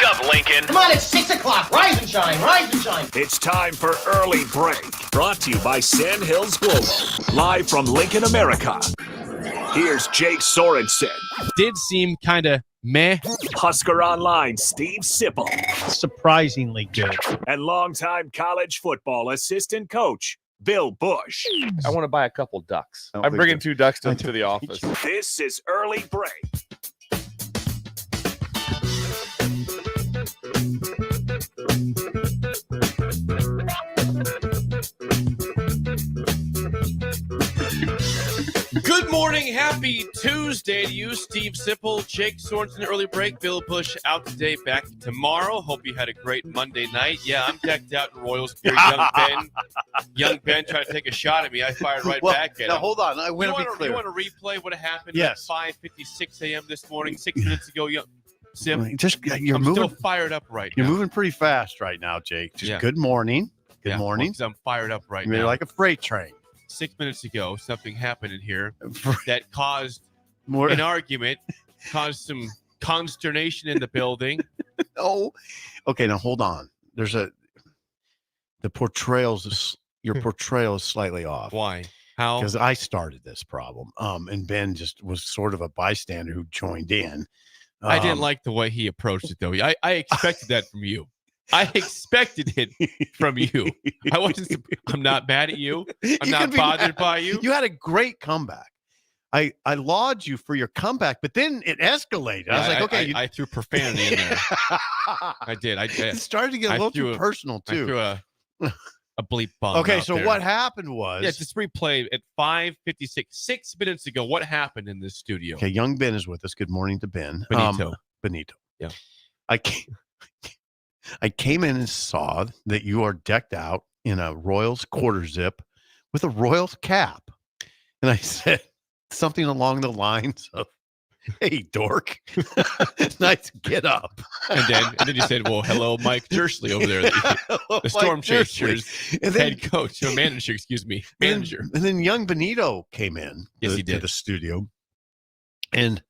up, Lincoln. Come on, it's 6 o'clock. Rise and shine, rise and shine. It's time for Early Break. Brought to you by Sand Hills Global. Live from Lincoln, America. Here's Jake Sorensen. Did seem kind of meh. Husker Online, Steve Sipple. Surprisingly good. And longtime college football assistant coach, Bill Busch. I want to buy a couple ducks. I'm bringing 2 ducks to the office. This is Early Break. Good morning. Happy Tuesday to you, Steve Sipple, Jake Sorensen, Early Break. Bill Busch out today, back tomorrow. Hope you had a great Monday night. Yeah, I'm decked out in Royals gear. Young Ben tried to take a shot at me. I fired right back at him. Now, hold on. I want to be clear. You want to replay what happened Yes. at 5:56 a.m. this morning, 6 minutes ago? Sim, You're I'm moving. still fired up right You're now. moving pretty fast right now, Jake. Just good morning. Good morning. Well, 'cause I'm fired up right You're now. like a freight train. 6 minutes ago, something happened in here that caused More. an argument, caused some consternation in the building. Oh, okay. Now hold on. The your portrayal is slightly off. Why? How? Because I started this problem. And Ben just was sort of a bystander who joined in. I didn't like the way he approached it, though. I expected that from you. I expected it from you. I'm not mad at you. I'm not bothered by you. You had a great comeback. I laud you for your comeback, but then it escalated. I was like, okay. I threw profanity in there. I did. It started to get a little too personal, too. I threw a bleep bomb. Okay, out so there. what happened was... Yeah, just replay at 5:56, 6 minutes ago. What happened in this studio? Okay, young Ben is with us. Good morning to Ben. Benito. Yeah. I came in and saw that you are decked out in a Royals quarter zip with a Royals cap. And I said something along the lines of, "Hey, dork, nice get up." And then you said, "Well, hello, Mike Jersley over there, the Storm Chasers head coach, or manager, excuse me, manager." And then young Benito came in Yes, he did. to the studio. And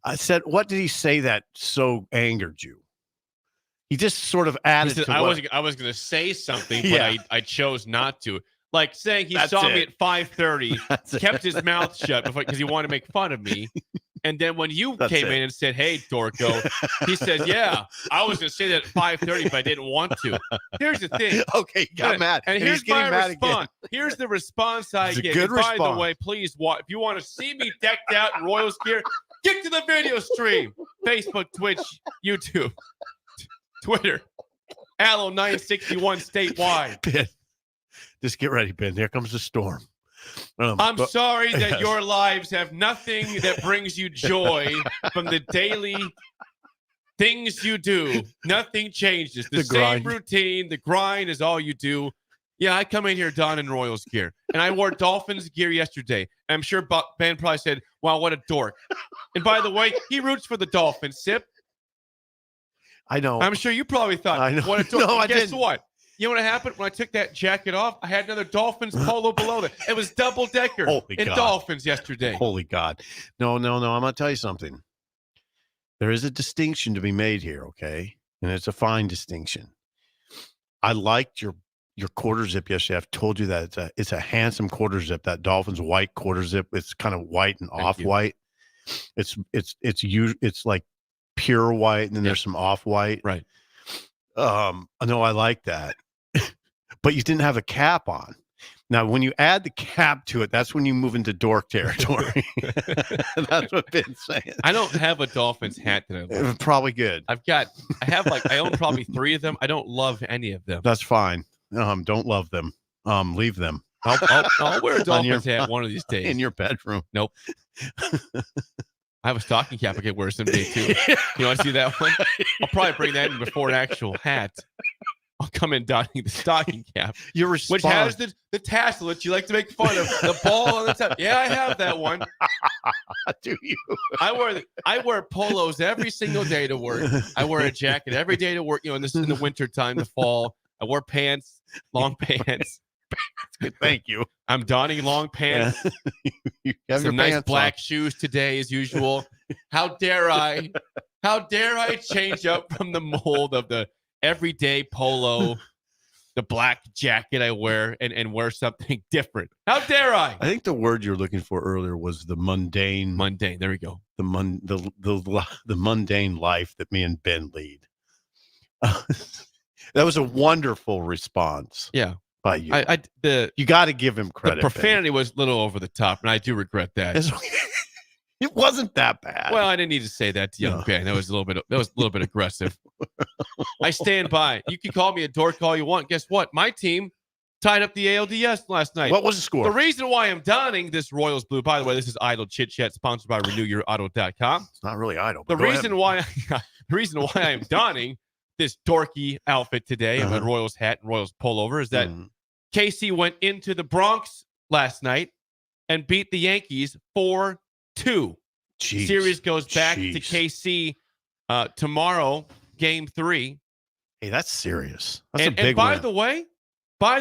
I said, "What did he say that so angered you?" He just sort of added He said, to I what... was going to say something, but Yeah. I chose not to. Like saying he That's saw me it. at 5:30, That's it. kept his mouth shut because he wanted to make fun of me. And then when you That's came it. in and said, "Hey, Dorco," he said, "Yeah, I was going to say that at 5:30, but I didn't want to." Here's the thing. Okay, he got mad. And he's here's getting my mad response. again. Here's the response I It's a get. good And by the response. way, please, if you want to see me decked out in Royals gear, get to the video stream. Facebook, Twitch, YouTube, Twitter. Allo 961 statewide. Ben, just get ready, Ben. Here comes the storm. I'm sorry that your lives have nothing that brings you joy from the daily things you do. Nothing changes. The same grind. routine, the grind is all you do. Yeah, I come in here donning Royals gear, and I wore Dolphins gear yesterday. I'm sure Ben probably said, "Wow, what a dork." And by the way, he roots for the Dolphins, Sip. I know. I'm sure you probably thought, I know. "What a dork." No, I Guess didn't. what? You know what happened when I took that jacket off? I had another Dolphins polo below that. It was double decker Holy in God. Dolphins yesterday. Holy God. No. I'm going to tell you something. There is a distinction to be made here, okay? And it's a fine distinction. I liked your quarter zip yesterday. I've told you that it's a handsome quarter zip, that Dolphins white quarter zip. It's kind of white and off-white. It's like pure white, and then there's some off-white. Right. No, I like that. But you didn't have a cap on. Now, when you add the cap to it, that's when you move into dork territory. That's what Ben's saying. I don't have a Dolphins hat that I love. Probably good. I own probably 3 of them. I don't love any of them. That's fine. Don't love them. Leave them I'll wear a Dolphins hat one of these days. in your bedroom. Nope. I have a stocking cap I could wear someday too. You want to see that one? I'll probably bring that in before an actual hat. I'll come in donning the stocking cap, Your which response. has the tassel that you like to make fun of, the ball on the top. Yeah, I have that one. Do you? I wear polos every single day to work. I wear a jacket every day to work. You know, in the winter time, the fall. I wear pants, long pants. Good, thank you. I'm donning long pants. You have Some your nice pants black on. shoes today, as usual. How dare I? How dare I change up from the mold of the everyday polo, the black jacket I wear, and wear something different? How dare I? I think the word you're looking for earlier was the mundane. Mundane. There we go. The mundane life that me and Ben lead. That was a wonderful response. Yeah. By you. You got to give him credit. The profanity was a little over the top, and I do regret that. It wasn't that bad. Well, I didn't need to say that to young Ben. That was a little bit aggressive. I stand by. You can call me a dork all you want. Guess what? My team tied up the ALDS last night. What was the score? The reason why I'm donning this Royals blue, by the way, this is Idle Chit Chat sponsored by RenewYourAuto.com. It's not really idle. The reason why I'm donning this dorky outfit today, a Royals hat and Royals pullover, is that KC went into the Bronx last night and beat the Yankees 4-2. Series goes back to KC tomorrow, game 3. Hey, that's serious. That's a big and by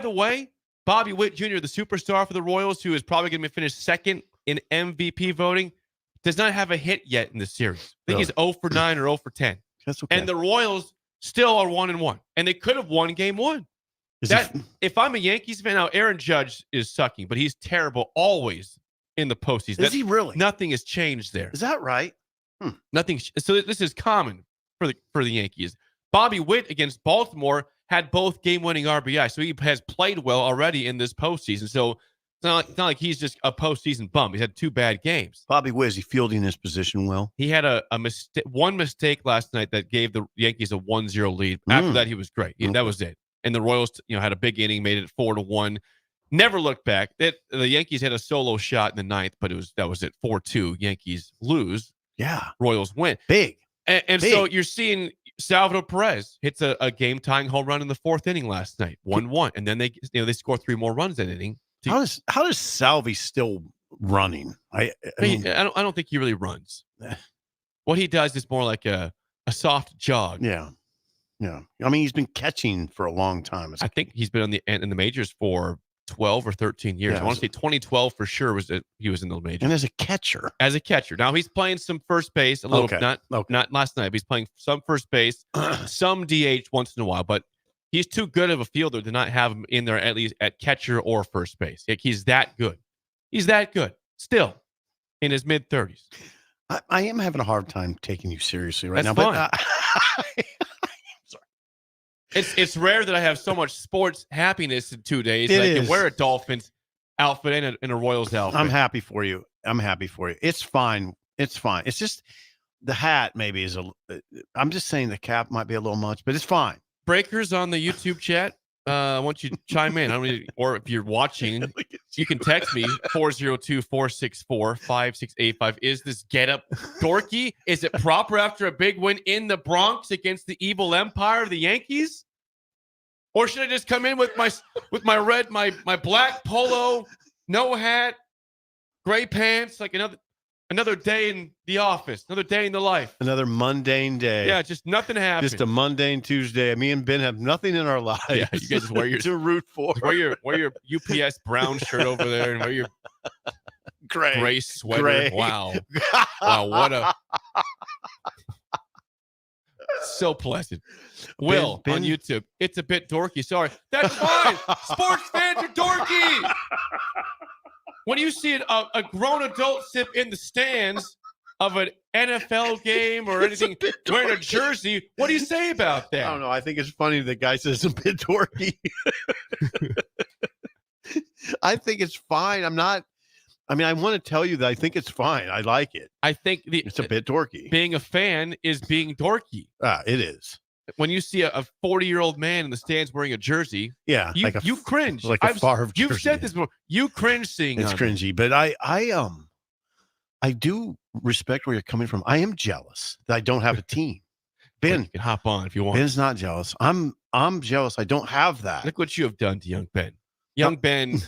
the way, Bobby Witt Jr., the superstar for the Royals, who is probably going to finish second in MVP voting, does not have a hit yet in the series. I think he's 0 for 9 or 0 for 10. That's okay. And the Royals still are 1-1, and they could have won game 1. If I'm a Yankees fan, now Aaron Judge is sucking, but he's terrible always in the postseason. Is he really? Nothing has changed there. Is that right? Nothing. So this is common for the Yankees. Bobby Witt against Baltimore had both game-winning RBI, so he has played well already in this postseason. So it's not like he's just a postseason bum. He's had 2 bad games. Bobby Witt, is he fielding his position well? He had one mistake last night that gave the Yankees a 1-0 lead. After that, he was great. That was it. And the Royals, had a big inning, made it 4-1. Never looked back. The Yankees had a solo shot in the 9th, but that was it. 4-2. Yankees lose. Yeah. Royals win. Big. And so you're seeing Salvador Perez hits a game-tying home run in the 4th inning last night, 1-1, and then they score 3 more runs that inning. How does Salvi still running? I don't think he really runs. What he does is more like a soft jog. Yeah. I mean, he's been catching for a long time. I think he's been in the majors for 12 or 13 years. Yeah, I want to say 2012 for sure he was in the majors. And as a catcher. Now he's playing some first base a little not last night, but he's playing some first base, some DH once in a while, but he's too good of a fielder to not have him in there at least at catcher or first base. Like, he's that good. He's that good still in his mid-30s. I am having a hard time taking you seriously right now. Fine. But It's rare that I have so much sports happiness in 2 days. I can wear a Dolphins outfit and a Royals outfit. I'm happy for you. It's fine. It's just the hat maybe I'm just saying the cap might be a little much, but it's fine. Breakers on the YouTube chat. I want you to chime in. Or if you're watching, you can text me 402-464-5685. Is this get up dorky? Is it proper after a big win in the Bronx against the evil empire of the Yankees? Or should I just come in with my black polo, no hat, gray pants, like another day in the office, another day in the life, another mundane day? Yeah, just nothing happened. Just a mundane Tuesday. Me and Ben have nothing in our lives. Yeah, you guys just wear your to root for. Wear your UPS brown shirt over there and wear your gray sweater. Gray. Wow, what a so pleasant. Will Ben, on YouTube. It's a bit dorky. Sorry, that's fine. Sports fans are dorky. When you see a grown adult sit in the stands of an NFL game or anything wearing a jersey, what do you say about that? I don't know. I think it's funny the guy says it's a bit dorky. I think it's fine. I want to tell you that I think it's fine. I like it. I think it's a bit dorky. Being a fan is being dorky. It is. When you see a 40-year-old man in the stands wearing a jersey, you cringe. Like a Favre jersey. You've said this before. You cringe seeing it's cringy, but I do respect where you're coming from. I am jealous that I don't have a team. Ben, you can hop on if you want. Ben's not jealous. I'm jealous. I don't have that. Look what you have done to young Ben. Young Ben.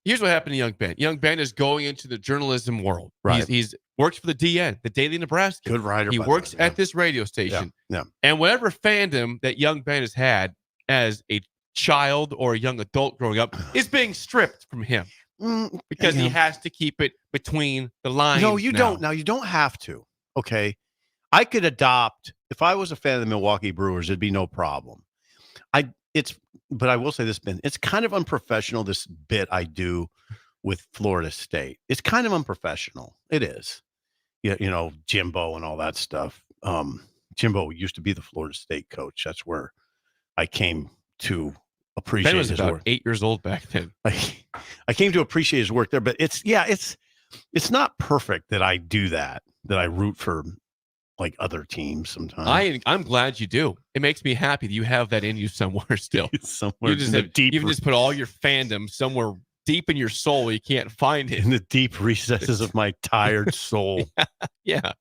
Here's what happened to young Ben. Young Ben is going into the journalism world. Right. He's works for the DN, the Daily Nebraska. Good writer. He works at this radio station. Yeah. And whatever fandom that young Ben has had as a child or a young adult growing up is being stripped from him because he has to keep it between the lines. No, you don't. Now you don't have to. Okay. I could adopt if I was a fan of the Milwaukee Brewers, it'd be no problem. But I will say this, Ben, it's kind of unprofessional, this bit I do with Florida State. It's kind of unprofessional. It is. Yeah, Jimbo and all that stuff. Jimbo used to be the Florida State coach. That's where I came to appreciate Ben was his about work. 8 years old back then. I came to appreciate his work there, but it's not perfect that I do that I root for like other teams sometimes. I'm glad you do. It makes me happy that you have that in you somewhere still. Somewhere you just put all your fandom somewhere deep in your soul. You can't find it in the deep recesses of my tired soul. Yeah.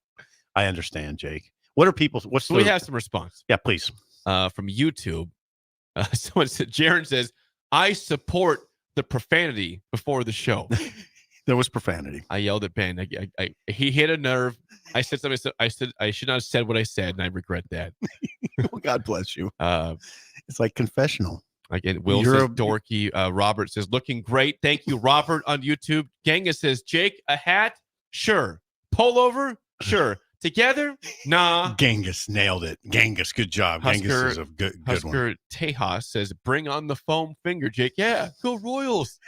I understand, Jake. What are people? We have some response. Yeah, please. From YouTube. Someone said, Jaron says, I support the profanity before the show. There was profanity. I yelled at Ben. He hit a nerve. I said something. I said I should not have said what I said, and I regret that. Well, God bless you. It's like confessional. Again, Will says dorky. Robert says looking great. Thank you, Robert, on YouTube. Genghis says Jake, a hat, sure. Pullover, sure. Together, nah. Genghis nailed it. Genghis, good job. Genghis is a good Husker one. Tejas says bring on the foam finger, Jake. Yeah, go Royals.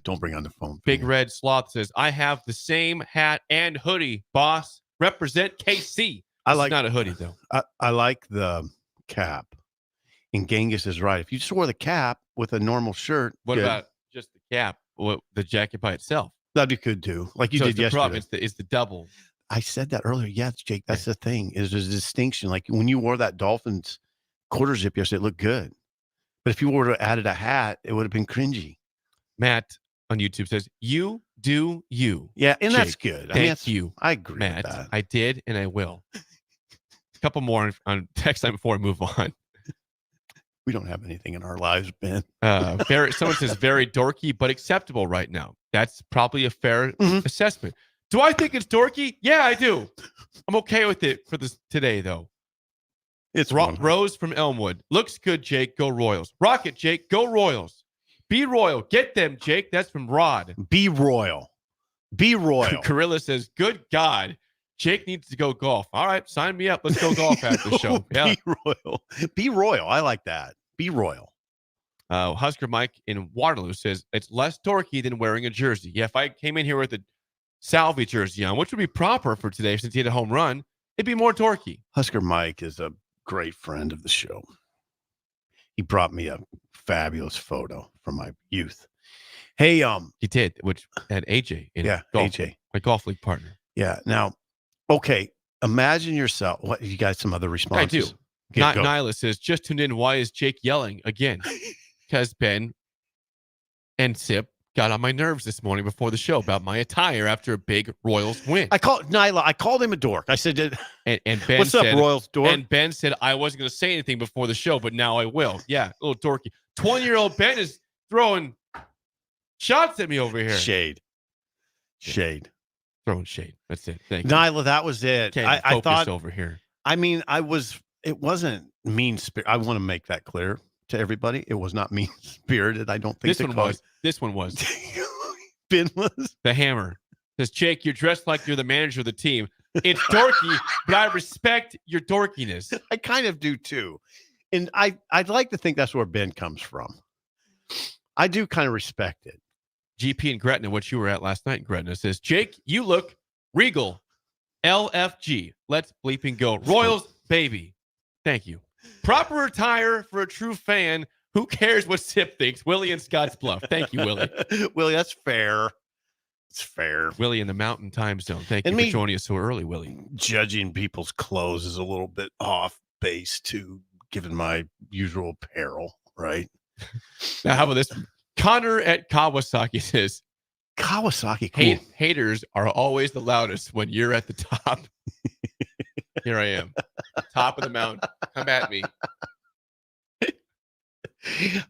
Don't bring on the phone. Big Red Sloth says, I have the same hat and hoodie, boss. Represent KC. Not a hoodie, though. I like the cap. And Genghis is right. If you just wore the cap with a normal shirt. What about just the cap? The jacket by itself? That'd be good, too. Like you did yesterday. Problem. It's the double. I said that earlier. Yes, Jake, that's the thing. Is there's a distinction. Like when you wore that Dolphins quarter zip yesterday, it looked good. But if you would have added a hat, it would have been cringy. Matt on YouTube says, you do you. Yeah, and Jake, that's good. Thank you. I agree Matt, with that. I did, and I will. A couple more on text line before I move on. We don't have anything in our lives, Ben. Someone says, very dorky, but acceptable right now. That's probably a fair assessment. Do I think it's dorky? Yeah, I do. I'm okay with it for this today, though. It's Rose from Elmwood. Looks good, Jake. Go Royals. Rocket, Jake. Go Royals. Be royal. Get them, Jake. That's from Rod. Be royal. Be royal. Gorilla says, good God. Jake needs to go golf. All right, sign me up. Let's go golf after the show. Yeah. Be royal. Be royal. I like that. Be royal. Husker Mike in Waterloo says, it's less dorky than wearing a jersey. Yeah, if I came in here with a Salvi jersey on, which would be proper for today since he had a home run, it'd be more dorky. Husker Mike is a great friend of the show. He brought me a fabulous photo from my youth. Hey, he did, which had AJ in golf, AJ, my golf league partner. Yeah. Now, okay, imagine yourself. What you got? Some other responses? I do. Nyla says, just tuned in. Why is Jake yelling again? Because Ben and Sip got on my nerves this morning before the show about my attire after a big Royals win. I called him a dork. I said, and Ben what's said, up, Royals dork? And Ben said, I wasn't going to say anything before the show, but now I will. Yeah, a little dorky. 20-year-old Ben is throwing shots at me over here. Shade. Throwing shade. That's it. Thank you. Nyla, that was it. I thought over here. I mean, it wasn't mean spirit. I want to make that clear to everybody. It was not mean spirited. I don't think This one was. Ben was. The Hammer says, Jake, you're dressed like you're the manager of the team. It's dorky, but I respect your dorkiness. I kind of do too. And I'd like to think that's where Ben comes from. I do kind of respect it. GP in Gretna, what you were at last night in Gretna, says, Jake, you look regal. LFG. Let's bleeping go. Royals, baby. Thank you. Proper attire for a true fan. Who cares what Sip thinks? Willie in Scotts Bluff. Thank you, Willie. Willie, that's fair. It's fair. Willie in the Mountain Time Zone. Thank you for joining us so early, Willie. Judging people's clothes is a little bit off base too, given my usual apparel, right? Now, how about this? Connor at Kawasaki says, Kawasaki, cool. Haters are always the loudest when you're at the top. Here I am, top of the mountain. Come at me.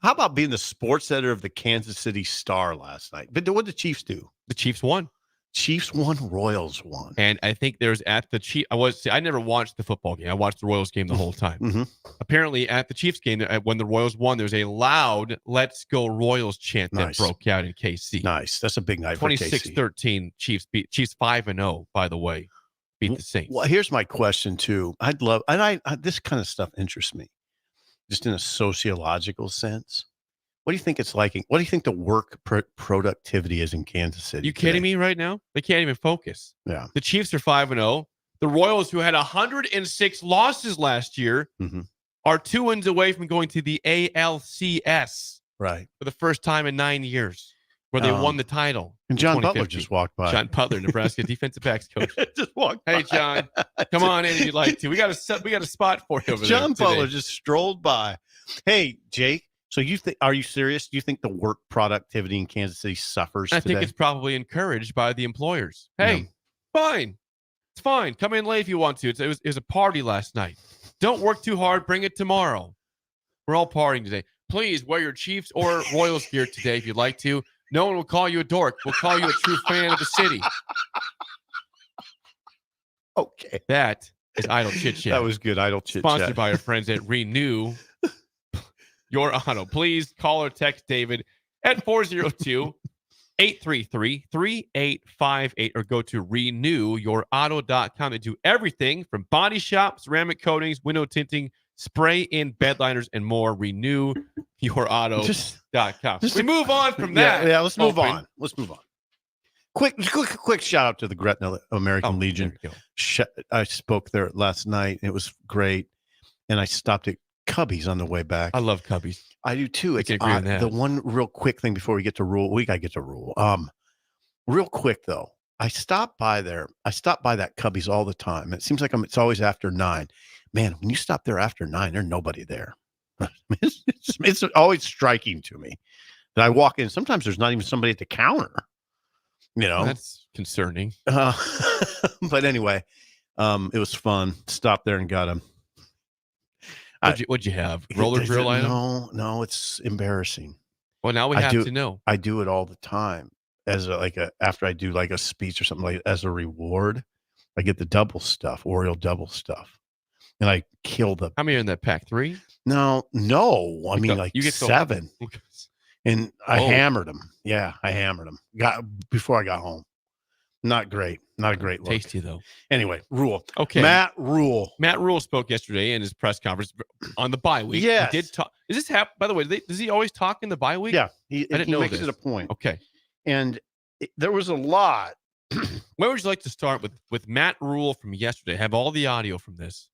How about being the sports editor of the Kansas City Star last night? But what did the Chiefs do? The Chiefs won. Chiefs won, Royals won. And I think there's at the Chiefs. I never watched the football game. I watched the Royals game the whole time. Mm-hmm. Apparently, at the Chiefs game, when the Royals won, there's a loud "Let's Go Royals" chant that broke out in KC. Nice. That's a big night for KC. 26-13 Chiefs beat Chiefs 5-0, by the way. beat the Saints. Well, here's my question too. I'd love, and I this kind of stuff interests me, just in a sociological sense. What do you think it's like? What do you think the work productivity is in Kansas City? You kidding me right now? They can't even focus. Yeah. The Chiefs are 5-0. The Royals, who had 106 losses last year, are 2 wins away from going to the ALCS right for the first time in 9 years, where they won the title. And John Butler just walked by. John Butler, Nebraska defensive backs coach, just walked by. Hey, John, come on in if you'd like to. We got a spot for you over there. John Butler just strolled by. Hey, Jake. So are you serious? Do you think the work productivity in Kansas City suffers today? I think it's probably encouraged by the employers. Hey, fine. It's fine. Come in late if you want to. It was a party last night. Don't work too hard. Bring it tomorrow. We're all partying today. Please wear your Chiefs or Royals gear today if you'd like to. No one will call you a dork. We'll call you a true fan of the city. Okay. That is Idle Chit Chat. That was good. Idle Chit Chat. Sponsored by our friends at Renew Your Auto. Please call or text David at 402-833-3858 or go to renewyourauto.com. They do everything from body shop, ceramic coatings, window tinting, spray in bed liners, and more. Renewyourauto.com. We move on from that. Yeah, let's move on. Let's move on. Quick shout out to the Gretna American Legion. I spoke there last night. It was great. And I stopped at Cubbies on the way back. I love Cubbies. I do too. It's agree on that. The one real quick thing before we get to rule. We got to get to rule. Real quick though. I stop by there. I stop by that Cubbies all the time. It seems like it's always after 9. Man, when you stop there after 9, there's nobody there. It's always striking to me that I walk in. Sometimes there's not even somebody at the counter. You know, that's concerning. But anyway, it was fun. Stopped there and got them. What'd you have? Roller drill item? No, it's embarrassing. Well, now we have to know. I do it all the time after I do like a speech or something, like as a reward. I get the double stuff, Oreo double stuff, and I kill the. How many are in that pack? 3? No. I mean, like you get 7. And I hammered them. Yeah, I hammered them. Before I got home. Not great. Not a great look. Tasty though. Anyway, Rule. Okay. Matt Rule spoke yesterday in his press conference on the bye week. Yes. He did talk. Is this happen? By the way, does he always talk in the bye week? Yeah. I didn't know makes this. it a point. Okay. And there was a lot. Where would you like to start with Matt Rule from yesterday? Have all the audio from this.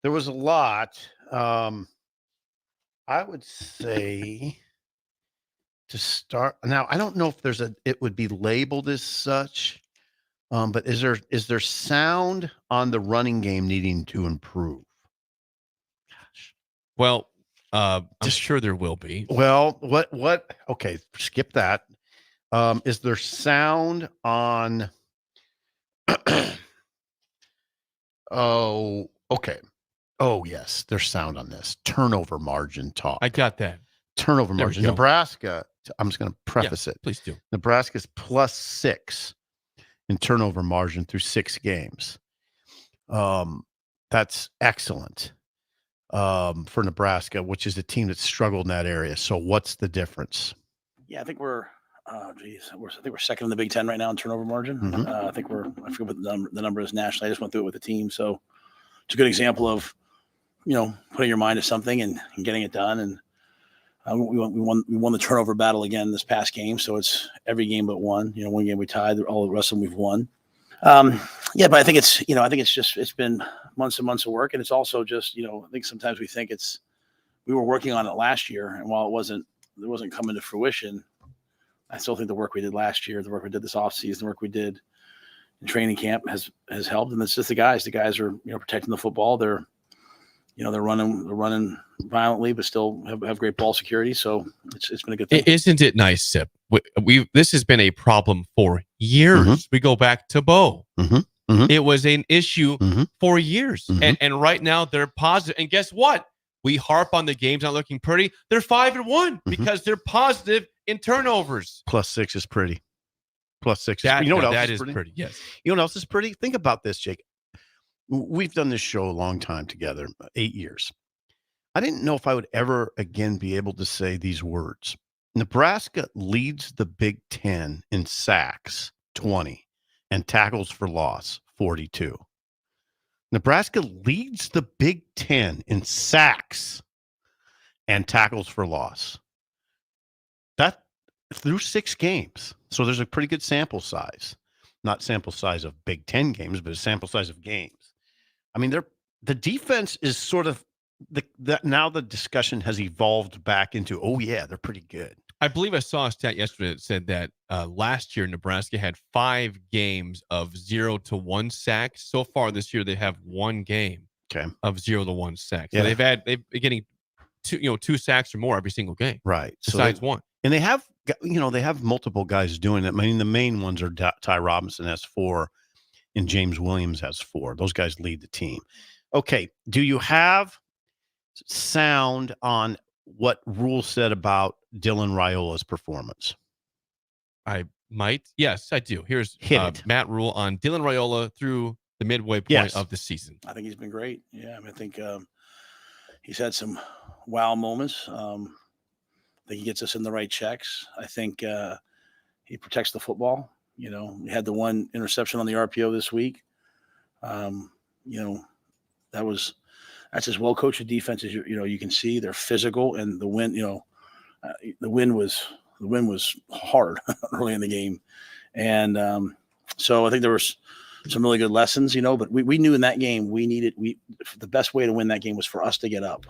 There was a lot. I would say to start now. I don't know if it would be labeled as such. But is there sound on the running game needing to improve? Gosh. Well, I'm sure there will be. Well, what? Okay, skip that. Is there sound on? Oh, okay. Oh, yes, there's sound on this turnover margin talk. I got that. Turnover margin. Nebraska. I'm just going to preface it. Please do. Nebraska's +6 in turnover margin through 6 games. That's excellent for Nebraska, which is a team that struggled in that area. So what's the difference? Yeah, I think we're second in the Big Ten right now in turnover margin. Mm-hmm. I forget what the number is nationally. I just went through it with the team. So it's a good example of, putting your mind to something and getting it done. And we won the turnover battle again this past game. So it's every game but one. One game we tied. All the rest of them we've won. But I think it's been months and months of work, and it's also just I think sometimes we think we were working on it last year, and while it wasn't coming to fruition, I still think the work we did last year, the work we did this offseason, the work we did in training camp has helped. And it's just the guys. The guys are protecting the football. They're running violently, but still have great ball security. So it's been a good thing. Isn't it nice, Sip? This has been a problem for years. Mm-hmm. We go back to Bo. Mm-hmm. Mm-hmm. It was an issue for years. Mm-hmm. And right now they're positive. And guess what? We harp on the games not looking pretty. They're 5-1 because they're positive in turnovers. +6 is pretty. +6 that, is, what else that is pretty? Yes. You know what else is pretty? Think about this, Jake. We've done this show a long time together, 8 years. I didn't know if I would ever again be able to say these words. Nebraska leads the Big Ten in sacks, 20, and tackles for loss, 42. Nebraska leads the Big Ten in sacks and tackles for loss. That through 6 games. So there's a pretty good sample size. Not sample size of Big Ten games, but a sample size of games. I mean, the defense is sort of now the discussion has evolved back into, oh yeah, they're pretty good. I believe I saw a stat yesterday that said that last year Nebraska had 5 games of 0 to 1 sacks. So far this year they have 1 game of 0 to 1 sacks. So they've been getting 2 sacks or more every single game. Right. Besides one. And they have multiple guys doing it. I mean, the main ones are Ty Robinson has 4 and James Williams has 4. Those guys lead the team. Okay. Do you have sound on what Rule said about Dylan Raiola's performance? I might. Yes, I do. Here's Matt Rule on Dylan Raiola through the midway point of the season. I think he's been great. Yeah, I mean, I think he's had some wow moments. I think he gets us in the right checks. I think he protects the football. We had the 1 interception on the RPO this week. That's as well coached a defense as you can see. They're physical, and the win. The win was hard early in the game, and so I think there was some really good lessons. But we knew in that game the best way to win that game was for us to get up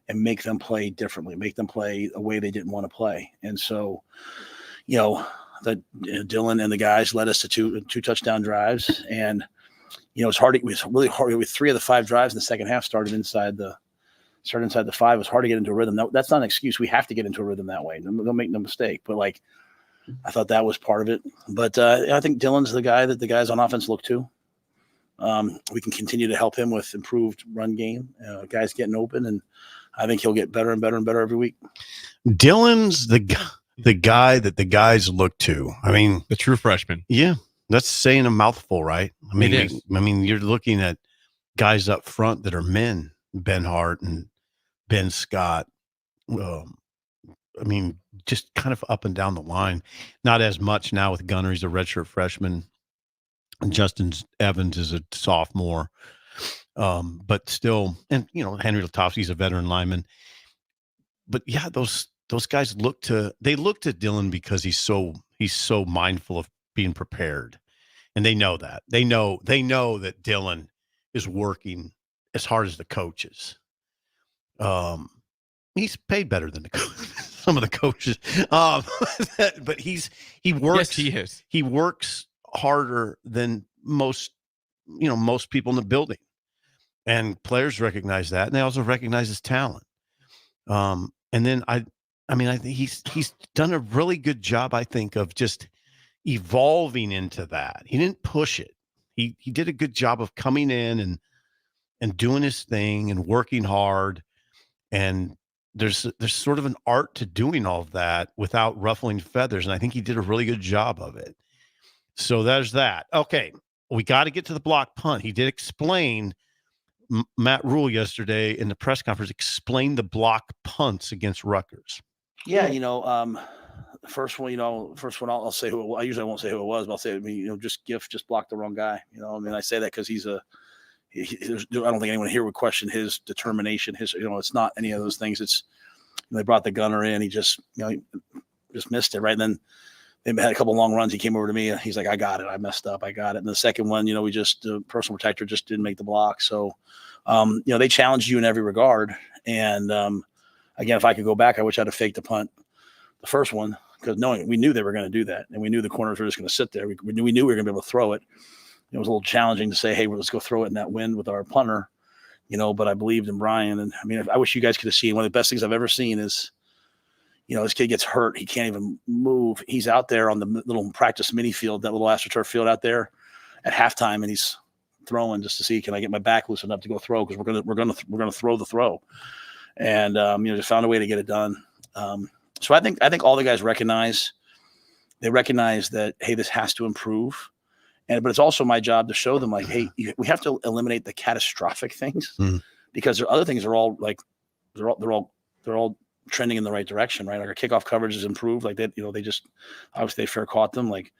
and make them play differently, make them play a way they didn't want to play, and so Dylan and the guys led us to two touchdown drives, and it's hard. It was really hard. With 3 of the 5 drives in the second half started inside the 5. It was hard to get into a rhythm. That's not an excuse. We have to get into a rhythm that way. Don't make no mistake. But I thought that was part of it. But I think Dylan's the guy that the guys on offense look to. We can continue to help him with improved run game, guys getting open, and I think he'll get better and better and better every week. Dylan's the guy that the guys look to. I mean, the true freshman. Yeah. That's saying a mouthful, right? I mean, you're looking at guys up front that are men, Ben Hart and Ben Scott. Just kind of up and down the line. Not as much now with Gunner. He's a redshirt freshman. And Justin Evans is a sophomore. But still, and Henry Latowski's a veteran lineman. But yeah, those guys look to Dylan because he's so mindful of being prepared, and they know that. They know that Dylan is working as hard as the coaches. He's paid better than some of the coaches, but he works. Yes, he is. He works harder than most people in the building, and players recognize that, and they also recognize his talent. And then I think he's done a really good job, I think, of just evolving into that. He didn't push it. He did a good job of coming in and doing his thing and working hard. And there's sort of an art to doing all of that without ruffling feathers. And I think he did a really good job of it. So there's that. Okay. We got to get to the block punt. He did explain, Matt Rule yesterday in the press conference explained the block punts against Rutgers. Yeah. The first one, I'll say I usually won't say who it was, but I'll say, just blocked the wrong guy. I say that because I don't think anyone here would question his determination. It's not any of those things. It's, they brought the gunner in. He just missed it. Right. And then they had a couple of long runs. He came over to me and he's like, I got it. I messed up. I got it. And the second one, the personal protector just didn't make the block. So, they challenged you in every regard. And, again, if I could go back, I wish I'd have faked the punt the first one, because we knew they were going to do that. And we knew the corners were just going to sit there. We knew we were going to be able to throw it. It was a little challenging to say, hey, let's go throw it in that wind with our punter, but I believed in Brian. And I wish you guys could have seen. One of the best things I've ever seen is, this kid gets hurt. He can't even move. He's out there on the little practice mini field, that little AstroTurf field out there at halftime. And he's throwing just to see, can I get my back loosened up to go throw? Cause we're going to throw the throw. And, just found a way to get it done. So I think all the guys recognize that, hey, this has to improve. But it's also my job to show them, like, hey, we have to eliminate the catastrophic things, because there are other things that are all they're all trending in the right direction, right? Like our kickoff coverage is improved, like that. They just obviously they fair caught them, like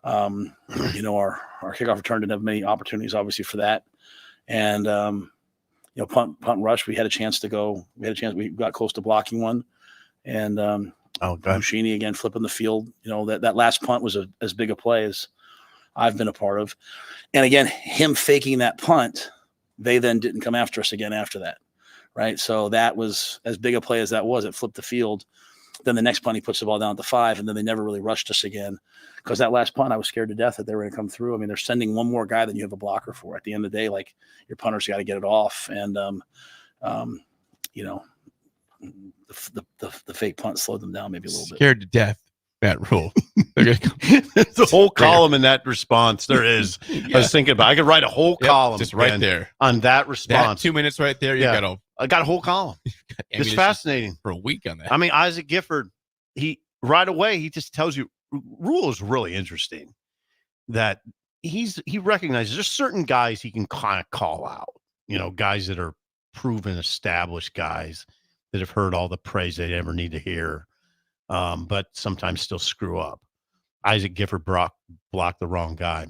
our kickoff return didn't have many opportunities, obviously, for that. And punt and rush, we had a chance to go. We got close to blocking one, and Buschini again flipping the field. That last punt was as big a play as I've been a part of. And again, him faking that punt, they then didn't come after us again after that, right? So that was as big a play as that was. It flipped the field. Then the next punt, he puts the ball down at the 5, and then they never really rushed us again. Because that last punt, I was scared to death that they were going to come through. I mean, they're sending one more guy than you have a blocker for. At the end of the day, like, your punter's got to get it off. And, the fake punt slowed them down maybe a little bit. Scared to death, Matt Rule. There's a whole column in that response. There is. I was thinking about I could write a whole column just right there on that response. 2 minutes right there. I got a whole column. It's fascinating. For a week on that. I mean, Isaac Gifford, he right away, he just tells you, Rule is really interesting that he recognizes there's certain guys he can kind of call out, guys that are proven, established guys that have heard all the praise they ever need to hear, but sometimes still screw up. Isaac Gifford blocked the wrong guy.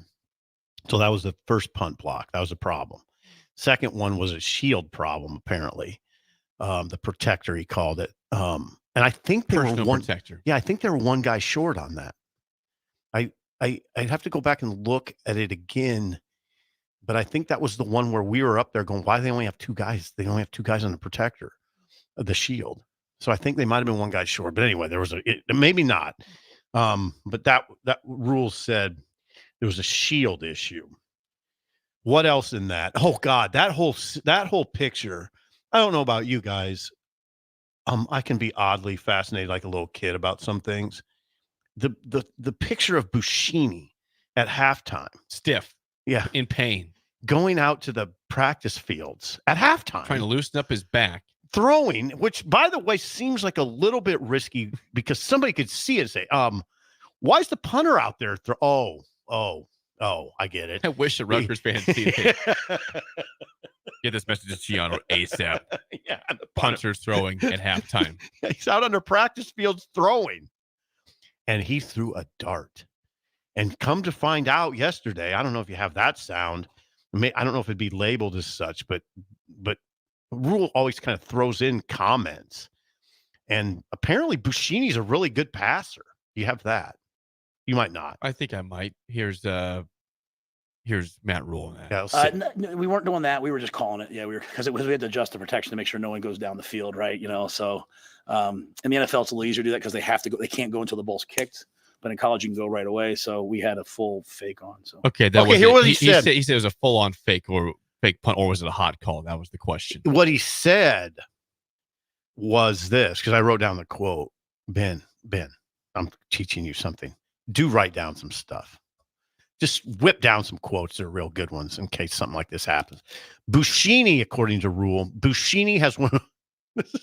So that was the first punt block. That was a problem. Second one was a shield problem, apparently. The protector, he called it. And I think they were one protector. Yeah, I think they were one guy short on that. I'd have to go back and look at it again, but I think that was the one where we were up there going, why do they only have 2 guys? They only have 2 guys on the protector of the shield. So I think they might have been one guy short. But anyway, there was maybe not. But that Rule said there was a shield issue. What else in that? Oh God, that whole picture. I don't know about you guys. I can be oddly fascinated like a little kid about some things. The picture of Buschini at halftime, stiff, in pain, going out to the practice fields at halftime, trying to loosen up his back, throwing, which by the way seems like a little bit risky because somebody could see it and say, why is the punter out there? Oh, I get it. I wish the Rutgers fans see it. Get this message to Giano ASAP. Yeah, the punter's throwing at halftime. He's out on the practice fields throwing. And he threw a dart. And come to find out yesterday, I don't know if you have that sound. I don't know if it'd be labeled as such, but Rule always kind of throws in comments. And apparently Buschini's a really good passer. You have that. You might not. I think I might. Here's Matt Rule. No, we weren't doing that. We were just calling it. Yeah, we had to adjust the protection to make sure no one goes down the field, right? So in the NFL, it's a little easier to do that because they have to go. They can't go until the ball's kicked. But in college, you can go right away. So we had a full fake on. So here what he said. He said it was a full on fake or fake punt, or was it a hot call? That was the question. What he said was this, because I wrote down the quote. Ben, I'm teaching you something. Do write down some stuff. Just whip down some quotes that are real good ones in case something like this happens. Buschini, according to Rule, Buschini has one.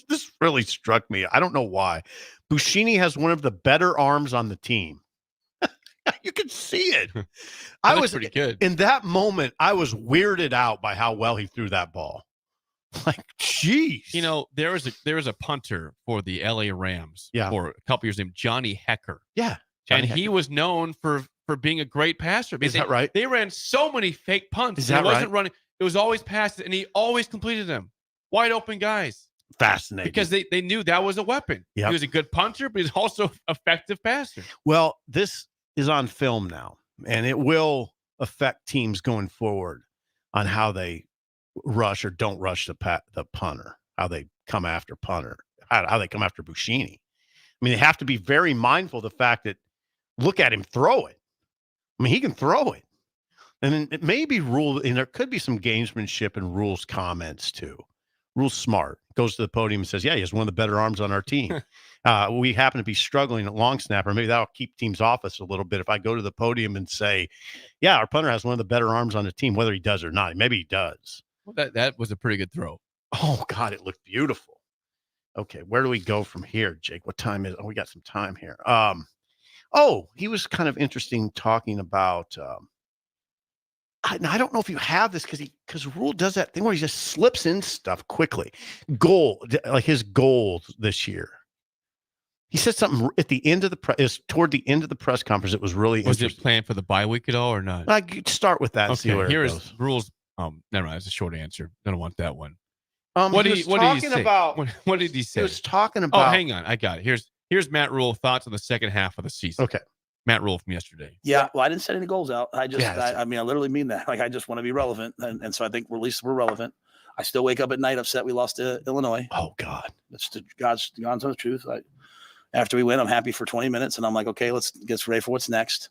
This really struck me. I don't know why. Buschini has one of the better arms on the team. You can see it. I was pretty good. In that moment, I was weirded out by how well he threw that ball. Like, geez. There was a punter for the LA Rams for a couple years named Johnny Hecker. Yeah. He was known for being a great passer. Is that right? They ran so many fake punts. Is that right? It wasn't running. It was always passes, and he always completed them. Wide open guys. Fascinating. Because they knew that was a weapon. Yep. He was a good punter, but he's also an effective passer. Well, this is on film now, and it will affect teams going forward on how they rush or don't rush the punter, how they come after punter, how they come after Buschini. I mean, they have to be very mindful of the fact that look at him throw it. I mean, he can throw it. And it may be Rule, and there could be some gamesmanship in Rule's comments too. Rule's smart. Goes to the podium and says, yeah, he has one of the better arms on our team. We happen to be struggling at long snapper. Maybe that'll keep teams off us a little bit. If I go to the podium and say, yeah, our punter has one of the better arms on the team, whether he does or not. Maybe he does. Well, that was a pretty good throw. Oh, God, it looked beautiful. Okay, where do we go from here, Jake? What time is it? Oh, we got some time here. He was kind of interesting talking about I don't know if you have this because Rule does that thing where he just slips in stuff quickly. Like his goals this year. He said something at the end of toward the end of the press conference. It was really Was it planned for the bye week at all or not? Start with that. And see where Here it is goes. Rule's Never mind. That's a short answer. I don't want that one. What did he say? What did he say? He was talking about. Oh, hang on. I got it. Here's Matt Rule thoughts on the second half of the season. Okay. Matt Rule from yesterday. Yeah, well, I didn't set any goals out. I literally mean that. Like, I just want to be relevant, and so I think at least we're relevant. I still wake up at night upset we lost to Illinois. Oh God, that's God's honest truth. After we win, I'm happy for 20 minutes, and I'm like, okay, let's get ready for what's next.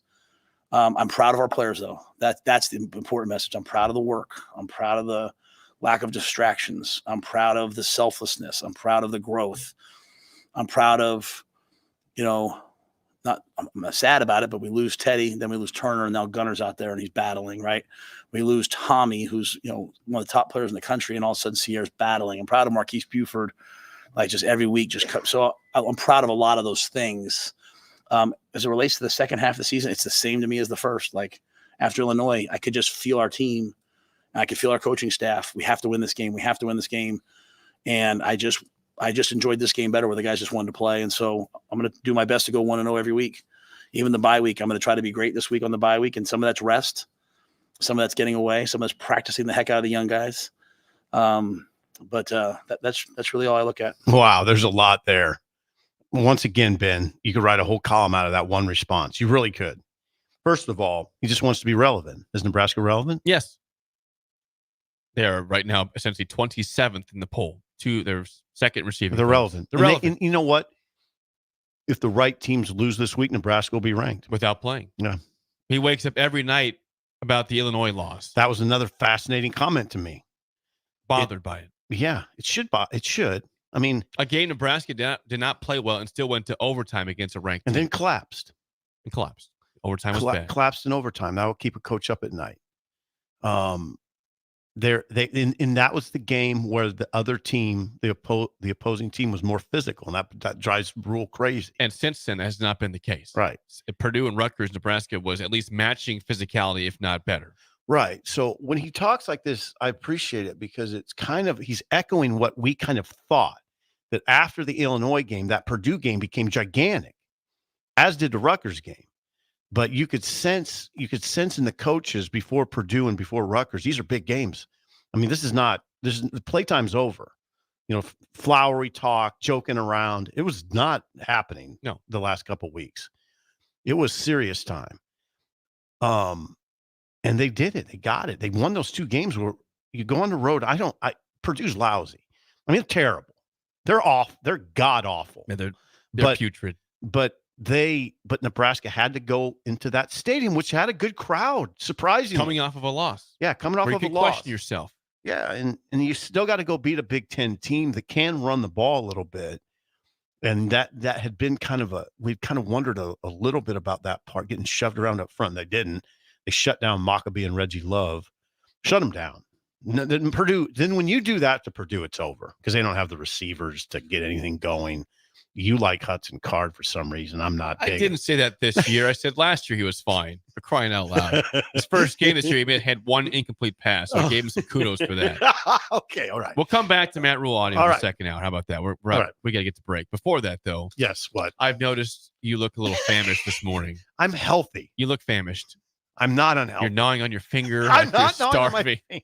I'm proud of our players, though. That's the important message. I'm proud of the work. I'm proud of the lack of distractions. I'm proud of the selflessness. I'm proud of the growth. I'm proud of, I'm sad about it, but we lose Teddy, then we lose Turner, and now Gunner's out there and he's battling, right? We lose Tommy, who's, one of the top players in the country, and all of a sudden Sierra's battling. I'm proud of Marquise Buford, like just every week. So I'm proud of a lot of those things. As it relates to the second half of the season, it's the same to me as the first. Like after Illinois, I could just feel our team. I could feel our coaching staff. We have to win this game. We have to win this game. And I just enjoyed this game better where the guys just wanted to play. And so I'm going to do my best to go 1-0 every week. Even the bye week, I'm going to try to be great this week on the bye week. And some of that's rest. Some of that's getting away. Some of that's practicing the heck out of the young guys. But that's really all I look at. Wow, there's a lot there. Once again, Ben, you could write a whole column out of that one response. You really could. First of all, he just wants to be relevant. Is Nebraska relevant? Yes. They are right now essentially 27th in the poll to their second receiving. They're relevant. They're relevant. And you know what? If the right teams lose this week, Nebraska will be ranked. Without playing. Yeah. He wakes up every night about the Illinois loss. That was another fascinating comment to me. Bothered by it. Yeah, it should. It should. I mean, a game Nebraska did not play well and still went to overtime against a ranked and team. then collapsed. Overtime was bad. Collapsed in overtime. That will keep a coach up at night. And that was the game where the other team, the opposing team, was more physical, and that drives Rule crazy. And since then, that has not been the case. Right. Purdue and Rutgers, Nebraska was at least matching physicality, if not better. Right. So when he talks like this, I appreciate it because it's he's echoing what we kind of thought, that after the Illinois game, that Purdue game became gigantic, as did the Rutgers game. But you could sense in the coaches before Purdue and before Rutgers, these are big games. I mean, the playtime's over. Flowery talk, joking around. It was not happening. No, the last couple of weeks, it was serious time. And they did it. They got it. They won those two games where you go on the road. Purdue's lousy. I mean, terrible. They're off. They're god awful. Yeah, they're putrid. But Nebraska had to go into that stadium, which had a good crowd, surprisingly. Coming off of a loss. Yeah, coming off of a loss. Question yourself. Yeah, and you still got to go beat a Big Ten team that can run the ball a little bit. And that had been we've kind of wondered a little bit about that part, getting shoved around up front. They didn't. They shut down Maccabee and Reggie Love. Shut them down. Then Purdue. Then when you do that to Purdue, it's over because they don't have the receivers to get anything going. You like Hudson Card for some reason. I'm not. I didn't say that this year. I said last year he was fine. For crying out loud. His first game this year, he had one incomplete pass. So I gave him some kudos for that. Okay, all right. We'll come back to Matt Rule audio in the second hour. How about that? We're all right. We got to get to break. Before that, though. Yes, what? I've noticed you look a little famished this morning. I'm healthy. You look famished. I'm not unhealthy. You're gnawing on your finger. I'm not gnawing on my finger.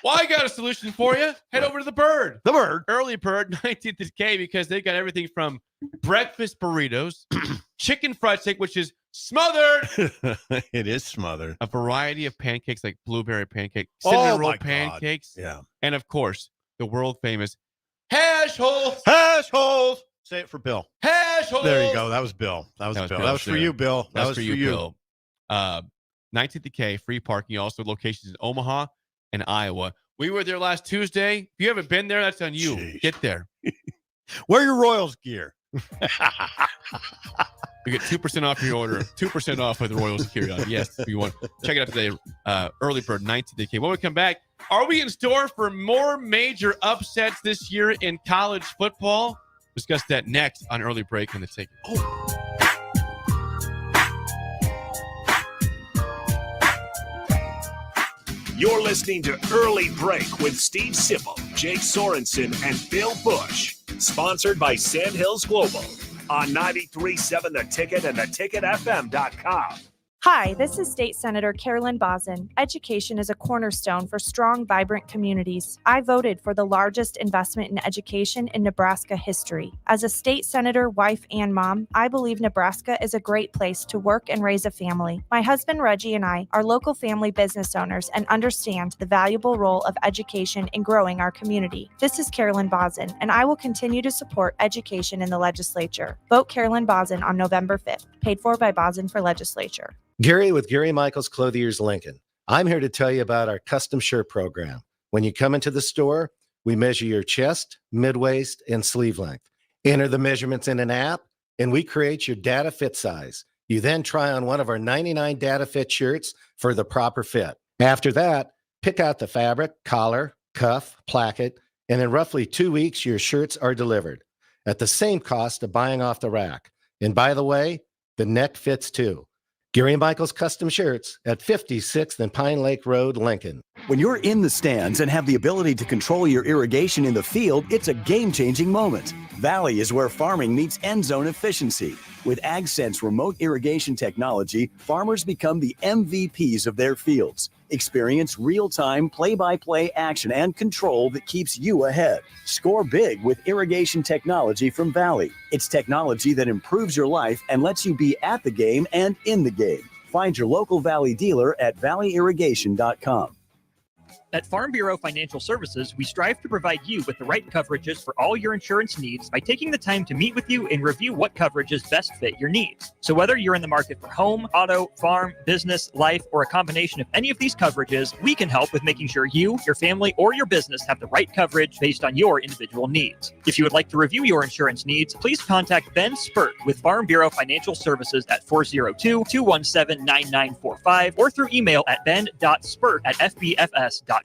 Well, I got a solution for you. Head over to the Bird. The Bird. Early Bird, 19th at K, because they got everything from breakfast burritos, chicken fried steak, which is smothered. It is smothered. A variety of pancakes like blueberry pancake, cinnamon roll pancakes. Yeah. And, of course, the world famous hash holes. Hash holes. Say it for Bill. Hash holes. There you go. That was Bill. That was Bill. That was for you, Bill. That was for you, Bill. 19th at K, free parking. Also locations in Omaha and Iowa. We were there last Tuesday. If you haven't been there, that's on you. Jeez. Get there. Wear your Royals gear. You get 2% off your order. 2% off with the Royals gear on. Yes, if you want. Check it out today. Early Bird, 19th at K. When we come back, are we in store for more major upsets this year in college football? Discuss that next on Early Break on the Ticket. You're listening to Early Break with Steve Sipple, Jake Sorensen, and Bill Busch. Sponsored by Sandhills Global on 93.7 The Ticket and theticketfm.com. Hi, this is State Senator Carolyn Bosson. Education is a cornerstone for strong, vibrant communities. I voted for the largest investment in education in Nebraska history. As a state senator, wife, and mom, I believe Nebraska is a great place to work and raise a family. My husband Reggie and I are local family business owners and understand the valuable role of education in growing our community. This is Carolyn Bosson, and I will continue to support education in the legislature. Vote Carolyn Bosson on November 5th, paid for by Bosson for Legislature. Gary with Gary Michaels Clothiers Lincoln. I'm here to tell you about our custom shirt program. When you come into the store, we measure your chest, mid-waist, and sleeve length. Enter the measurements in an app, and we create your data fit size. You then try on one of our 99 data fit shirts for the proper fit. After that, pick out the fabric, collar, cuff, placket, and in roughly 2 weeks, your shirts are delivered at the same cost of buying off the rack. And by the way, the neck fits too. Gary Michaels Custom Shirts at 56th and Pine Lake Road, Lincoln. When you're in the stands and have the ability to control your irrigation in the field, it's a game-changing moment. Valley is where farming meets end zone efficiency. With AgSense remote irrigation technology, farmers become the MVPs of their fields. Experience real-time, play-by-play action and control that keeps you ahead. Score big with irrigation technology from Valley. It's technology that improves your life and lets you be at the game and in the game. Find your local Valley dealer at valleyirrigation.com. At Farm Bureau Financial Services, we strive to provide you with the right coverages for all your insurance needs by taking the time to meet with you and review what coverages best fit your needs. So whether you're in the market for home, auto, farm, business, life, or a combination of any of these coverages, we can help with making sure you, your family, or your business have the right coverage based on your individual needs. If you would like to review your insurance needs, please contact Ben Spurt with Farm Bureau Financial Services at 402-217-9945 or through email at ben.spurt@fbfs.com.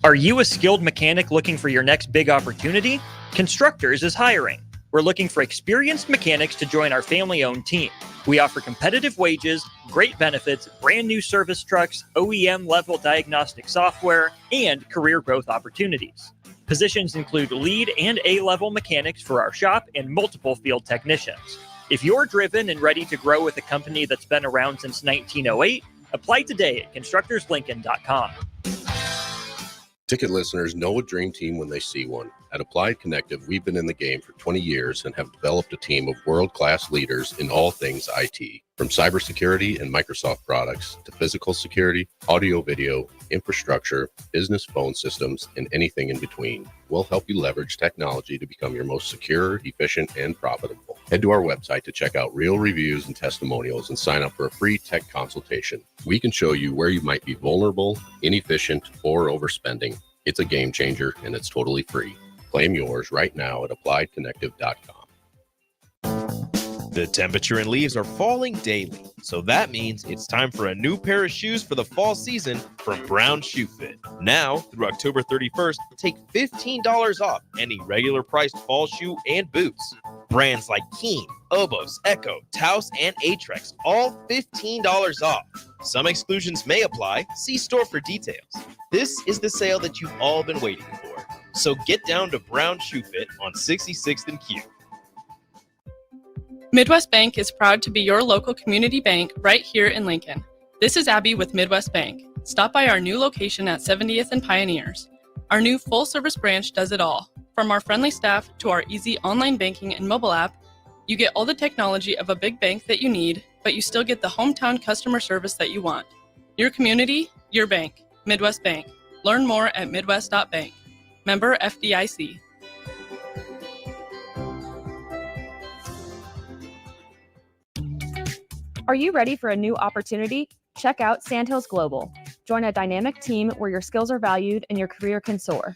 Are you a skilled mechanic looking for your next big opportunity? Constructors is hiring. We're looking for experienced mechanics to join our family-owned team. We offer competitive wages, great benefits, brand new service trucks, OEM-level diagnostic software, and career growth opportunities. Positions include lead and A-level mechanics for our shop and multiple field technicians. If you're driven and ready to grow with a company that's been around since 1908, apply today at constructorslincoln.com. Ticket listeners know a dream team when they see one. At Applied Connective, we've been in the game for 20 years and have developed a team of world-class leaders in all things IT. From cybersecurity and Microsoft products to physical security, audio-video, infrastructure, business phone systems, and anything in between. We'll help you leverage technology to become your most secure, efficient, and profitable. Head to our website to check out real reviews and testimonials and sign up for a free tech consultation. We can show you where you might be vulnerable, inefficient, or overspending. It's a game changer, and it's totally free. Claim yours right now at appliedconnective.com. The temperature and leaves are falling daily, so that means it's time for a new pair of shoes for the fall season from Brown Shoe Fit. Now, through October 31st, take $15 off any regular priced fall shoe and boots. Brands like Keen, Obos, Echo, Taos, and Atrex, all $15 off. Some exclusions may apply. See store for details. This is the sale that you've all been waiting for. So get down to Brown Shoe Fit on 66th and Q. Midwest Bank is proud to be your local community bank right here in Lincoln. This is Abby with Midwest Bank. Stop by our new location at 70th and Pioneers. Our new full-service branch does it all. From our friendly staff to our easy online banking and mobile app, you get all the technology of a big bank that you need, but you still get the hometown customer service that you want. Your community, your bank. Midwest Bank. Learn more at midwest.bank. Member FDIC. Are you ready for a new opportunity? Check out Sandhills Global. Join a dynamic team where your skills are valued and your career can soar.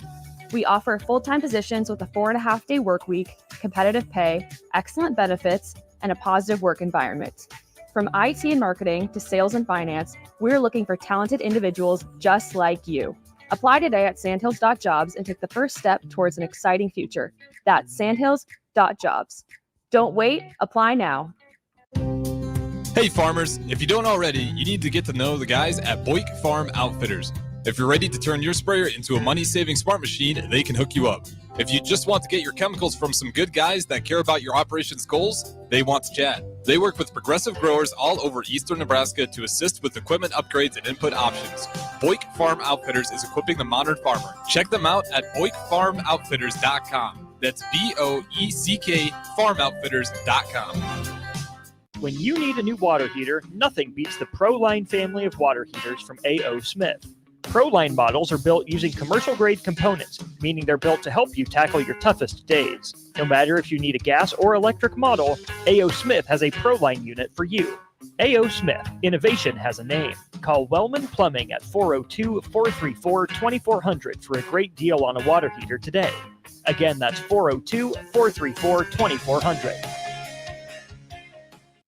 We offer full-time positions with a 4.5-day work week, competitive pay, excellent benefits, and a positive work environment. From IT and marketing to sales and finance, we're looking for talented individuals just like you. Apply today at sandhills.jobs and take the first step towards an exciting future. That's sandhills.jobs. Don't wait, apply now. Hey farmers, if you don't already, you need to get to know the guys at Boyk Farm Outfitters. If you're ready to turn your sprayer into a money-saving smart machine, they can hook you up. If you just want to get your chemicals from some good guys that care about your operations goals, they want to chat. They work with progressive growers all over eastern Nebraska to assist with equipment upgrades and input options. Boyk Farm Outfitters is equipping the modern farmer. Check them out at BoykFarmOutfitters.com. That's BOECK FarmOutfitters.com. When you need a new water heater, nothing beats the ProLine family of water heaters from A.O. Smith. ProLine models are built using commercial-grade components, meaning they're built to help you tackle your toughest days. No matter if you need a gas or electric model, A.O. Smith has a ProLine unit for you. A.O. Smith, innovation has a name. Call Wellman Plumbing at 402-434-2400 for a great deal on a water heater today. Again, that's 402-434-2400.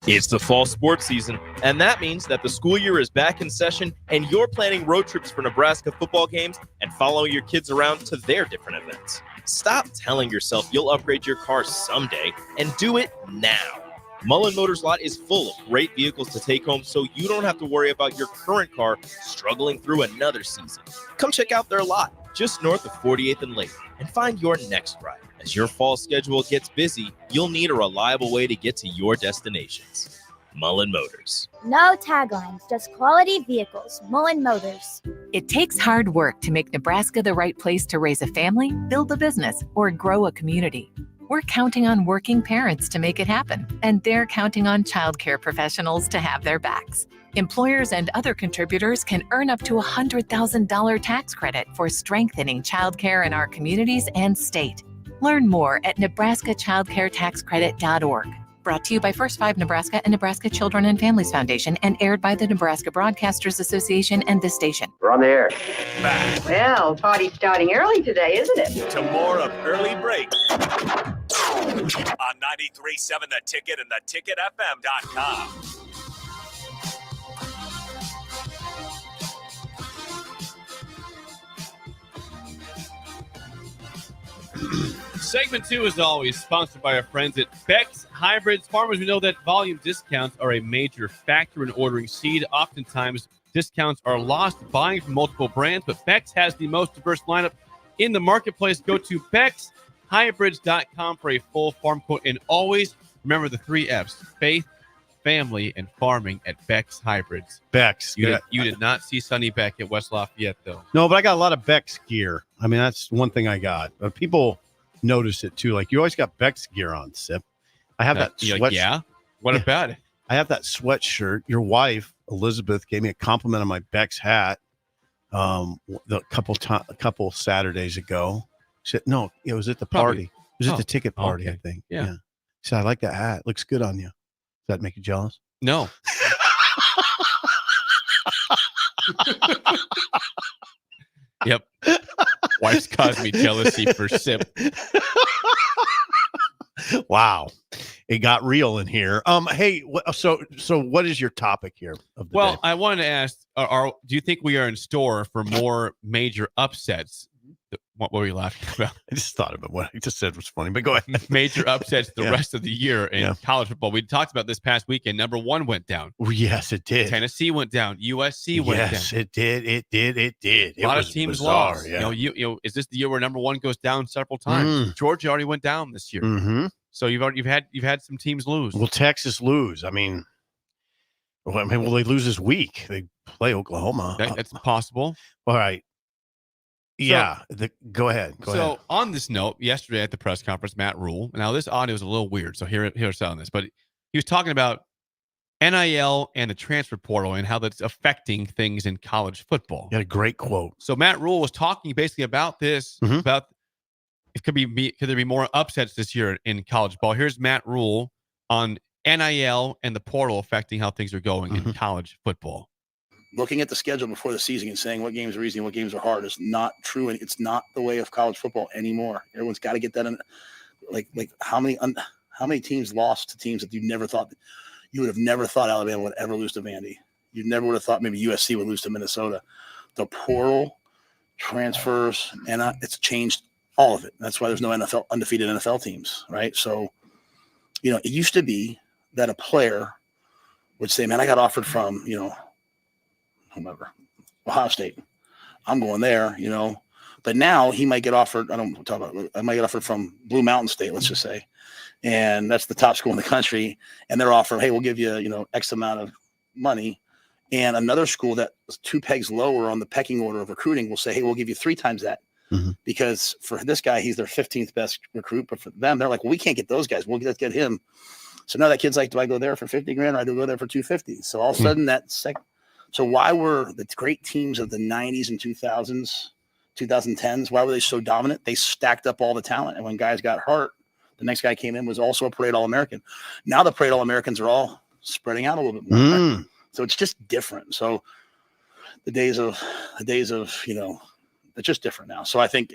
It's the fall sports season, and that means that the school year is back in session and you're planning road trips for Nebraska football games and following your kids around to their different events. Stop telling yourself you'll upgrade your car someday and do it now. Mullen Motors Lot is full of great vehicles to take home so you don't have to worry about your current car struggling through another season. Come check out their lot just north of 48th and Lake and find your next ride. As your fall schedule gets busy, you'll need a reliable way to get to your destinations. Mullen Motors. No taglines, just quality vehicles. Mullen Motors. It takes hard work to make Nebraska the right place to raise a family, build a business, or grow a community. We're counting on working parents to make it happen, and they're counting on childcare professionals to have their backs. Employers and other contributors can earn up to a $100,000 tax credit for strengthening childcare in our communities and state. Learn more at nebraskachildcaretaxcredit.org. Brought to you by First 5 Nebraska and Nebraska Children and Families Foundation and aired by the Nebraska Broadcasters Association and this station. We're on the air. Back Well, party's starting early today, isn't it? to more of Early Break on 93.7 The Ticket and theticketfm.com. Segment 2 is always sponsored by our friends at Beck's Hybrids. Farmers, we know that volume discounts are a major factor in ordering seed. Oftentimes, discounts are lost buying from multiple brands, but Beck's has the most diverse lineup in the marketplace. Go to Beck'sHybrids.com for a full farm quote. And always remember the 3 F's: faith, family, and farming at Beck's Hybrids. Beck's. You did not see Sonny Beck at West Lafayette, though. No, but I got a lot of Beck's gear. I mean, that's one thing I got. But people notice it too. Like, you always got Beck's gear on, Sip. I have that You're sweatshirt. like, yeah? What about it? I have that sweatshirt. Your wife, Elizabeth, gave me a compliment on my Beck's hat the couple Saturdays ago. She said, no, it was at the party. It was at the ticket party, okay. I think. Yeah. She said, I like that hat. It looks good on you. Does that make you jealous? No. Yep. Wife's caused me jealousy for Sip. Wow. It got real in here. Hey, so what is your topic here of the day? I wanted to ask, do you think we are in store for more major upsets? What were you laughing about? I just thought about what I just said was funny, but go ahead. Major upsets the Yeah. rest of the year in college football. We talked about this past weekend. Number 1 went down. Well, yes, it did. Tennessee went down. USC went down. Yes, it did. It did. A lot of teams bizarre, lost. Yeah. You know, is this the year where number 1 goes down several times? Georgia already went down this year. Mm-hmm. So you've had some teams lose. Will Texas lose? I mean, will they lose this week? They play Oklahoma. That's possible. All right. Yeah. Go ahead. Go ahead. On this note, yesterday at the press conference, Matt Rule. Now this audio is a little weird, so here's on this. But he was talking about NIL and the transfer portal and how that's affecting things in college football. You had a great quote. So Matt Rule was talking basically about this, about could there be more upsets this year in college ball. Here's Matt Rule on NIL and the portal affecting how things are going in college football. Looking at the schedule before the season and saying what games are easy and what games are hard is not true, and it's not the way of college football anymore. Everyone's got to get that in. Like how many teams lost to teams that you would have never thought Alabama would ever lose to Vandy. You never would have thought maybe USC would lose to Minnesota. The portal, transfers, and it's changed all of it. That's why there's no undefeated NFL teams, right? So, it used to be that a player would say, "Man, I got offered from whomever, Ohio State. I'm going there, But now he might get offered. I might get offered from Blue Mountain State, let's just say, and that's the top school in the country. And they're offering, hey, we'll give you, X amount of money. And another school that was 2 pegs lower on the pecking order of recruiting will say, hey, we'll give you 3 times that. Mm-hmm. Because for this guy, he's their 15th best recruit. But for them, they're like, well, we can't get those guys. Let's get him. So now that kid's like, do I go there for 50 grand or I do go there for 250? So all of a sudden so why were the great teams of the 90s and 2000s, 2010s, why were they so dominant? They stacked up all the talent. And when guys got hurt, the next guy came in was also a Parade All-American. Now the Parade All-Americans are all spreading out a little bit more. Right? So it's just different. So the days of, it's just different now. So I think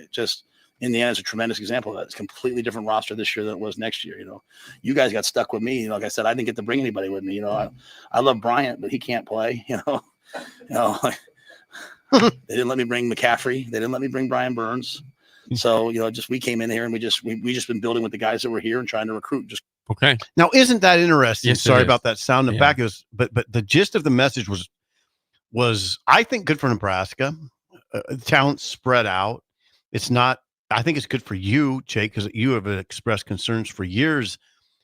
Indiana is a tremendous example of that. It's a completely different roster this year than it was next year. You guys got stuck with me. Like I said, I didn't get to bring anybody with me. I love Bryant, but he can't play. They didn't let me bring McCaffrey. They didn't let me bring Brian Burns. So we came in here and we just been building with the guys that were here and trying to recruit. Okay. Now, isn't that interesting? Yes, Sorry about that sound in the back. It was, but the gist of the message was I think good for Nebraska. Talent spread out. It's not. I think it's good for you, Jake, because you have expressed concerns for years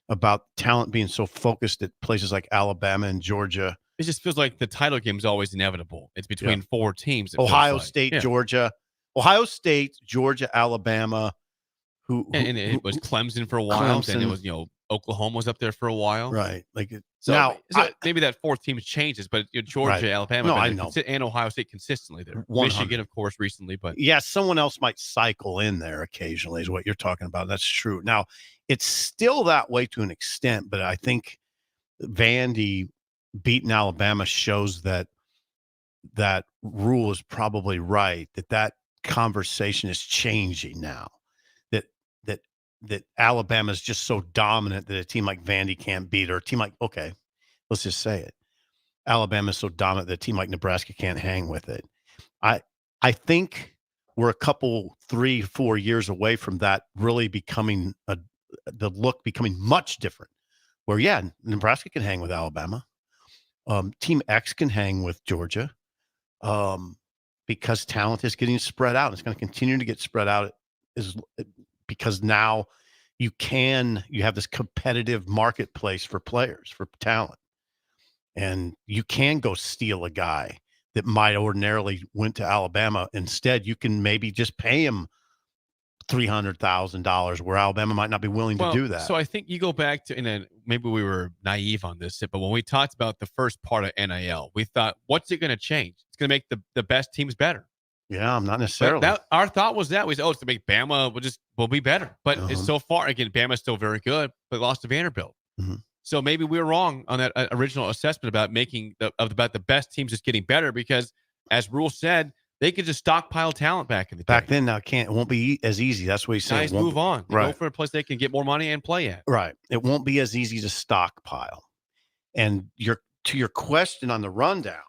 about talent being so focused at places like Alabama and Georgia. It just feels like the title game is always inevitable. It's between 4 teams. Ohio State, Georgia, Alabama. And it was Clemson for a while. Then it was, Oklahoma was up there for a while. Right. So maybe that 4th team changes, but Georgia, Right. Alabama, No, I know. and Ohio State consistently there. 100. Michigan, of course, recently, but someone else might cycle in there occasionally is what you're talking about. That's true. Now, it's still that way to an extent, but I think Vandy beating Alabama shows that rule is probably right, that conversation is changing now. That Alabama is just so dominant that a team like Vandy can't beat, or a team like, okay, let's just say it. Alabama is so dominant that a team like Nebraska can't hang with it. I think we're a couple, 3-4 years away from that really becoming the look becoming much different. Where, Nebraska can hang with Alabama. Team X can hang with Georgia because talent is getting spread out. It's going to continue to get spread out because now you have this competitive marketplace for players, for talent. And you can go steal a guy that might ordinarily went to Alabama. Instead, you can maybe just pay him $300,000 where Alabama might not be willing to do that. So I think you go back to, and then maybe we were naive on this, but when we talked about the first part of NIL, we thought, what's it going to change? It's going to make the best teams better. Yeah, I'm not necessarily. Our thought was that it's to make Bama will be better. But it's so far, again, Bama's still very good, but lost to Vanderbilt. Mm-hmm. So maybe we were wrong on that original assessment about about the best teams just getting better, because as Rule said, they could just stockpile talent back in the day. Back then, now it won't be as easy. That's what he's saying. Guys move on. Right. Go for a place they can get more money and play at. Right. It won't be as easy to stockpile. And to your question on the rundown,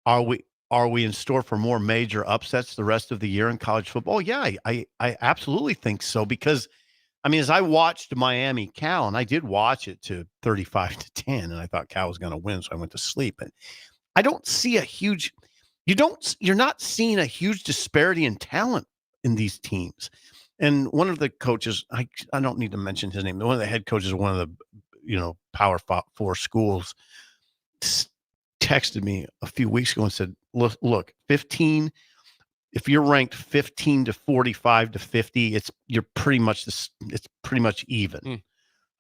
are we in store for more major upsets the rest of the year in college football? Yeah, I absolutely think so, because as I watched Miami Cal, and I did watch it to 35-10, and I thought Cal was going to win, so I went to sleep. And I don't see you're not seeing a huge disparity in talent in these teams. And one of the coaches, I don't need to mention his name, one of the head coaches of one of the Power 4 schools texted me a few weeks ago and said, look, 15, if you're ranked 15 to 45 to 50, it's pretty much even.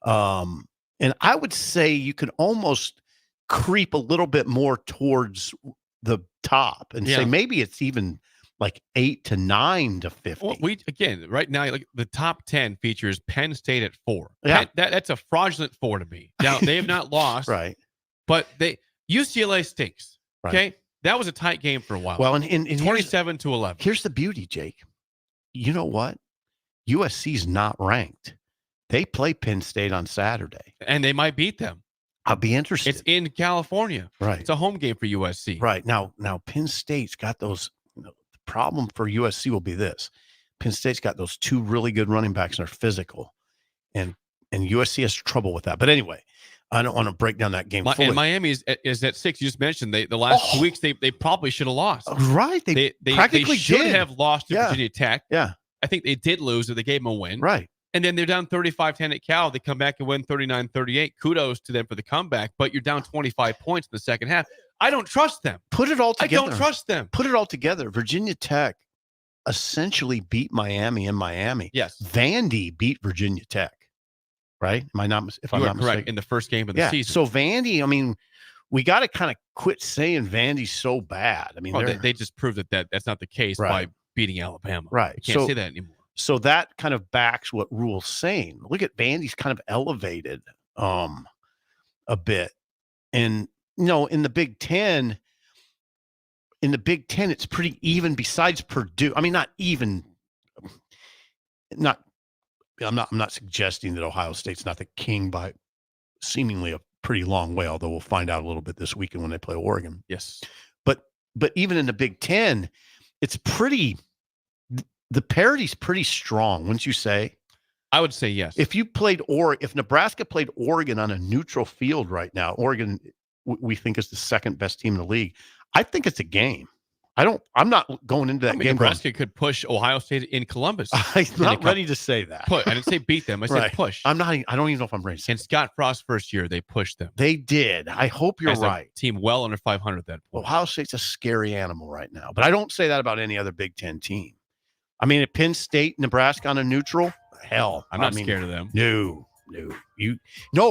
And I would say you could almost creep a little bit more towards the top and say maybe it's even like 8 to 9 to 50. Well, right now, like the top 10 features Penn State at 4. Yeah. That's a fraudulent 4 to me. Now, they have not lost. Right. But UCLA stinks. Right. Okay. That was a tight game for a while. Well, and 27-11. Here's the beauty, Jake. You know what? USC's not ranked. They play Penn State on Saturday. And they might beat them. I'll be interested. It's in California. Right. It's a home game for USC. Right. Now Penn State's got those. The problem for USC will be this. Penn State's got those 2 really good running backs and are physical. And USC has trouble with that. But anyway, I don't want to break down that game fully. And Miami is at 6. You just mentioned the last 2 weeks they probably should have lost. Right. They practically should did. have lost to Virginia Tech. Yeah. I think they did lose, or they gave them a win. Right. And then they're down 35-10 at Cal. They come back and win 39-38. Kudos to them for the comeback, but you're down 25 points in the second half. I don't trust them. Put it all together. I don't trust them. Put it all together. Virginia Tech essentially beat Miami in Miami. Yes. Vandy beat Virginia Tech. Right? Am I not? If I'm not correct, mistaken, in the first game of the season. So Vandy, I mean, we got to kind of quit saying Vandy's so bad. I mean, they just proved that's not the case by beting Alabama. Right. You can't say that anymore. So that kind of backs what Rule's saying. Look at Vandy's kind of elevated a bit. And in the Big Ten, it's pretty even besides Purdue. I mean, not even. I'm not suggesting that Ohio State's not the king by seemingly a pretty long way, although we'll find out a little bit this weekend when they play Oregon. Yes. But even in the Big Ten, it's pretty. The parity's pretty strong, wouldn't you say? I would say yes. If Nebraska played Oregon on a neutral field right now, Oregon we think is the second best team in the league. I think it's a game. I'm not going into that game. Nebraska could push Ohio State in Columbus. I'm not ready to say that. I didn't say beat them. I said push. I don't even know if I'm ready to say that. Scott Frost's first year, they pushed them. They did. I hope you're right. Team well under 500 at that point. Ohio State's a scary animal right now, but I don't say that about any other Big Ten team. I mean, at Penn State, Nebraska on a neutral, hell. I'm not scared of them. No.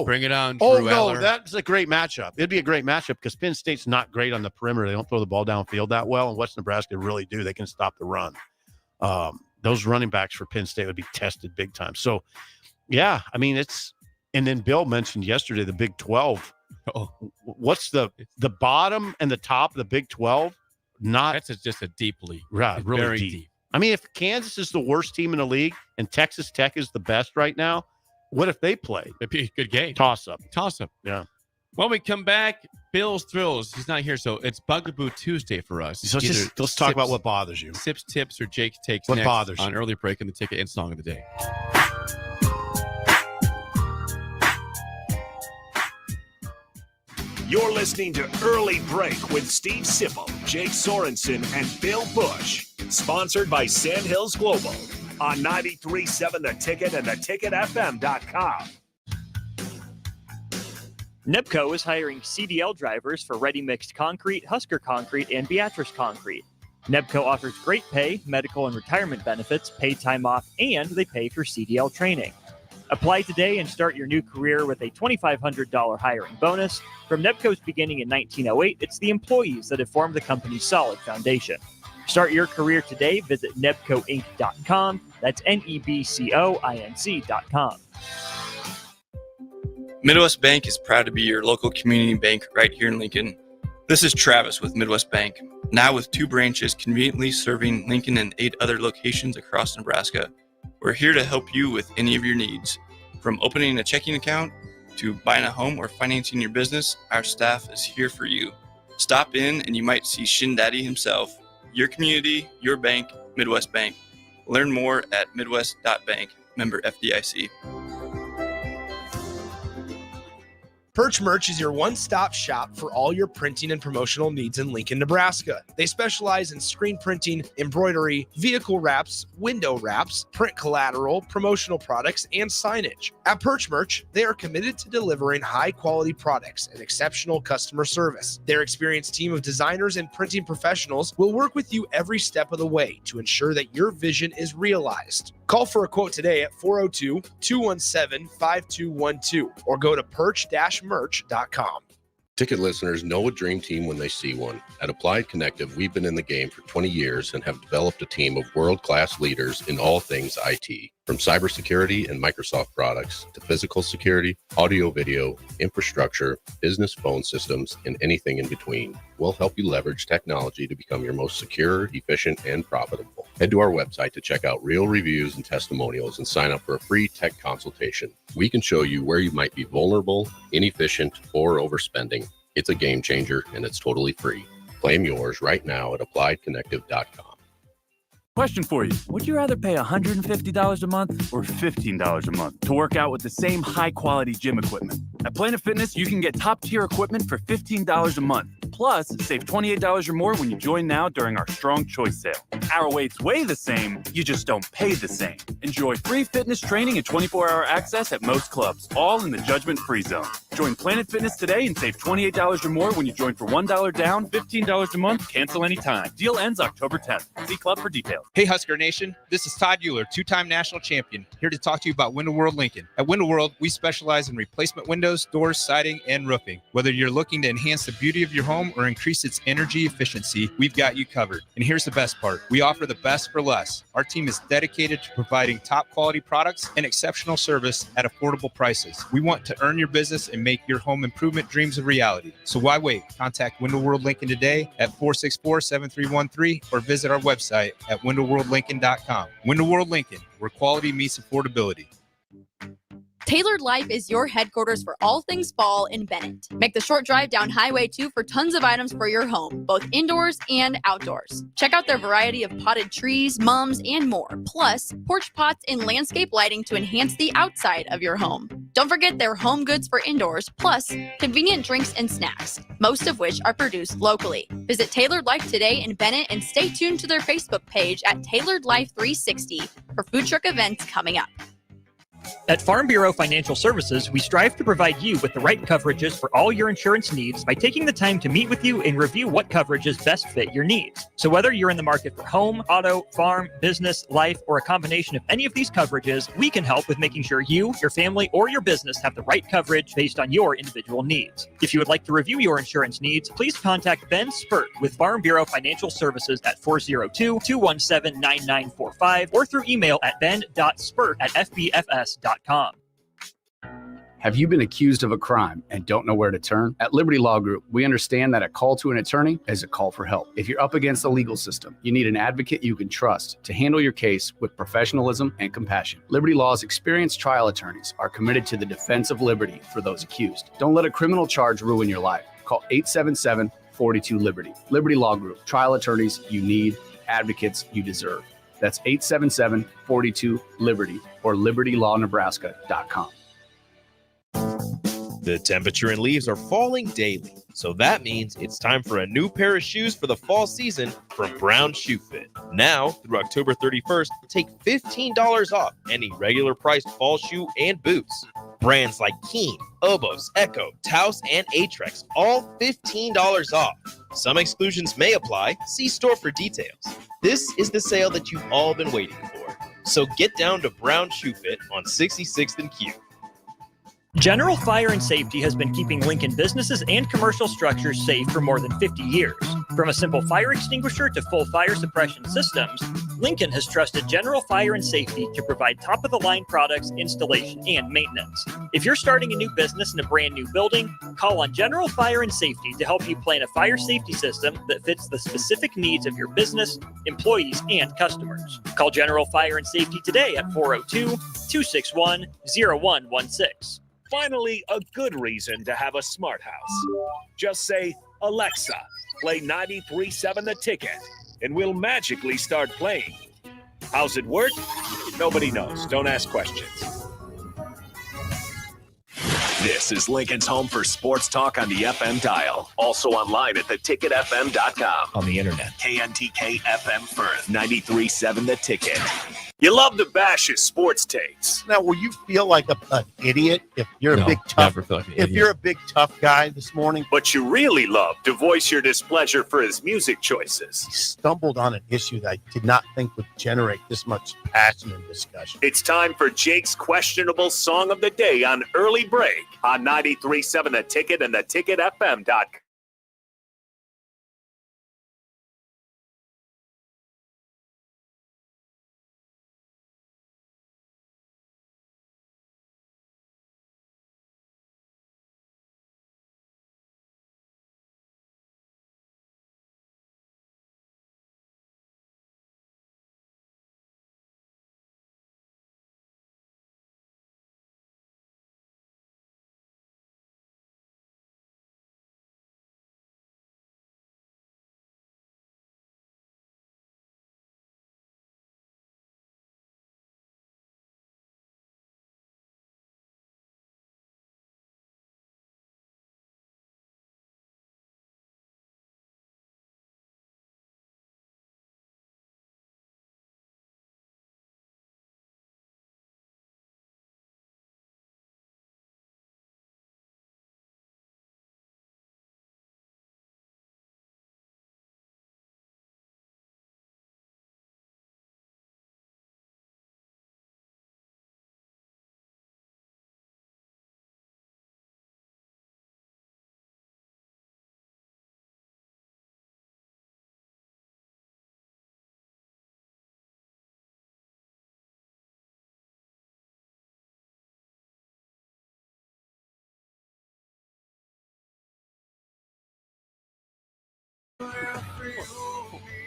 Bring it on, Drew no, Eller. that's a great matchup. It'd be a great matchup because Penn State's not great on the perimeter. They don't throw the ball downfield that well, and what's Nebraska really do? They can stop the run. Those running backs for Penn State would be tested big time. So, yeah, I mean, and then Bill mentioned yesterday the Big 12. What's the bottom and the top of the Big 12? That's just a deep league. Right, really very deep. I mean, if Kansas is the worst team in the league and Texas Tech is the best right now, what if they played? It'd be a good game. Toss up. Yeah. When we come back, Bill's Thrills. He's not here, so it's Bugaboo Tuesday for us. So let's talk about what bothers you. Sips, tips, or Jake takes what next bothers on you? Early Break in the Ticket and Song of the Day. You're listening to Early Break with Steve Sipple, Jake Sorensen, and Bill Busch. Sponsored by Sandhills Global on 93.7 The Ticket and theticketfm.com. Nebco is hiring CDL drivers for Ready Mixed Concrete, Husker Concrete, and Beatrice Concrete. Nebco offers great pay, medical and retirement benefits, paid time off, and they pay for CDL training. Apply today and start your new career with a $2,500 hiring bonus. From Nebco's beginning in 1908, it's the employees that have formed the company's solid foundation. Start your career today. Visit nebcoinc.com. That's NEBCOINC.com. Midwest Bank is proud to be your local community bank right here in Lincoln. This is Travis with Midwest Bank, now with 2 branches conveniently serving Lincoln and 8 other locations across Nebraska. We're here to help you with any of your needs. From opening a checking account to buying a home or financing your business, our staff is here for you. Stop in and you might see Shin Daddy himself. Your community, your bank, Midwest Bank. Learn more at midwest.bank, member FDIC. Perch Merch is your one-stop shop for all your printing and promotional needs in Lincoln, Nebraska. They specialize in screen printing, embroidery, vehicle wraps, window wraps, print collateral, promotional products, and signage. At Perch Merch, they are committed to delivering high-quality products and exceptional customer service. Their experienced team of designers and printing professionals will work with you every step of the way to ensure that your vision is realized. Call for a quote today at 402-217-5212 or go to perch-merch.com. Ticket listeners know a dream team when they see one. At Applied Connective, we've been in the game for 20 years and have developed a team of world-class leaders in all things IT. From cybersecurity and Microsoft products to physical security, audio-video, infrastructure, business phone systems, and anything in between. We'll help you leverage technology to become your most secure, efficient, and profitable. Head to our website to check out real reviews and testimonials and sign up for a free tech consultation. We can show you where you might be vulnerable, inefficient, or overspending. It's a game changer, and it's totally free. Claim yours right now at appliedconnective.com. Question for you. Would you rather pay $150 a month or $15 a month to work out with the same high-quality gym equipment? At Planet Fitness, you can get top-tier equipment for $15 a month. Plus, save $28 or more when you join now during our Strong Choice sale. Our weights weigh the same, you just don't pay the same. Enjoy free fitness training and 24-hour access at most clubs, all in the judgment-free zone. Join Planet Fitness today and save $28 or more when you join for $1 down, $15 a month, cancel anytime. Deal ends October 10th. See club for details. Hey Husker Nation, this is Todd Euler, two-time national champion, here to talk to you about Window World Lincoln. At Window World, we specialize in replacement windows, doors, siding, and roofing. Whether you're looking to enhance the beauty of your home or increase its energy efficiency, we've got you covered. And here's the best part. We offer the best for less. Our team is dedicated to providing top quality products and exceptional service at affordable prices. We want to earn your business and make your home improvement dreams a reality. So why wait? Contact Window World Lincoln today at 464-7313 or visit our website at windowworldlincoln.com. Window World Lincoln, where quality meets affordability. Tailored Life is your headquarters for all things fall in Bennett. Make the short drive down Highway 2 for tons of items for your home, both indoors and outdoors. Check out their variety of potted trees, mums, and more. Plus, porch pots and landscape lighting to enhance the outside of your home. Don't forget their home goods for indoors, plus convenient drinks and snacks, most of which are produced locally. Visit Tailored Life today in Bennett and stay tuned to their Facebook page at Tailored Life 360 for food truck events coming up. At Farm Bureau Financial Services, we strive to provide you with the right coverages for all your insurance needs by taking the time to meet with you and review what coverages best fit your needs. So whether you're in the market for home, auto, farm, business, life, or a combination of any of these coverages, we can help with making sure you, your family, or your business have the right coverage based on your individual needs. If you would like to review your insurance needs, please contact Ben Spurt with Farm Bureau Financial Services at 402-217-9945 or through email at ben.spurt@fbfs.com. Have you been accused of a crime and don't know where to turn? At Liberty Law Group, we understand that a call to an attorney is a call for help. If you're up against the legal system, you need an advocate you can trust to handle your case with professionalism and compassion. Liberty Law's experienced trial attorneys are committed to the defense of liberty for those accused. Don't let a criminal charge ruin your life. Call 877-42-LIBERTY. Liberty Law Group, trial attorneys you need, advocates you deserve. That's 877-42-LIBERTY or libertylawnebraska.com. The temperature and leaves are falling daily, so that means it's time for a new pair of shoes for the fall season from Brown Shoe Fit. Now, through October 31st, take $15 off any regular priced fall shoe and boots. Brands like Keen, Obos, Echo, Taos, and Atrex, all $15 off. Some exclusions may apply. See store for details. This is the sale that you've all been waiting for. So get down to Brown Shoe Fit on 66th and Q. General Fire and Safety has been keeping Lincoln businesses and commercial structures safe for more than 50 years. From a simple fire extinguisher to full fire suppression systems, Lincoln has trusted General Fire and Safety to provide top-of-the-line products, installation, and maintenance. If you're starting a new business in a brand new building, call on General Fire and Safety to help you plan a fire safety system that fits the specific needs of your business, employees, and customers. Call General Fire and Safety today at 402-261-0116. Finally, a good reason to have a smart house. Just say, Alexa, play 93.7 The Ticket, and we'll magically start playing. How's it work? Nobody knows. Don't ask questions. This is Lincoln's home for sports talk on the FM dial. Also online at theticketfm.com. On the internet. KNTK FM Firth, 93.7 The Ticket. You love to bash his sports takes. Now, will you feel like an idiot if you're a big tough? If you're a big tough guy this morning, but you really love to voice your displeasure for his music choices. He stumbled on an issue that I did not think would generate this much passion and discussion. It's time for Jake's questionable song of the day on Early Break on 93.7 The Ticket and theticketfm.com.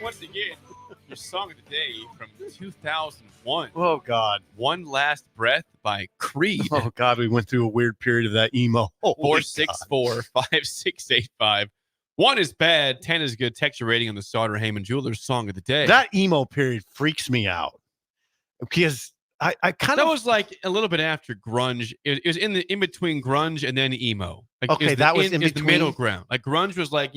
Once again, your song of the day from 2001. Oh, God. One Last Breath by Creed. Oh, God, we went through a weird period of that emo. 464-5685. 1 is bad, 10 is good. Text your rating on the Sauter Heyman Jewelers song of the day. That emo period freaks me out because I kind that of was like a little bit after grunge. It was in between grunge and then emo. Like, okay. that was in the between middle ground. Like grunge was like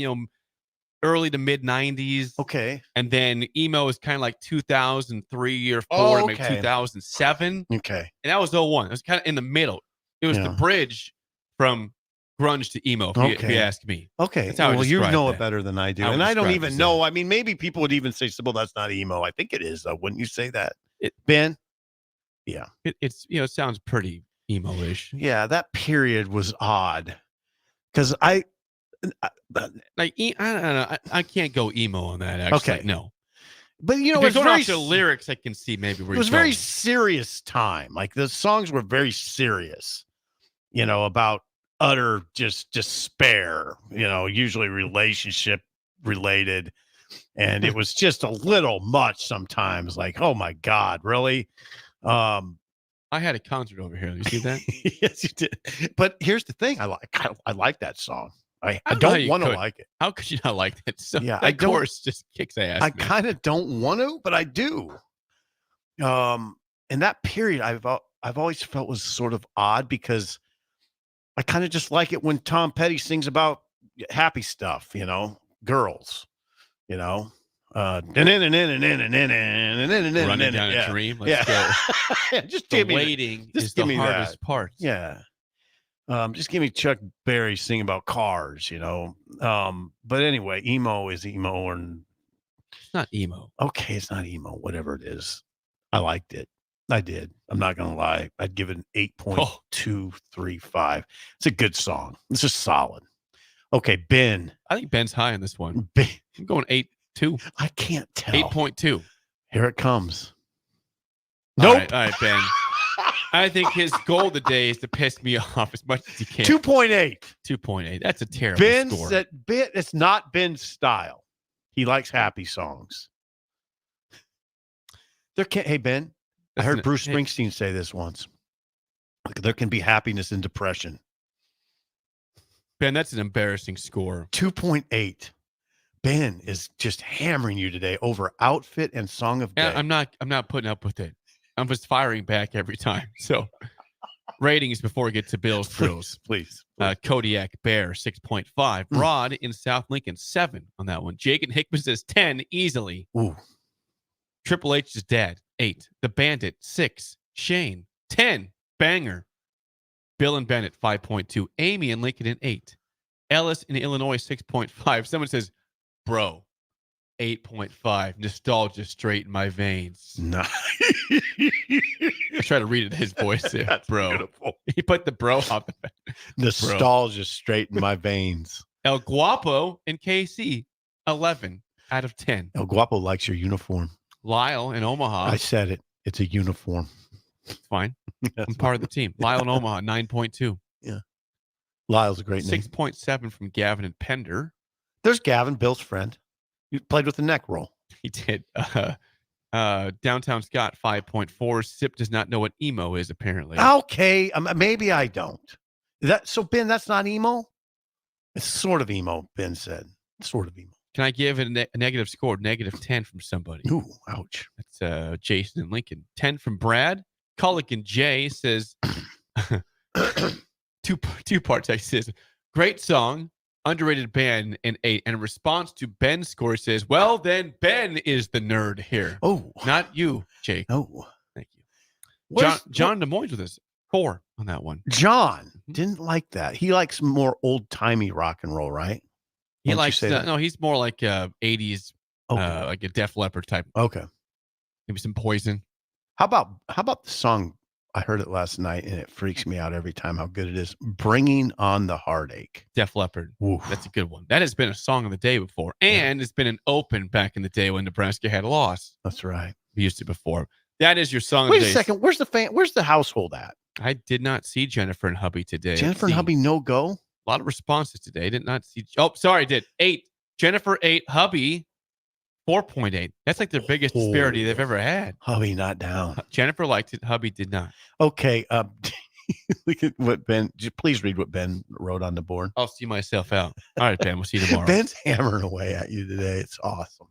early to mid 90s. Okay, and then emo is kind of like 2003 or 4 to maybe 2007. Okay, and that was 01. It was kind of in the middle. It was the bridge from grunge to emo. If you ask me. Okay, that's how I well, you describe know that. it better than I do, I would and I don't describe even it, know. I mean, maybe people would even say, "Well, that's not emo." I think it is, though. Wouldn't you say that, Ben? Yeah, it's it sounds pretty emo-ish. Yeah, that period was odd because I don't know. I can't go emo on that. Actually, Okay. no. But If it's you're going very off the lyrics, I can see maybe where it was you're very going. serious time. Like the songs were very serious, about utter just despair, usually relationship related. And it was just a little much sometimes. Like, oh my God, really? I had a concert over here. You see that? Yes, you did. But here's the thing: I like that song. I know how don't you want to could. like it. How could you not like that? So Yeah, that I don't- chorus just kicks ass. I man. kind of don't want to, but I do. And that period I've always felt was sort of odd because I kind of just like it when Tom Petty sings about happy stuff, girls, running Running down a dream. Let's go. Yeah, just The give me waiting just is give the me hardest that. part. Yeah. Just give me Chuck Berry singing about cars, But anyway, emo is emo, and It's not emo. okay, it's not emo, whatever it is. I liked it. I did. I'm not gonna lie. I'd give it an 8.235. It's a good song. It's just solid. Okay, Ben. I think Ben's high on this one. Ben. I'm going 8.2. I can't tell. 8.2. Here it comes. All Nope. right, Ben. I think his goal today is to piss me off as much as he can. 2.8. 2.8. That's a terrible Ben score. said it's not Ben's style. He likes happy songs. Hey, Ben, I heard Bruce Springsteen say this once. There can be happiness in depression. Ben, that's an embarrassing score. 2.8. Ben is just hammering you today over outfit and song of day. Yeah, I'm not putting up with it. I'm just firing back every time. So ratings before we get to Bill's drills. Please. Kodiak Bear 6.5. Rod in South Lincoln 7 on that one. Jake and Hickman says 10 easily. Ooh. Triple H's dad 8. The Bandit 6. Shane 10. Banger. Bill and Bennett 5.2. Amy and Lincoln in 8. Ellis in Illinois 6.5. Someone says, bro, 8.5. Nostalgia straight in my veins. No. I try to read it in his voice there, That's bro. beautiful. He put the bro on the back. Nostalgia straight in my veins. El Guapo in KC 11 out of 10. El Guapo likes your uniform. Lyle in Omaha. I said it. It's a uniform. It's fine. I'm part of the team. Lyle in Omaha 9.2. Yeah. Lyle's a great name. 6.7 from Gavin and Pender. There's Gavin, Bill's friend. You played with the neck roll. He did. Downtown Scott 5.4. Sip does not know what emo is, apparently. Okay, maybe I don't. So Ben, that's not emo. It's sort of emo. Ben said, sort of emo. Can I give it a negative score? Negative 10 from somebody. Ooh, ouch. That's Jason and Lincoln. 10 from Brad. Culligan J says two-part text says great song. Underrated band in 8. And in response to Ben's score says, well, then Ben is the nerd here. Oh. Not you, Jake. Oh. Thank you. John Des Moines with us. 4 on that one. John didn't like that. He likes more old-timey rock and roll, right? He likes, no, he's more like 80s, like a Def Leppard type. Okay. Maybe some Poison. How about the song? I heard it last night, and it freaks me out every time how good it is. Bringing on the Heartache. Def Leppard. Oof. That's a good one. That has been a song of the day before. And it's been an open back in the day when Nebraska had a loss. That's right. We used it before. That is your song Wait of the day. a second. Where's the household at? I did not see Jennifer and hubby today. Jennifer and hubby no go? A lot of responses today. Did not see. Oh, sorry, I did. 8. Jennifer 8, hubby 4.8. That's like their biggest disparity they've ever had. Hubby not down. Jennifer liked it. Hubby did not. Okay. Look at what Ben. Please read what Ben wrote on the board. I'll see myself out. All right, Ben. We'll see you tomorrow. Ben's hammering away at you today. It's awesome.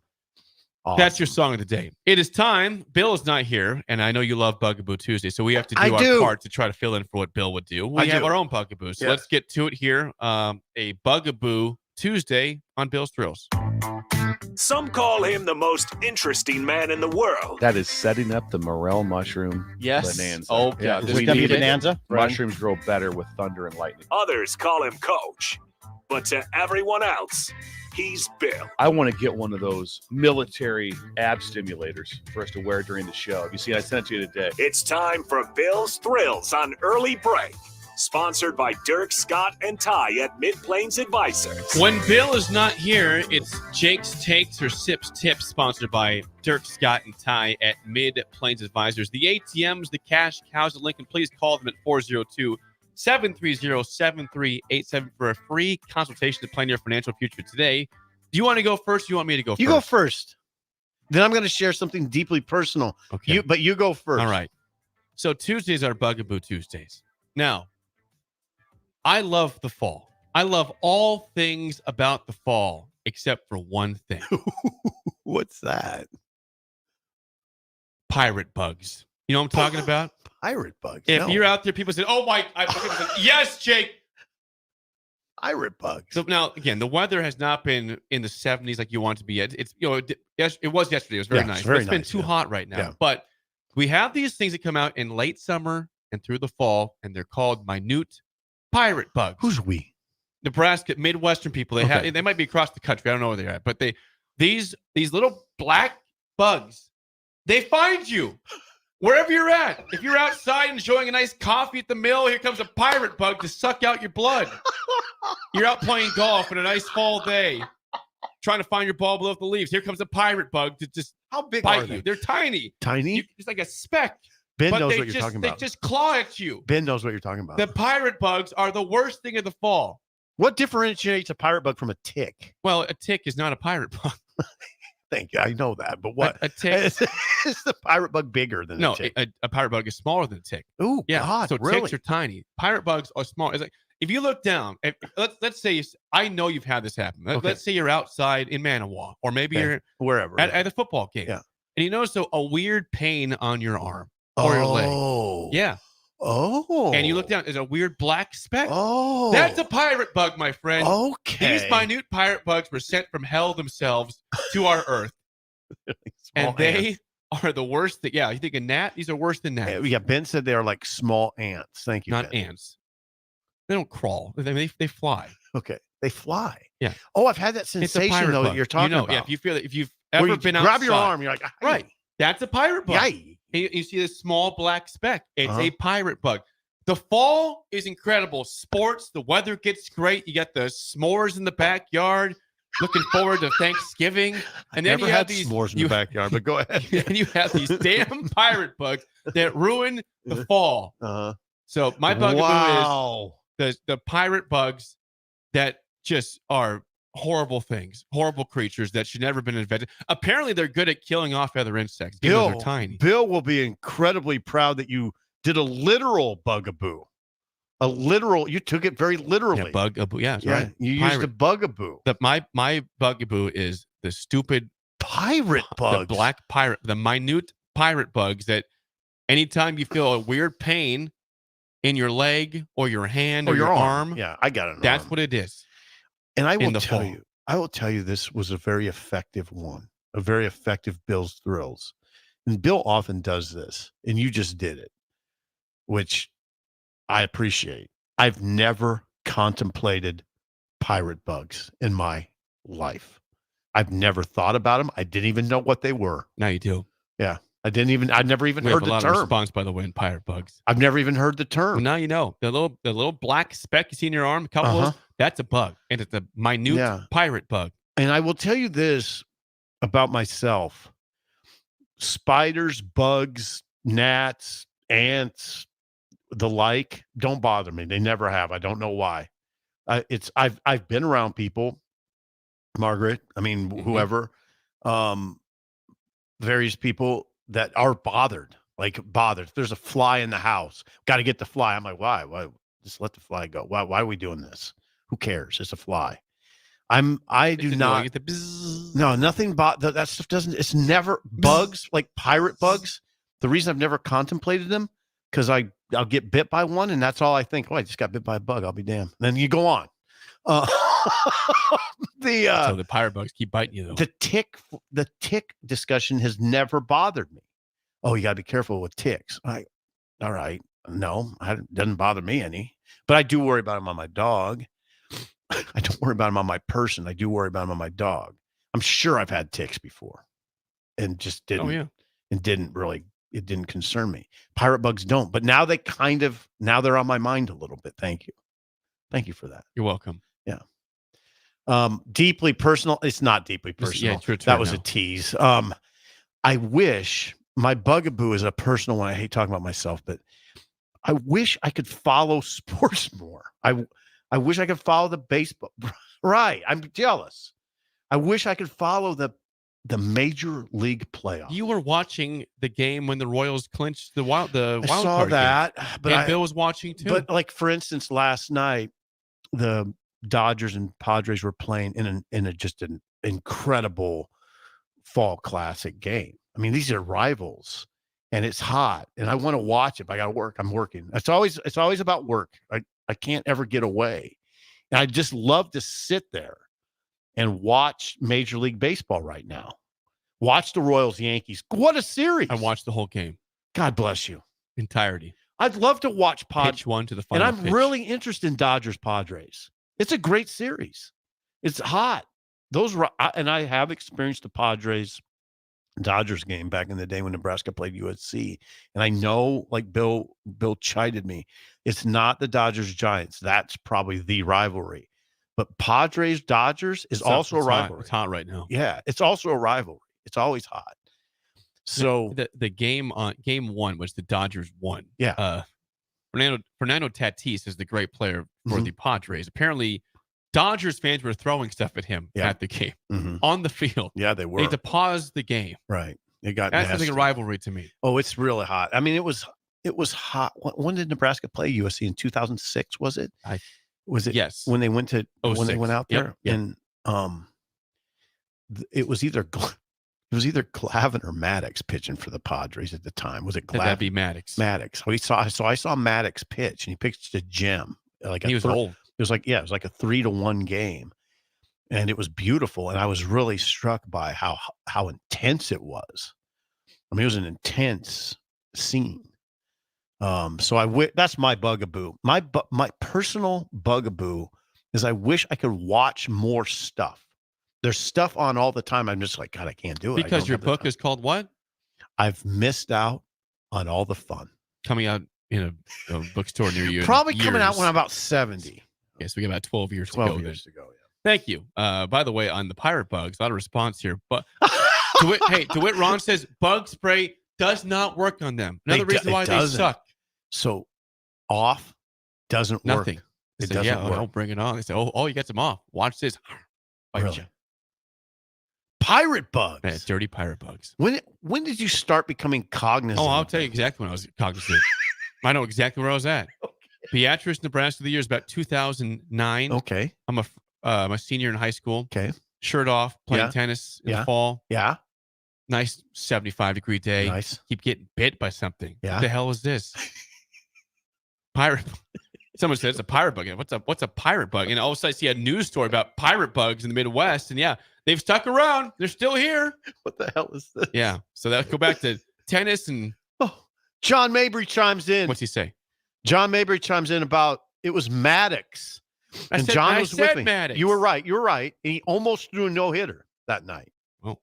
That's your song of the day. It is time. Bill is not here, and I know you love Bugaboo Tuesday, so we have to do our part to try to fill in for what Bill would do. We have our own Bugaboo, so let's get to it here. A Bugaboo Tuesday on Bill's Thrills. Some call him the most interesting man in the world. That is setting up the morel mushroom bonanza. Oh, yeah. is it gonna be bonanza? Mushrooms grow better with thunder and lightning. Others call him Coach. But to everyone else, he's Bill. I want to get one of those military ab stimulators for us to wear during the show. Have you seen? I sent it to you today. It's time for Bill's Thrills on Early Break. Sponsored by Dirk, Scott, and Ty at Mid-Plains Advisors. When Bill is not here, it's Jake's Takes or Sips Tips, sponsored by Dirk, Scott, and Ty at Mid-Plains Advisors. The ATMs, the cash cows at Lincoln, please call them at 402-730-7387 for a free consultation to plan your financial future today. Do you want to go first or do you want me to go first? You go first. Then I'm going to share something deeply personal. Okay. But you go first. All right. So Tuesdays are Bugaboo Tuesdays. Now, I love the fall. I love all things about the fall except for one thing. What's that? Pirate bugs. You know what I'm talking about? Pirate bugs. If no. you're out there, people say, "Oh my!" Yes, Jake. Pirate bugs. So now, again, the weather has not been in the 70s like you want it to be yet. It's it was yesterday. It was very nice. It's been too hot right now. Yeah. But we have these things that come out in late summer and through the fall, and they're called minute pirate bugs. Who's we? Nebraska, Midwestern people. They might be across the country. I don't know where they're at, but these little black bugs, they find you wherever you're at. If you're outside enjoying a nice coffee at the mill, here comes a pirate bug to suck out your blood. You're out playing golf on a nice fall day, trying to find your ball below the leaves. Here comes a pirate bug to just how big bite are they? you. They're tiny. Tiny? It's like a speck. Ben but knows they what you're talking about. They just claw at you. Ben knows what you're talking about. The pirate bugs are the worst thing of the fall. What differentiates a pirate bug from a tick? Well, a tick is not a pirate bug. Thank you. I know that. But what? A tick? Is the pirate bug bigger than a tick? A pirate bug is smaller than a tick. Oh, yeah. God, So really? ticks are tiny. Pirate bugs are small. It's like if you look down, let's say, I know you've had this happen. Let's say you're outside in Manawa, or maybe you're wherever at a football game. Yeah. And you notice a weird pain on your arm or your leg. Yeah. Oh. And you look down, there's a weird black speck. Oh. That's a pirate bug, my friend. Okay. These minute pirate bugs were sent from hell themselves to our earth. And they are the worst. You think a gnat? These are worse than gnats. Yeah, Ben said they are like small ants. Thank you, Not Ben. ants. They don't crawl. They fly. Okay. They fly. Yeah. Oh, I've had that It's a sensation, pirate though, bug. that you're talking about. Yeah, if you feel that, if you've Where ever you been grab your outside- arm, you're like, "Ay." right. That's a pirate bug. Yay. You see this small black speck. It's a pirate bug. The fall is incredible. Sports, the weather gets great. You got the s'mores in the backyard. Looking forward to Thanksgiving. And then Never you had have these s'mores in the backyard, but go ahead. And you have these damn pirate bugs that ruin the fall. So my bugaboo is the pirate bugs that just are horrible things, horrible creatures that should never have been invented. Apparently, they're good at killing off other insects. Even though they're tiny. Bill will be incredibly proud that you did a literal bugaboo. You took it very literally. Yeah, bugaboo. Yeah, that's Yeah, right. you used a bugaboo. My bugaboo is the stupid pirate bugs. The black pirate, the minute pirate bugs that anytime you feel a weird pain in your leg or your hand or your arm. Yeah, I got it. That's what it is. And I will in the tell fall. you, this was a very effective one, a very effective Bill's Thrills. And Bill often does this, and you just did it, which I appreciate. I've never contemplated pirate bugs in my life. I've never thought about them. I didn't even know what they were. Now you do. Yeah. I'd never even We heard have a the lot term. of response, by the way, in pirate bugs. I've never even heard the term. Well, now you know. The little black speck you see in your arm, a couple of those, that's a bug. And it's a minute pirate bug. And I will tell you this about myself. Spiders, bugs, gnats, ants, the like, don't bother me. They never have. I don't know why. I've been around people Margaret, I mean, whoever, various people that are bothered. If there's a fly in the house, got to get the fly. I'm like, why? Just let the fly go. Why are we doing this? Who cares? It's a fly. I do not. No, nothing. That stuff doesn't. It's never bugs like pirate bugs. The reason I've never contemplated them because I'll get bit by one and that's all I think. Oh, I just got bit by a bug. I'll be damned. And then you go on. So the pirate bugs keep biting you though. The tick discussion has never bothered me. Oh, you got to be careful with ticks. All right. No, it doesn't bother me any. But I do worry about them on my dog. I don't worry about them on my person. I do worry about them on my dog. I'm sure I've had ticks before and just didn't. Oh, yeah. And it didn't concern me. Pirate bugs don't. But now now they're on my mind a little bit. Thank you. Thank you for that. You're welcome. Yeah. Deeply personal. It's not deeply personal. Yeah, it's your that turn was now. a tease. I wish my bugaboo is a personal one. I hate talking about myself, but I wish I could follow sports more. I wish I could follow the baseball. Right. I'm jealous. I wish I could follow the major league playoffs. You were watching the game when the Royals clinched the wild I saw card that, game. but Bill was watching too. But like for instance, last night the Dodgers and Padres were playing in just an incredible fall classic game. I mean, these are rivals, and it's hot, and I want to watch it. But I got to work. I'm working. It's always about work. I can't ever get away, and I just love to sit there and watch Major League Baseball right now. Watch the Royals Yankees. What a series! I watched the whole game. God bless you. Entirety. I'd love to watch Pitch one to the final. and I'm pitch. really interested in Dodgers Padres. It's a great series. It's hot. And I have experienced the Padres Dodgers game back in the day when Nebraska played USC. And I know, like Bill chided me, it's not the Dodgers Giants. That's probably the rivalry. But Padres Dodgers is also a rivalry. It's hot right now. Yeah, it's also a rivalry. It's always hot. So the game on game one was the Dodgers won. Yeah. Fernando Tatis is the great player for the Padres. Apparently, Dodgers fans were throwing stuff at him at the game on the field. Yeah, they were. They had to pause the game. Right. It got That's nasty. like a rivalry to me. Oh, it's really hot. I mean, it was hot. When did Nebraska play USC in 2006? Was it? Was it? Yes. When they went out there, Yep. and it was either Glavine or Maddox pitching for the Padres at the time. Was it Glavine? That'd be Maddox. Maddox. I saw Maddox pitch, and he pitched a gem. He was old. It was like 3-1 game, and it was beautiful. And I was really struck by how intense it was. I mean, it was an intense scene. So that's my bugaboo. My personal bugaboo is I wish I could watch more stuff. There's stuff on all the time. I'm just like, God, I can't do it. Because your book is called what? I've missed out on all the fun. Coming out in a bookstore near you. Probably coming out when I'm about 70. Okay, so we got about 12 years 12 to go. years to go, yeah. Thank you. By the way, on the pirate bugs, a lot of response here. But DeWitt Ron says bug spray does not work on them. Another reason why they suck. So off doesn't work. Nothing. It Say, doesn't work. I'll bring it on. They say, oh, you got some off. Watch this. Bite Really? you. Pirate bugs. Man, dirty pirate bugs. When did you start becoming cognizant? Oh, I'll tell you exactly when I was cognizant. I know exactly where I was at. Okay. Beatrice, Nebraska, the year is about 2009. Okay. I'm a senior in high school. Okay. Shirt off, playing tennis in the fall. Yeah. Nice 75-degree day. Nice. Keep getting bit by something. Yeah. What the hell is this? Pirate. Someone said it's a pirate bug. What's a pirate bug? And all of a sudden I see a news story about pirate bugs in the Midwest. And yeah, they've stuck around. They're still here. What the hell is this? Yeah. So that go back to tennis and John Mabry chimes in. What's he say? John Mabry chimes in about it was Maddox. And John was with me. Maddox. You were right. And he almost threw a no-hitter that night. Oh.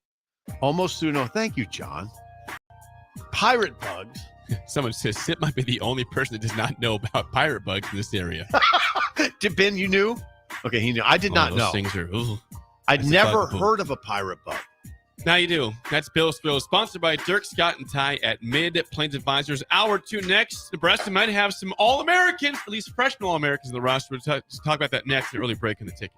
Almost threw Thank you, John. Pirate bugs. Someone says Sip might be the only person that does not know about pirate bugs in this area. Ben, you knew? Okay, he knew. I did not those know. Things are, I'd never heard of a pirate bug. Now you do. That's Bill Spill, sponsored by Dirk, Scott, and Ty at Mid Plains Advisors. Hour 2 next. Nebraska might have some All-Americans, at least freshman All-Americans in the roster. We'll talk about that next. An early break in the ticket.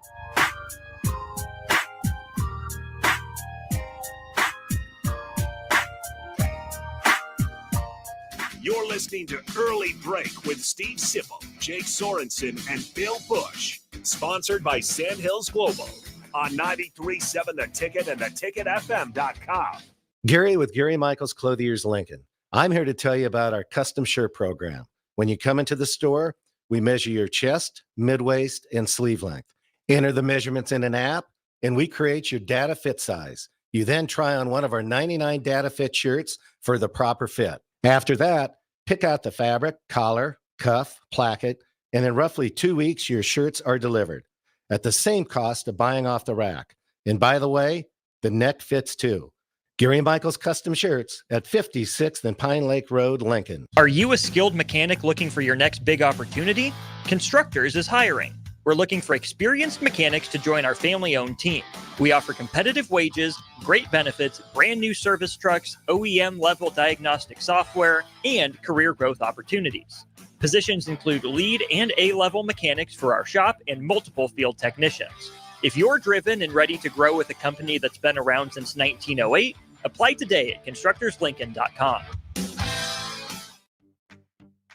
You're listening to Early Break with Steve Sipple, Jake Sorensen, and Bill Busch. Sponsored by Sandhills Global on 93.7 The Ticket and theticketfm.com. Gary with Gary Michaels Clothiers Lincoln. I'm here to tell you about our custom shirt program. When you come into the store, we measure your chest, mid-waist, and sleeve length. Enter the measurements in an app, and we create your data fit size. You then try on one of our 99 data fit shirts for the proper fit. After that, pick out the fabric, collar, cuff, placket, and in roughly 2 weeks, your shirts are delivered at the same cost of buying off the rack. And by the way, the neck fits too. Gary Michaels Custom Shirts at 56th and Pine Lake Road, Lincoln. Are you a skilled mechanic looking for your next big opportunity? Constructors is hiring. We're looking for experienced mechanics to join our family-owned team. We offer competitive wages, great benefits, brand new service trucks, OEM-level diagnostic software, and career growth opportunities. Positions include lead and A-level mechanics for our shop and multiple field technicians. If you're driven and ready to grow with a company that's been around since 1908, apply today at constructorslincoln.com.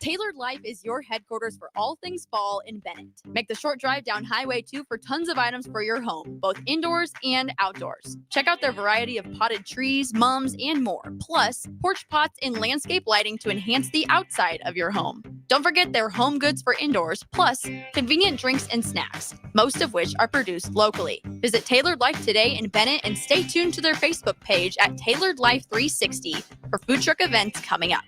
Tailored Life is your headquarters for all things fall in Bennett. Make the short drive down Highway 2 for tons of items for your home, both indoors and outdoors. Check out their variety of potted trees, mums, and more. Plus, porch pots and landscape lighting to enhance the outside of your home. Don't forget their home goods for indoors, plus convenient drinks and snacks, most of which are produced locally. Visit Tailored Life today in Bennett and stay tuned to their Facebook page at Tailored Life 360 for food truck events coming up.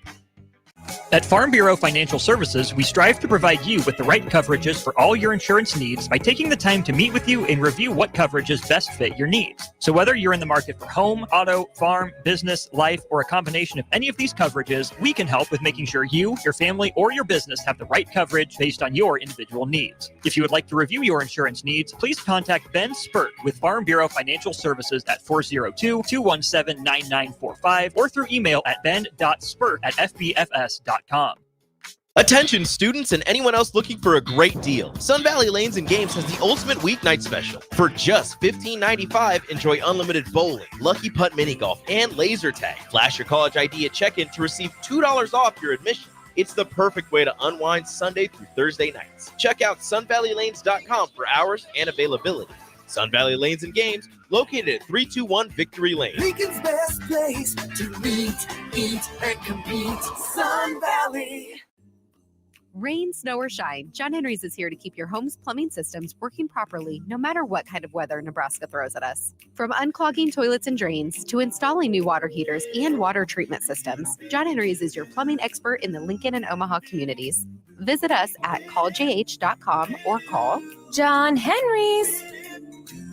At Farm Bureau Financial Services, we strive to provide you with the right coverages for all your insurance needs by taking the time to meet with you and review what coverages best fit your needs. So whether you're in the market for home, auto, farm, business, life, or a combination of any of these coverages, we can help with making sure you, your family, or your business have the right coverage based on your individual needs. If you would like to review your insurance needs, please contact Ben Spurt with Farm Bureau Financial Services at 402-217-9945 or through email at ben.spurt@fbfs.com. Attention students and anyone else looking for a great deal. Sun Valley Lanes and Games has the ultimate weeknight special. For just $15.95, enjoy unlimited bowling, lucky putt mini golf, and laser tag. Flash your college ID at check-in to receive $2 off your admission. It's the perfect way to unwind Sunday through Thursday nights. Check out sunvalleylanes.com for hours and availability. Sun Valley Lanes and Games, located at 321 Victory Lane. Lincoln's best place to meet, eat, and compete. Sun Valley. Rain, snow, or shine, John Henry's is here to keep your home's plumbing systems working properly no matter what kind of weather Nebraska throws at us. From unclogging toilets and drains to installing new water heaters and water treatment systems, John Henry's is your plumbing expert in the Lincoln and Omaha communities. Visit us at calljh.com or call John Henry's.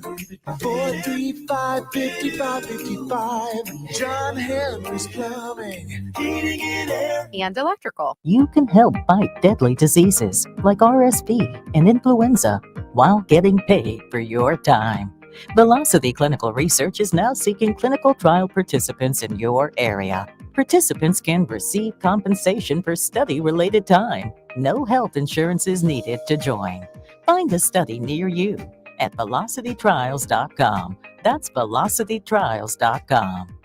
435-5555. John Henry's Plumbing, Heating and Air, and Electrical. You can help fight deadly diseases like RSV and influenza while getting paid for your time. Velocity Clinical Research is now seeking clinical trial participants in your area. Participants can receive compensation for study-related time. No health insurance is needed to join. Find a study near you at velocitytrials.com. That's velocitytrials.com.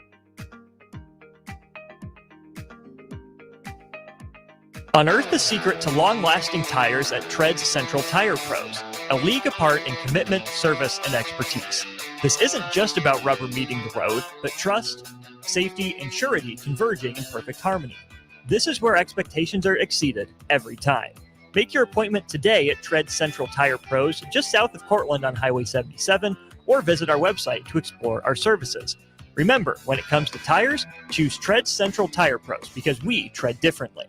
Unearth the secret to long-lasting tires at Tread's Central Tire Pros, a league apart in commitment, service, and expertise. This isn't just about rubber meeting the road, but trust, safety, and surety converging in perfect harmony. This is where expectations are exceeded every time. Make your appointment today at Tread Central Tire Pros just south of Cortland on Highway 77, or visit our website to explore our services. Remember, when it comes to tires, choose Tread Central Tire Pros because we tread differently.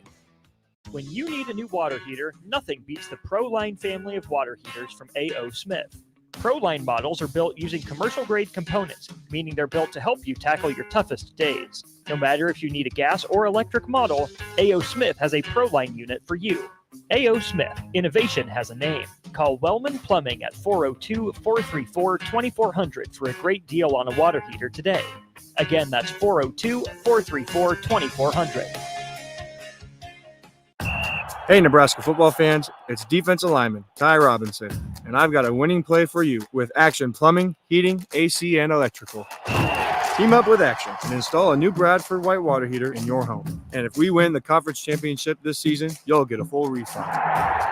When you need a new water heater, nothing beats the ProLine family of water heaters from A.O. Smith. ProLine models are built using commercial-grade components, meaning they're built to help you tackle your toughest days. No matter if you need a gas or electric model, A.O. Smith has a ProLine unit for you. A.O. Smith, innovation has a name. Call Wellman Plumbing at 402-434-2400 for a great deal on a water heater today. Again, that's 402-434-2400. Hey, Nebraska football fans, it's defensive lineman Ty Robinson, and I've got a winning play for you with Action Plumbing, Heating, AC, and Electrical. Team up with Action and install a new Bradford white water heater in your home. And if we win the conference championship this season, you'll get a full refund.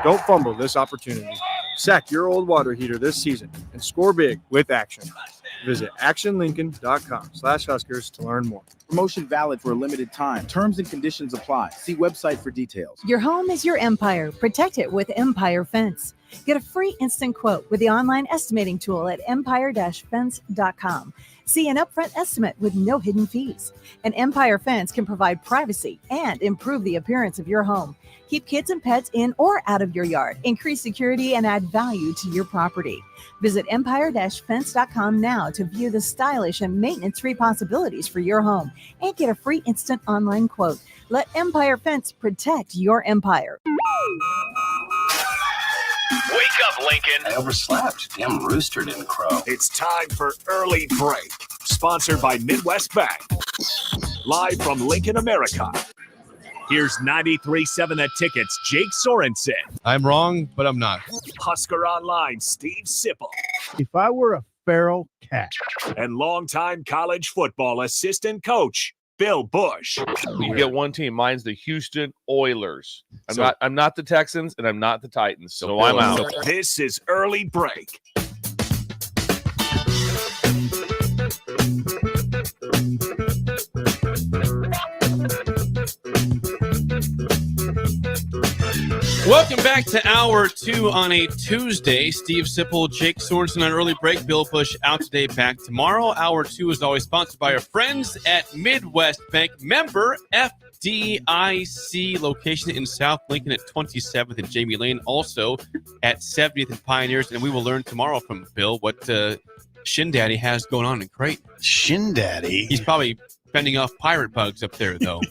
Don't fumble this opportunity. Sack your old water heater this season and score big with Action. Visit actionlincoln.com/Huskers to learn more. Promotion valid for a limited time. Terms and conditions apply. See website for details. Your home is your empire. Protect it with Empire Fence. Get a free instant quote with the online estimating tool at empire-fence.com. See an upfront estimate with no hidden fees. An Empire Fence can provide privacy and improve the appearance of your home. Keep kids and pets in or out of your yard. Increase security and add value to your property. Visit empire-fence.com now to view the stylish and maintenance-free possibilities for your home and get a free instant online quote. Let Empire Fence protect your empire. Wake up, Lincoln. I overslept. Damn rooster didn't crow. It's time for Early Break, sponsored by Midwest Bank. Live from Lincoln, America. Here's 93.7 The Ticket's Jake Sorensen. I'm wrong, but I'm not. Husker Online, Steve Sipple. If I were a feral cat. And longtime college football assistant coach, Bill Busch. You get one team. Mine's the Houston Oilers. I'm not the Texans, and I'm not the Titans, so I'm out. This is Early Break. Welcome back to Hour 2 on a Tuesday. Steve Sipple, Jake Sorensen on Early Break. Bill Busch out today, back tomorrow. Hour 2 is always sponsored by our friends at Midwest Bank. Member FDIC, location in South Lincoln at 27th and Jamie Lane, also at 70th and Pioneers. And we will learn tomorrow from Bill what Shin Daddy has going on in Creighton. Shin Daddy? He's probably fending off pirate bugs up there, though.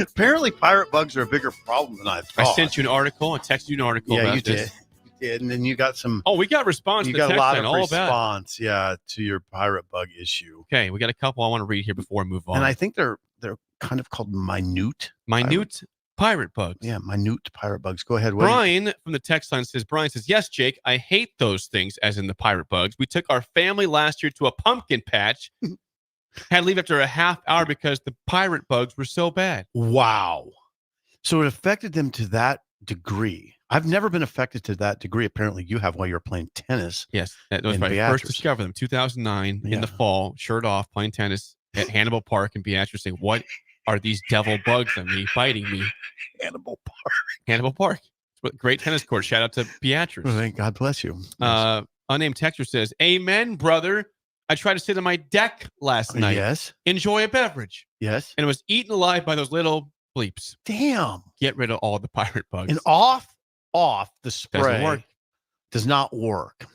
Apparently, pirate bugs are a bigger problem than I thought. I sent you an article. I texted you an article Yeah, about you this. did. You did, and then you got some. Oh, we got response. You to got a text lot line, of all about it. response, yeah, to your pirate bug issue. Okay, we got a couple I want to read here before we move on. And I think they're kind of called minute pirate bugs. Yeah, minute pirate bugs. Go ahead. What do you- Brian from the text line says, yes, Jake, I hate those things, as in the pirate bugs. We took our family last year to a pumpkin patch. Had to leave after a half hour because the pirate bugs were so bad. Wow. So it affected them to that degree. I've never been affected to that degree. Apparently you have while you were playing tennis. Yes. That was in my Beatrice. first discovery of them, 2009 in Yeah. the fall, shirt off, playing tennis at Hannibal Park in Beatrice, saying, what are these devil bugs on me, biting me? Hannibal Park. Great tennis court. Shout out to Beatrice. Well, thank God bless you. Unnamed texter says, amen, brother. I tried to sit on my deck last night. Yes. Enjoy a beverage. Yes. And it was eaten alive by those little bleeps. Damn. Get rid of all the pirate bugs. And off the spray Doesn't work. does not work.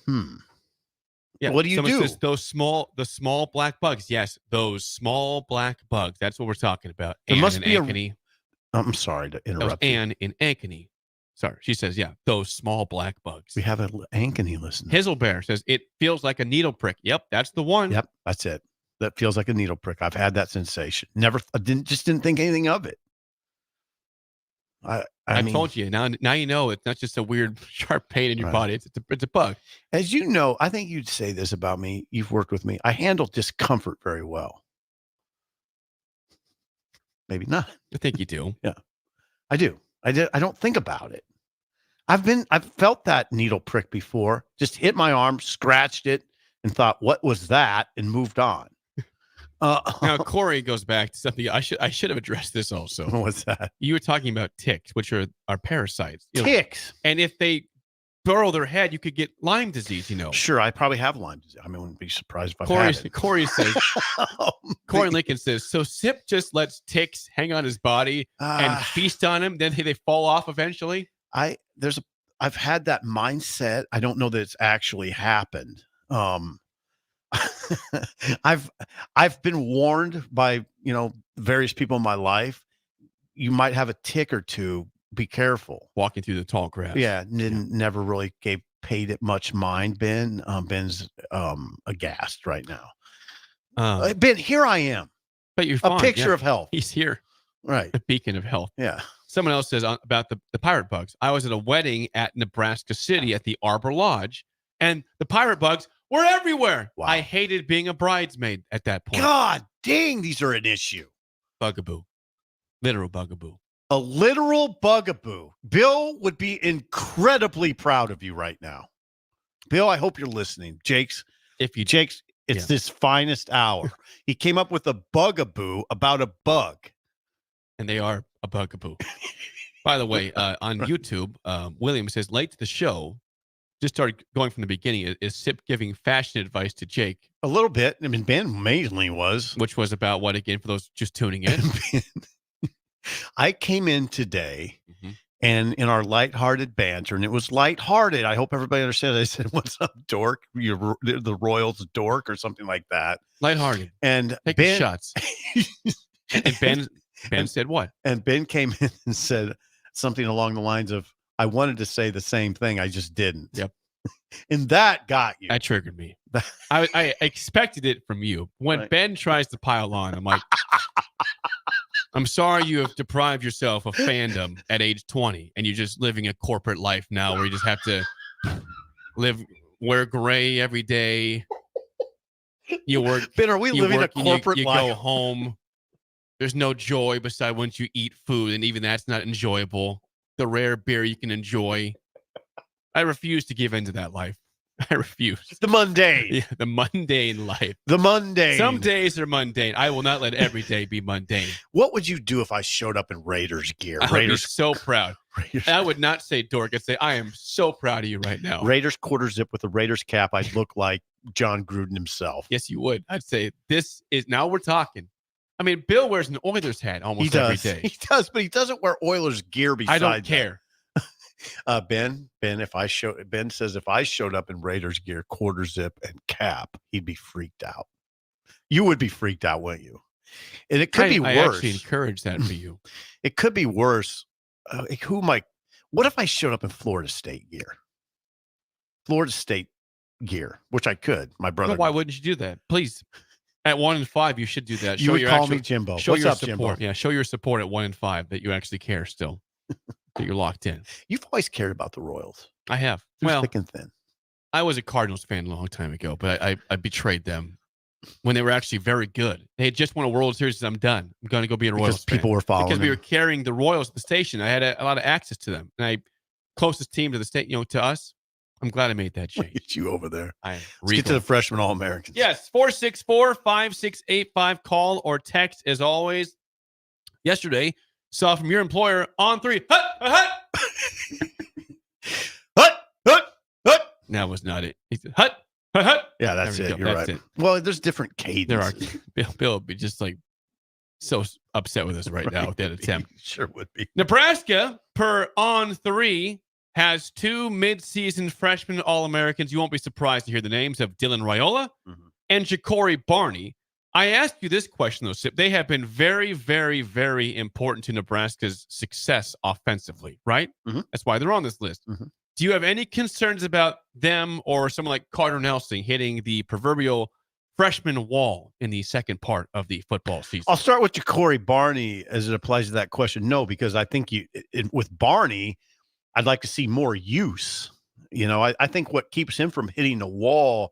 Yeah. What do you Someone do? says the small black bugs. Yes, those small black bugs. That's what we're talking about. There Ann must in be Ankeny. I'm sorry to That was interrupt you. Ann in Ankeny. Sorry. She says, yeah, those small black bugs. We have an Ankeny listener. Hizzlebear says, it feels like a needle prick. Yep, that's the one. Yep, that's it. That feels like a needle prick. I've had that sensation. I didn't think anything of it. I mean, told you. Now you know it's not just a weird sharp pain in your Right. body. It's a bug. As you know, I think you'd say this about me. You've worked with me. I handle discomfort very well. Maybe not. I think you do. Yeah, I do. I don't think about it. I've felt that needle prick before. Just hit my arm, scratched it, and thought, "What was that?" and moved on. Now Corey goes back to something I should have addressed this also. What's that? You were talking about ticks, which are parasites. Ticks. And if they burrow their head, you could get Lyme disease, Sure, I probably have Lyme disease. I wouldn't be surprised if I Corey, had it. Corey says, Corey Lincoln says, so Sip just lets ticks hang on his body and feast on him, then they fall off eventually? I've had that mindset. I don't know that it's actually happened. I've been warned by, various people in my life, you might have a tick or two. Be careful. Walking through the tall grass. Yeah. Never really paid it much mind. Ben's aghast right now. Ben, here I am. But you're a fine. picture Yeah. of health. He's here. Right. A beacon of health. Yeah. Someone else says about the pirate bugs. I was at a wedding at Nebraska City at the Arbor Lodge, and the pirate bugs We're everywhere. Wow. I hated being a bridesmaid at that point. God dang, these are an issue. Bugaboo. Literal bugaboo. A literal bugaboo. Bill would be incredibly proud of you right now. Bill, I hope you're listening. Jake's, it's this finest hour. He came up with a bugaboo about a bug. And they are a bugaboo. By the way, on YouTube, William says, late to the show, just started going from the beginning. Is Sip giving fashion advice to Jake? A little bit. I mean, Ben mainly was. Which was about what again for those just tuning in? I came in today and in our lighthearted banter, and it was lighthearted. I hope everybody understands. I said, "What's up, dork? You're the Royals dork," or something like that. Lighthearted. And Take Ben, shots. And Ben said what? And Ben came in and said something along the lines of, "I wanted to say the same thing, I just didn't." Yep. And that got you. That triggered me. I expected it from you. When Ben tries to pile on, I'm like, I'm sorry you have deprived yourself of fandom at age 20 and you're just living a corporate life now where you just have to wear gray every day. You work. Ben, are we living a corporate you life? go home. There's no joy beside once you eat food, and even that's not enjoyable. The rare beer you can enjoy. I refuse to give into that life. I refuse. The mundane. Yeah, the mundane life. The mundane. Some days are mundane. I will not let every day be mundane. What would you do if I showed up in Raiders gear? I would be so proud. I would not say dork. I'd say I am so proud of you right now. Raiders quarter zip with a Raiders cap. I'd look like John Gruden himself. Yes, you would. I'd say this is now we're talking. I mean, Bill wears an Oilers hat almost every day. He does, but he doesn't wear Oilers gear beside I don't care. Ben, Ben says if I showed up in Raiders gear, quarter zip and cap, he'd be freaked out. You would be freaked out, wouldn't you? And it could be worse. I actually encourage that for you. It could be worse. What if I showed up in Florida State gear? Florida State gear, which I could. My brother. Well, why wouldn't you do that? Please. At 1 and 5, you should do that. You would call me Jimbo. Show What's your up, support. Jimbo? Yeah, show your support at 1 and 5 that you actually care still. That you're locked in. You've always cared about the Royals. I have. Through thick and thin. I was a Cardinals fan a long time ago, but I betrayed them when they were actually very good. They had just won a World Series. I'm done. I'm going to go be a Royals fan. People were following because we them. were carrying the Royals at the station. I had a lot of access to them. And closest team to the state, to us. I'm glad I made that change. Look at you over there. Let's get to the freshman All-Americans. Yes, 464-5685. Call or text as always. Yesterday, saw from your employer on 3. Hut, hut. Hut, hut, hut. That was not it. He said, hut, hut, hut. Yeah, that's it. You're That's right. it. Well, there's different cadence. There are. Bill would be just like so upset with us right now with that attempt. Sure would be. Nebraska, per on 3, has 2 mid-season freshman All-Americans. You won't be surprised to hear the names of Dylan Raiola and Ja'Cory Barney. I asked you this question, though, Sip. They have been very, very, very important to Nebraska's success offensively, right? That's why they're on this list. Do you have any concerns about them or someone like Carter Nelson hitting the proverbial freshman wall in the second part of the football season? I'll start with Ja'Cory Barney as it applies to that question. No, because I think with Barney, I'd like to see more use. I think what keeps him from hitting the wall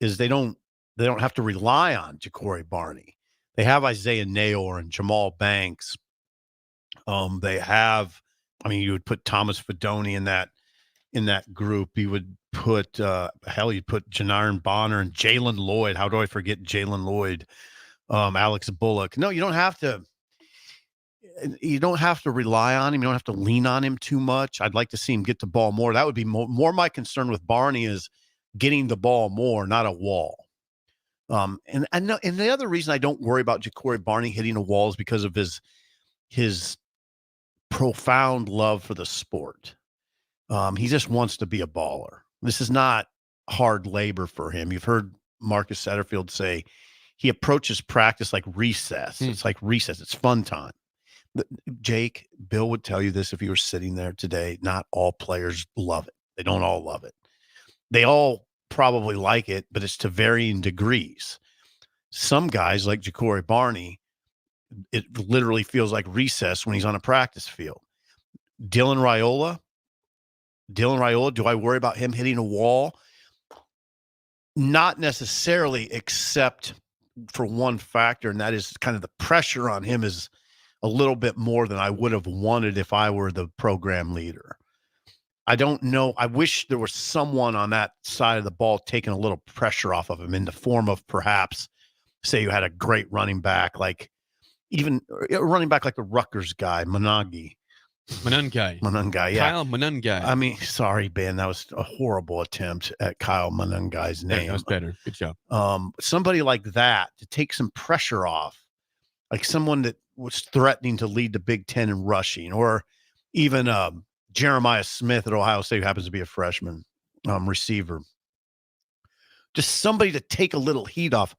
is they don't have to rely on Ja'Cory Barney. They have Isaiah Nayor and Jamal Banks. They have, you would put Thomas Fedoni in that group. You would put you'd put Janiron Bonner and Jalen Lloyd. How do I forget Jalen Lloyd? Alex Bullock. No, you don't have to. You don't have to rely on him. You don't have to lean on him too much. I'd like to see him get the ball more. That would be more my concern with Barney is getting the ball more, not a wall. And the other reason I don't worry about Ja'Cory Barney hitting a wall is because of his profound love for the sport. He just wants to be a baller. This is not hard labor for him. You've heard Marcus Satterfield say he approaches practice like recess. It's like recess. It's fun time. Jake, Bill would tell you this if he were sitting there today. Not all players love it. They don't all love it. They all probably like it, but it's to varying degrees. Some guys like Ja'Cory Barney, it literally feels like recess when he's on a practice field. Dylan Raiola, do I worry about him hitting a wall? not necessarily, except for one factor, and that is kind of the pressure on him is a little bit more than I would have wanted if I were the program leader. I don't know. I wish there was someone on that side of the ball taking a little pressure off of him in the form of perhaps, say you had a great running back, like even a running back like the Rutgers guy, Monangai. Monangai, yeah. Kyle Monangai. I mean, sorry, Ben, that was a horrible attempt at Kyle Monangai's name. That was better. Good job. Somebody like that to take some pressure off, like someone that was threatening to lead the Big Ten in rushing, or even Jeremiah Smith at Ohio State, who happens to be a freshman receiver. Just somebody to take a little heat off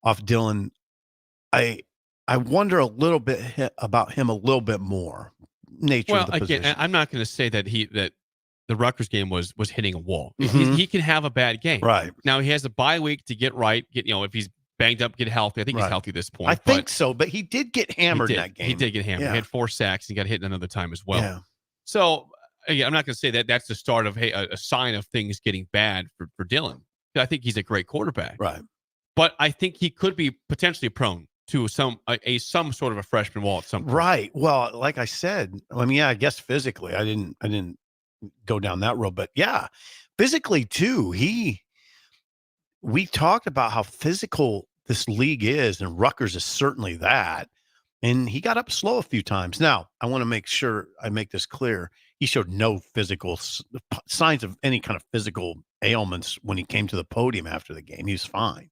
Dylan. I wonder a little bit about him a little bit more. Nature of the position. Again, I'm not going to say that the Rutgers game was hitting a wall. Mhm. He can have a bad game. Right. Now he has a bye week to get right. If he's banged up, get healthy. I think he's healthy at this point. I think so, but he did get hammered in that game. He did get hammered. Yeah. He had 4 sacks and got hit another time as well. Yeah. So again, I'm not going to say that that's the start of a sign of things getting bad for Dylan. I think he's a great quarterback. Right. But I think he could be potentially prone to some sort of a freshman wall at some point. Right. Well, like I said, I mean, yeah, I guess physically, I didn't go down that road, but yeah, physically too. We talked about how physical this league is, and Rutgers is certainly that. And he got up slow a few times. Now, I want to make sure I make this clear. He showed no physical signs of any kind of physical ailments when he came to the podium after the game. He was fine.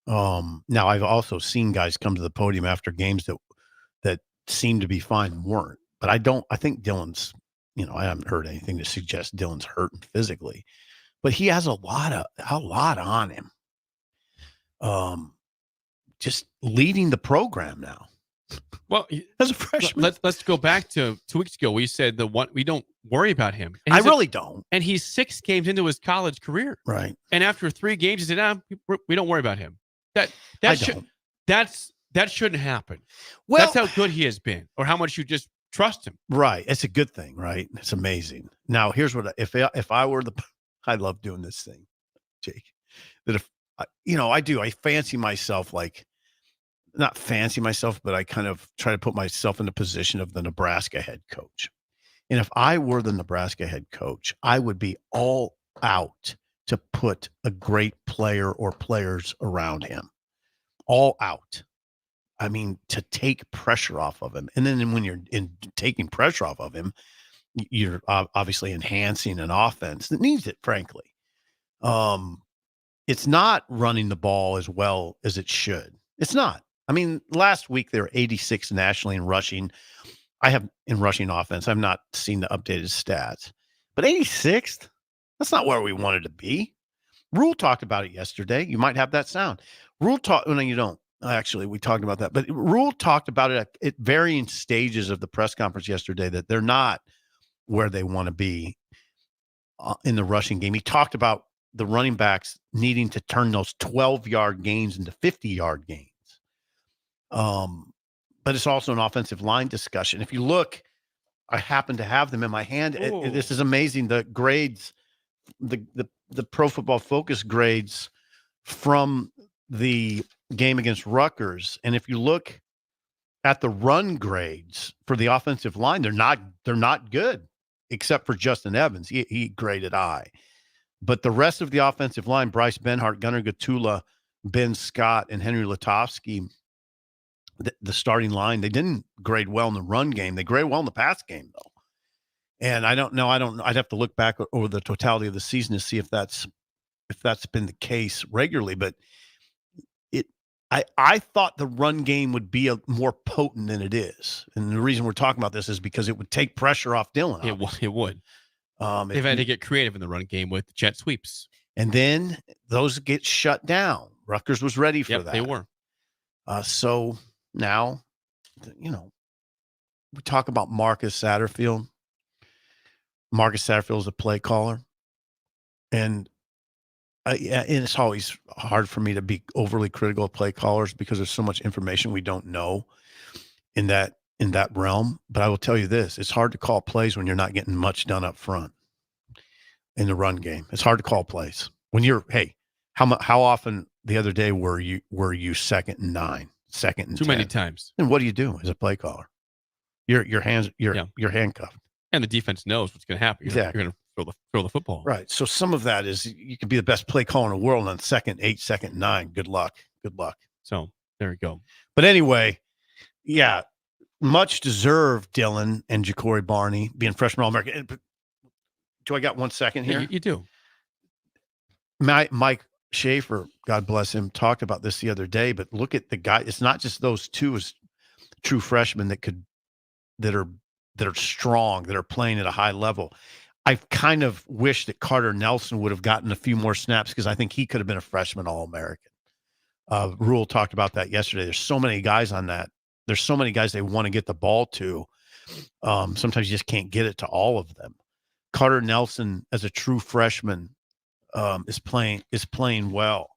Now I've also seen guys come to the podium after games that seemed to be fine and weren't, but I think Dylan's, I haven't heard anything to suggest Dylan's hurting physically, but he has a lot on him. Just leading the program now. Well, as a freshman, let's go back to 2 weeks ago. We said we don't worry about him. And I really don't. And he's 6 games into his college career. Right. And after 3 games, he said, we don't worry about him. That shouldn't happen. Well, that's how good he has been, or how much you just trust him. Right. It's a good thing, right? It's amazing. Now, here's what if I were I love doing this thing, Jake. That if I fancy myself, like, not fancy myself, but I kind of try to put myself in the position of the Nebraska head coach. And if I were the Nebraska head coach, I would be all out to put a great player or players around him. All out. I mean, to take pressure off of him. And then when you're taking pressure off of him, you're obviously enhancing an offense that needs it, frankly. It's not running the ball as well as it should. It's not. I mean, last week they were 86th nationally in rushing. In rushing offense. I've not seen the updated stats. But 86th? That's not where we wanted to be. Rule talked about it yesterday. You might have that sound. No, you don't. Actually, we talked about that. But Rule talked about it at varying stages of the press conference yesterday, that they're not where they want to be in the rushing game. He talked about the running backs needing to turn those 12-yard gains into 50-yard gains. But it's also an offensive line discussion. If you look, I happen to have them in my hand. This is amazing. The grades, the Pro Football Focus grades from the game against Rutgers, and if you look at the run grades for the offensive line, they're not good, except for Justin Evans. He graded I. But the rest of the offensive line, Bryce Benhart, Gunnar Gatula, Ben Scott, and Henry Latofsky, the starting line, they didn't grade well in the run game. They graded well in the pass game, though. And I don't know. I'd have to look back over the totality of the season to see if that's been the case regularly. But I thought the run game would be more potent than it is. And the reason we're talking about this is because it would take pressure off Dylan. It would. They've had to get creative in the run game with jet sweeps. And then those get shut down. Rutgers was ready for that. They were. So now, we talk about Marcus Satterfield. Marcus Satterfield is a play caller. And it's always hard for me to be overly critical of play callers because there's so much information we don't know in that realm. But I will tell you this, it's hard to call plays when you're not getting much done up front in the run game. It's hard to call plays when you're, hey, How often the other day were you 2nd and 9, 2nd and Too 10? many times. And what do you do as a play caller? You're handcuffed. And the defense knows what's going to happen. Exactly. You're going to throw the football. Right. So some of that is you could be the best play caller in the world on 2nd 8, 2nd 9. Good luck. So there you go. But anyway, yeah, much deserved Dylan and Ja'Cory Barney being freshman All-American. Do I got 1 second here? Yeah, you do. Mike Schaefer, God bless him, talked about this the other day, but look at the guy. It's not just those two as true freshmen that are strong, that are playing at a high level. I kind of wish that Carter Nelson would have gotten a few more snaps because I think he could have been a freshman All-American. Rule talked about that yesterday. There's so many guys on that. There's so many guys they want to get the ball to. Sometimes you just can't get it to all of them. Carter Nelson, as a true freshman, is playing well.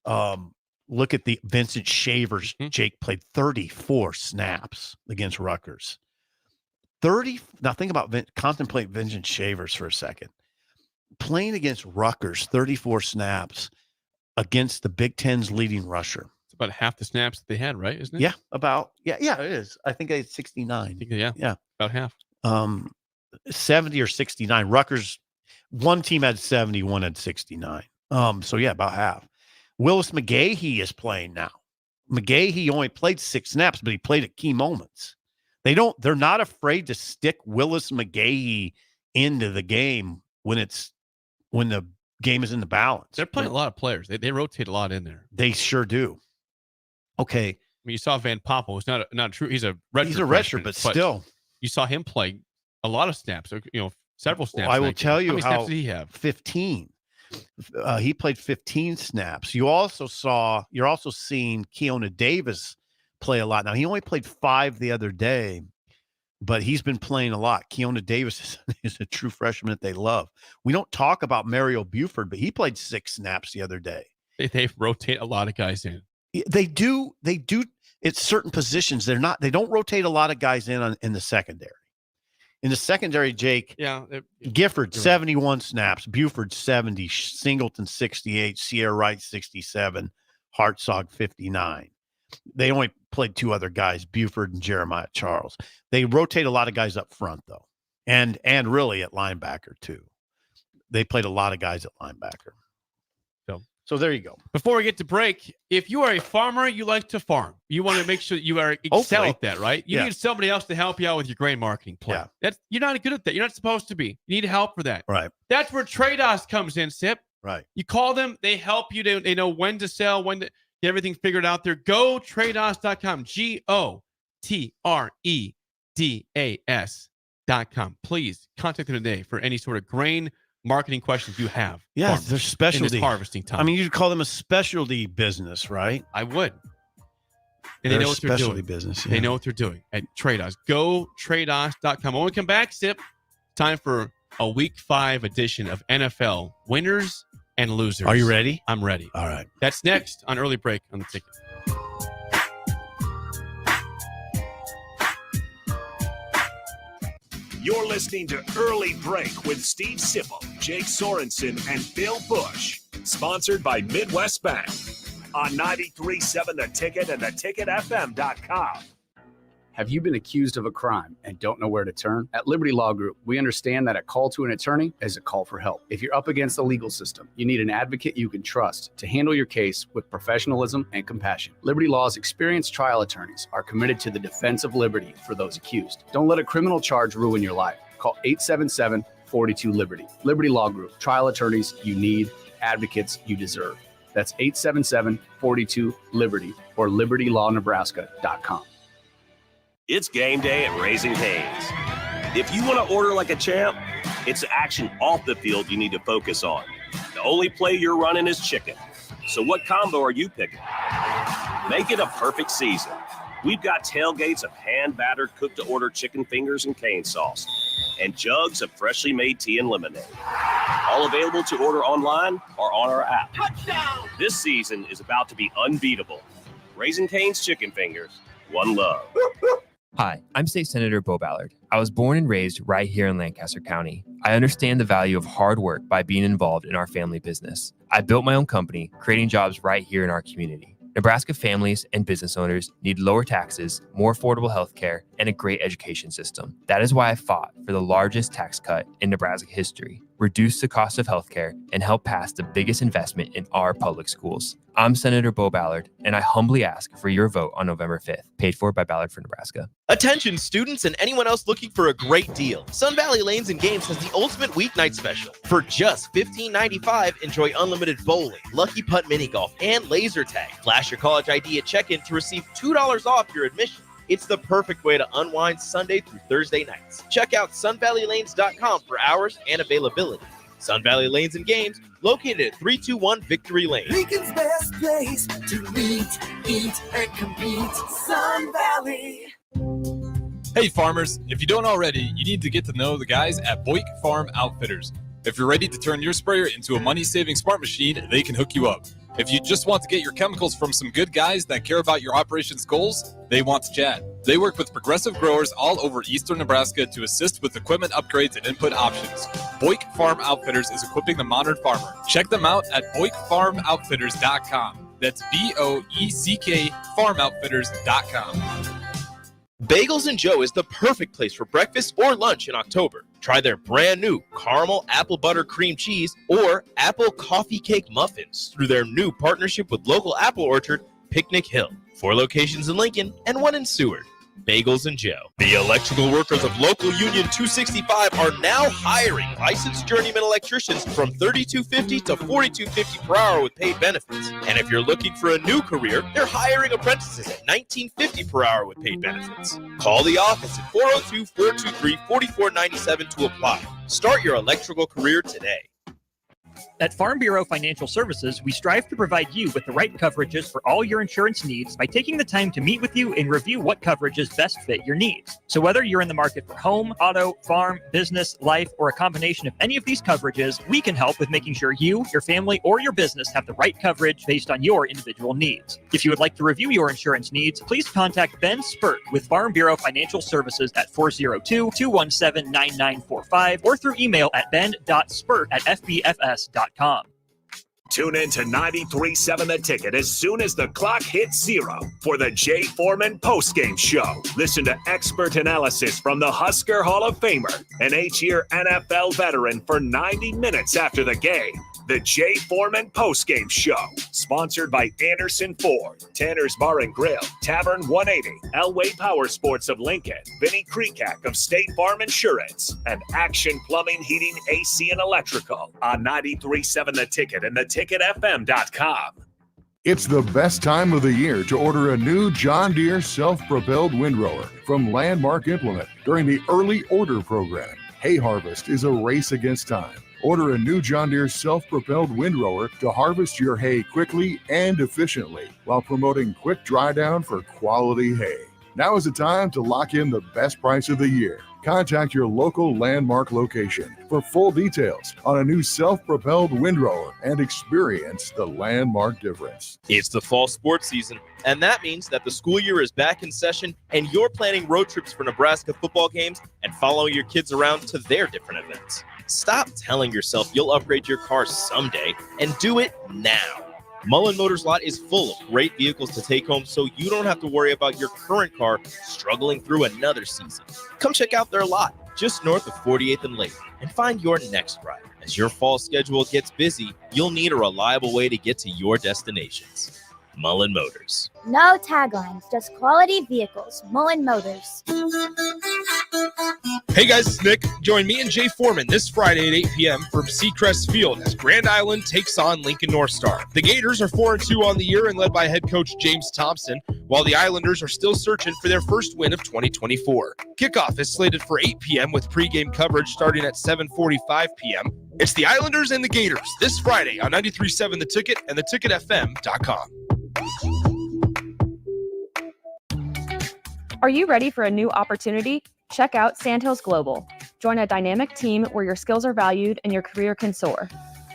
Look at the Vincent Shavers. Jake played 34 snaps against Rutgers. 30. Now think about contemplate Vincent Shavers for a second. Playing against Rutgers, 34 snaps against the Big Ten's leading rusher. It's about half the snaps that they had, right? Isn't it? Yeah, it is. I think I had 69. Yeah, about half. 70 or 69. Rutgers, one team had 70, one had 69. So yeah, about half. Willis McGahee is playing now. McGahee only played 6 snaps, but he played at key moments. They're not afraid to stick Willis McGahee into the game when the game is in the balance. They're playing a lot of players. They rotate a lot in there. They sure do. Okay. I mean, you saw Van Poppel. It's not true. He's a redshirt. He's a redshirt, but still, you saw him play a lot of snaps. Several snaps. Well, I will tell you how many snaps did he have? 15. He played 15 snaps. You're also seeing Keona Davis play a lot. Now, he only played 5 the other day, but he's been playing a lot. Keona Davis is a true freshman that they love. We don't talk about Mario Buford, but he played 6 snaps the other day. They rotate a lot of guys in. They do. It's certain positions. They don't rotate a lot of guys in the secondary. In the secondary, Jake, Gifford, 71 snaps, Buford, 70, Singleton, 68, Sierra Wright, 67, Hartzog, 59. They only played 2 other guys, Buford and Jeremiah Charles. They rotate a lot of guys up front, though, and really at linebacker, too. They played a lot of guys at linebacker. So there you go. Before we get to break, if you are a farmer, you like to farm. You want to make sure that you are excel at that, right? You need somebody else to help you out with your grain marketing plan. Yeah. You're not good at that. You're not supposed to be. You need help for that. Right. That's where Trados comes in, Sip. Right. You call them. They help you. They know when to sell, when to get everything figured out there. Go Trados.com. GOTREDAS.com. Please contact them today for any sort of grain marketing questions you have. Yes, they're specialty. In this harvesting time. I mean, you'd call them a specialty business, right? I would. And they know what they're doing. Business. Yeah. They know what they're doing at Trados. Go Trados.com. When we come back, Sip, time for a Week 5 edition of NFL Winners and Losers. Are you ready? I'm ready. All right. That's next on Early Break on the Ticket. You're listening to Early Break with Steve Sipple, Jake Sorensen, and Bill Busch. Sponsored by Midwest Bank on 93.7 The Ticket and theticketfm.com. Have you been accused of a crime and don't know where to turn? At Liberty Law Group, we understand that a call to an attorney is a call for help. If you're up against the legal system, you need an advocate you can trust to handle your case with professionalism and compassion. Liberty Law's experienced trial attorneys are committed to the defense of liberty for those accused. Don't let a criminal charge ruin your life. Call 877-42-LIBERTY. Liberty Law Group, trial attorneys you need, advocates you deserve. That's 877-42-LIBERTY or libertylawnebraska.com. It's game day at Raising Cane's. If you want to order like a champ, it's the action off the field you need to focus on. The only play you're running is chicken. So what combo are you picking? Make it a perfect season. We've got tailgates of hand-battered, cooked-to-order chicken fingers and cane sauce, and jugs of freshly made tea and lemonade. All available to order online or on our app. Touchdown! This season is about to be unbeatable. Raising Cane's Chicken Fingers, one love. Hi, I'm State Senator Beau Ballard. I was born and raised right here in Lancaster County. I understand the value of hard work by being involved in our family business. I built my own company, creating jobs right here in our community. Nebraska families and business owners need lower taxes, more affordable health care, and a great education system. That is why I fought for the largest tax cut in Nebraska history, reduce the cost of health care, and help pass the biggest investment in our public schools. I'm Senator Beau Ballard, and I humbly ask for your vote on November 5th, paid for by Ballard for Nebraska. Attention students and anyone else looking for a great deal. Sun Valley Lanes and Games has the ultimate weeknight special. For just $15.95, enjoy unlimited bowling, lucky putt mini golf, and laser tag. Flash your college ID at check-in to receive $2 off your admission. It's the perfect way to unwind Sunday through Thursday nights. Check out sunvalleylanes.com for hours and availability. Sun Valley Lanes and Games, located at 321 Victory Lane. Lincoln's best place to meet, eat, and compete. Sun Valley. Hey farmers, if you don't already, you need to get to know the guys at Busch Farm Outfitters. If you're ready to turn your sprayer into a money-saving smart machine, they can hook you up. If you just want to get your chemicals from some good guys that care about your operations goals, they want to chat. They work with progressive growers all over eastern Nebraska to assist with equipment upgrades and input options. Busch Farm Outfitters is equipping the modern farmer. Check them out at BoickFarmOutfitters.com. That's BOECK FarmOutfitters.com. Bagels and Joe is the perfect place for breakfast or lunch in October. Try their brand new caramel apple butter cream cheese or apple coffee cake muffins through their new partnership with local apple orchard, Picnic Hill. 4 locations in Lincoln and 1 in Seward. Bagels and Joe. The electrical workers of Local Union 265 are now hiring licensed journeyman electricians from $32.50 to $42.50 per hour with paid benefits. And if you're looking for a new career, they're hiring apprentices at $19.50 per hour with paid benefits. Call the office at 402-423-4497 to apply. Start your electrical career today. At Farm Bureau Financial Services, we strive to provide you with the right coverages for all your insurance needs by taking the time to meet with you and review what coverages best fit your needs. So whether you're in the market for home, auto, farm, business, life, or a combination of any of these coverages, we can help with making sure you, your family, or your business have the right coverage based on your individual needs. If you would like to review your insurance needs, please contact Ben Spurt with Farm Bureau Financial Services at 402-217-9945 or through email at ben.spurt@fbfs.com. Tune in to 93.7 The Ticket as soon as the clock hits 0 for the Jay Foreman postgame show. Listen to expert analysis from the Husker Hall of Famer, an 8-year NFL veteran for 90 minutes after the game. The Jay Foreman postgame show, sponsored by Anderson Ford, Tanner's Bar and Grill, Tavern 180, Elway Power Sports of Lincoln, Vinnie Kreekak of State Farm Insurance, and Action Plumbing, Heating, AC, and Electrical on 93.7 The Ticket and theticketfm.com. It's the best time of the year to order a new John Deere self-propelled windrower from Landmark Implement during the early order program. Hay harvest is a race against time. Order a new John Deere self-propelled windrower to harvest your hay quickly and efficiently while promoting quick dry down for quality hay. Now is the time to lock in the best price of the year. Contact your local Landmark location for full details on a new self-propelled windrower and experience the Landmark difference. It's the fall sports season, and that means that the school year is back in session and you're planning road trips for Nebraska football games and following your kids around to their different events. Stop telling yourself you'll upgrade your car someday and do it now. Mullen Motors Lot is full of great vehicles to take home so you don't have to worry about your current car struggling through another season. Come check out their lot just north of 48th and Lake and find your next ride. As your fall schedule gets busy, you'll need a reliable way to get to your destinations. Mullen Motors. No taglines, just quality vehicles. Mullen Motors. Hey guys, it's Nick. Join me and Jay Foreman this Friday at 8 p.m. from Seacrest Field as Grand Island takes on Lincoln North Star. The Gators are 4-2 on the year and led by head coach James Thompson, while the Islanders are still searching for their first win of 2024. Kickoff is slated for 8 p.m. with pregame coverage starting at 7:45 p.m. It's the Islanders and the Gators this Friday on 93.7 The Ticket and theticketfm.com. Are you ready for a new opportunity? Check out Sandhills Global. Join a dynamic team where your skills are valued and your career can soar.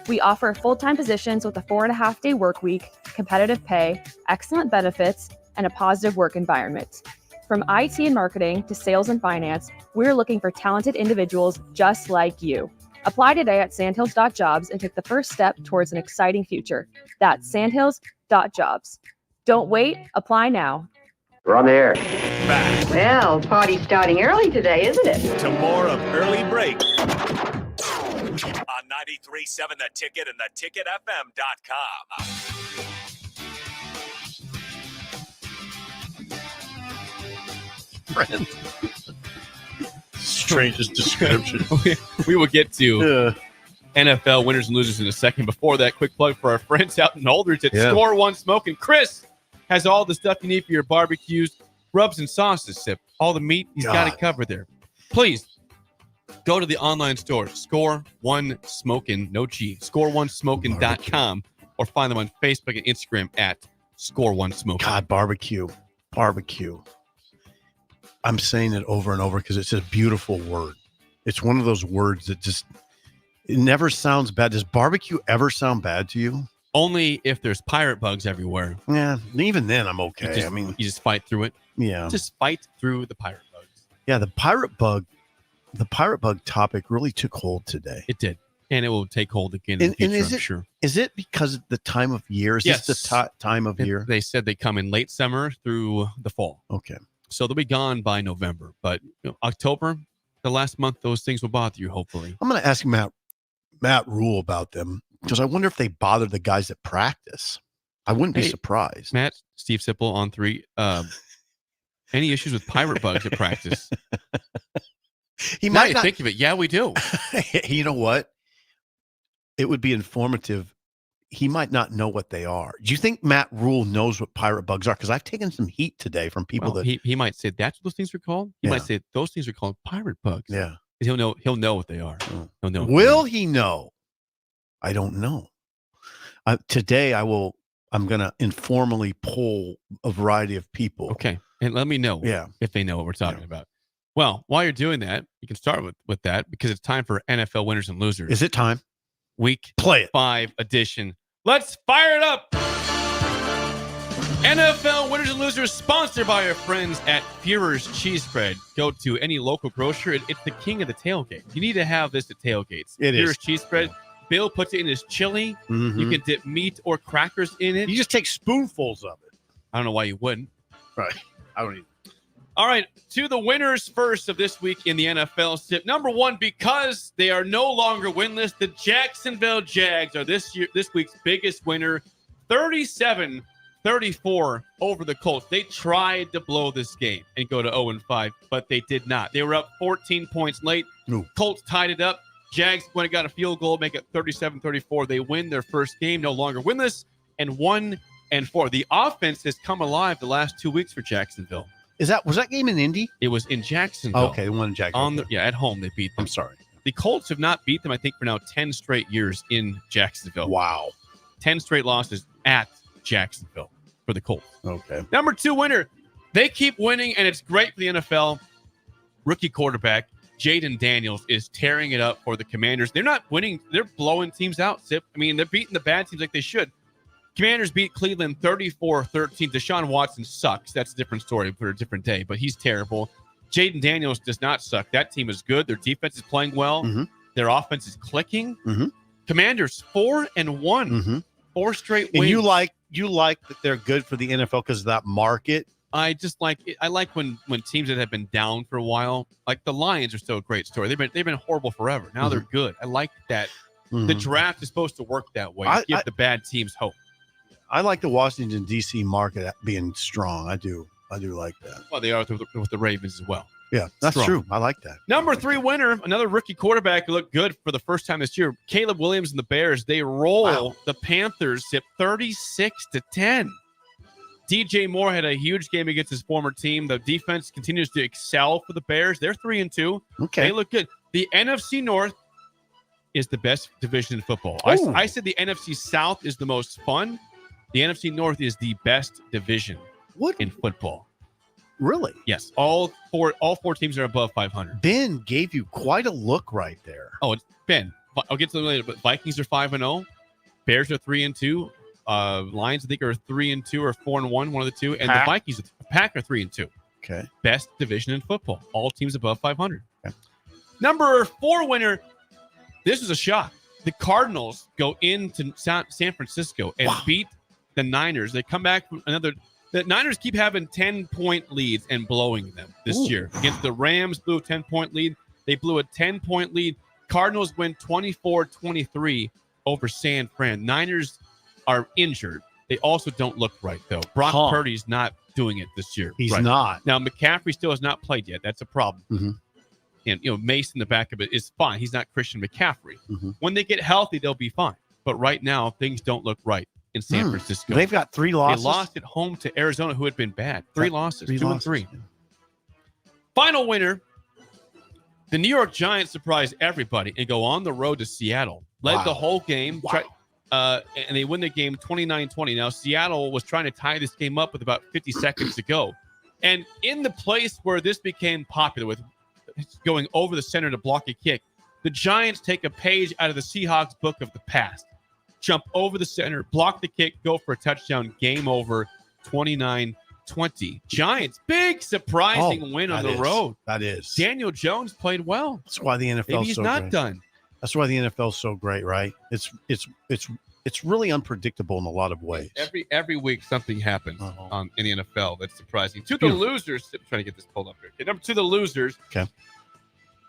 We offer full-time positions with a 4.5-day work week, competitive pay, excellent benefits, and a positive work environment. From IT and marketing to sales and finance, we're looking for talented individuals just like you. Apply today at sandhills.jobs and take the first step towards an exciting future. That's sandhills.jobs. Don't wait, apply now. We're on the air. Back Well, party's starting early today, isn't it? to more of Early Break on 93.7 The Ticket and theticketfm.com. Friend. Strangest description. We will get to NFL winners and losers in a second. Before that, quick plug for our friends out in Aldridge at Score One Smoking. Chris has all the stuff you need for your barbecues, rubs, and sauces. Sip all the meat. He's got it covered there. Please go to the online store, Score One Smoking, no G, scoreonesmoking.com, or find them on Facebook and Instagram at Score One Smoking. God, barbecue. I'm saying it over and over because it's a beautiful word. It's one of those words that just, it never sounds bad. Does barbecue ever sound bad to you? Only if there's pirate bugs everywhere. Yeah, even then I'm okay. You just fight through it. Yeah. Just fight through the pirate bugs. Yeah, the pirate bug topic really took hold today. It did. And it will take hold again in the future, I'm sure. Is it because of the time of year? Is this the time of year? They said they come in late summer through the fall. Okay. So they'll be gone by November. But October, the last month, those things will bother you, hopefully. I'm going to ask Matt Rule about them because I wonder if they bother the guys that practice. I wouldn't be surprised. Matt, Steve Sipple on 3. Any issues with pirate bugs at practice? He might not think of it. Yeah, we do. You know what? It would be informative. He might not know what they are. Do you think Matt Rule knows what pirate bugs are? Because I've taken some heat today from people that he might say that's what those things are called. He might say those things are called pirate bugs. Yeah. He'll know what they are. He'll know. Will he know? I don't know. Today I'm going to informally poll a variety of people. Okay. And let me know if they know what we're talking about. Well, while you're doing that, you can start with that because it's time for NFL winners and losers. Is it time? Week Play it. 5 edition. Let's fire it up. NFL winners and losers sponsored by our friends at Führer's Cheese Spread. Go to any local grocer. It's the king of the tailgate. You need to have this at tailgates. Führer's Cheese Spread. Bill puts it in his chili. Mm-hmm. You can dip meat or crackers in it. You just take spoonfuls of it. I don't know why you wouldn't. Right. I don't either. All right, to the winners first of this week in the NFL. Sip number 1, because they are no longer winless, the Jacksonville Jags are this week's biggest winner, 37-34 over the Colts. They tried to blow this game and go to 0-5, but they did not. They were up 14 points late. Ooh. Colts tied it up. Jags went and got a field goal, make it 37-34. They win their first game, no longer winless, and 1-4. The offense has come alive the last 2 weeks for Jacksonville. Was that game in Indy? It was in Jacksonville. Okay, the one in Jacksonville. At home they beat them. I'm sorry. The Colts have not beat them, I think, for now 10 straight years in Jacksonville. Wow. 10 straight losses at Jacksonville for the Colts. Okay. Number 2 winner. They keep winning, and it's great for the NFL. Rookie quarterback Jaden Daniels is tearing it up for the Commanders. They're not winning. They're blowing teams out, Sip. I mean, they're beating the bad teams like they should. Commanders beat Cleveland 34-13. Deshaun Watson sucks. That's a different story for a different day, but he's terrible. Jaden Daniels does not suck. That team is good. Their defense is playing well. Mm-hmm. Their offense is clicking. Mm-hmm. Commanders 4-1. Mm-hmm. 4 straight and wins. you like that they're good for the NFL because of that market? I just like it. I like when teams that have been down for a while, like the Lions are still a great story. They've been horrible forever. Now they're good. I like that. Mm-hmm. The draft is supposed to work that way. Give the bad teams hope. I like the Washington, D.C. market being strong. I do like that. Well, they are with the Ravens as well. Yeah, that's Strong. true. I like that. Number 3 winner, another rookie quarterback who looked good for the first time this year. Caleb Williams and the Bears. They roll the Panthers at 36-10. DJ Moore had a huge game against his former team. The defense continues to excel for the Bears. They're 3-2. Okay. They look good. The NFC North is the best division in football. I said the NFC South is the most fun. The NFC North is the best division in football. Really? Yes. All four teams are above 500. Ben gave you quite a look right there. Oh, it's Ben. I'll get to them later, but Vikings are 5-0. Bears are 3-2. Lions, I think, are 3-2 or 4-1, one of the two. And the Vikings, Pack are 3-2. Okay. Best division in football. All teams above 500. Okay. Number 4 winner. This is a shock. The Cardinals go into San Francisco and beat the Niners. They come back from another. The Niners keep having 10-point leads and blowing them this year. Against the Rams, blew a 10-point lead. They blew a 10-point lead. Cardinals win 24-23 over San Fran. Niners are injured. They also don't look right, though. Brock Purdy's not doing it this year. He's not. Now, McCaffrey still has not played yet. That's a problem. Mm-hmm. And, Mace in the back of it is fine. He's not Christian McCaffrey. Mm-hmm. When they get healthy, they'll be fine. But right now, things don't look right in San Francisco. They've got 3 losses. They lost at home to Arizona, who had been bad. 3 losses, 2-3. Final winner. The New York Giants surprise everybody and go on the road to Seattle. Led the whole game. And they win the game 29-20. Now, Seattle was trying to tie this game up with about 50 seconds to go. And in the place where this became popular with going over the center to block a kick, the Giants take a page out of the Seahawks book of the past. Jump over the center, block the kick, go for a touchdown, game over, 29-20. Giants, big surprising win on the road. That is. Daniel Jones played well. That's why the NFL Maybe is he's so not great. done. That's why the NFL is so great, right? It's really unpredictable in a lot of ways. Every week something happens in the NFL that's surprising. To the losers, I'm trying to get this pulled up here. Okay, number 2, the losers. Okay.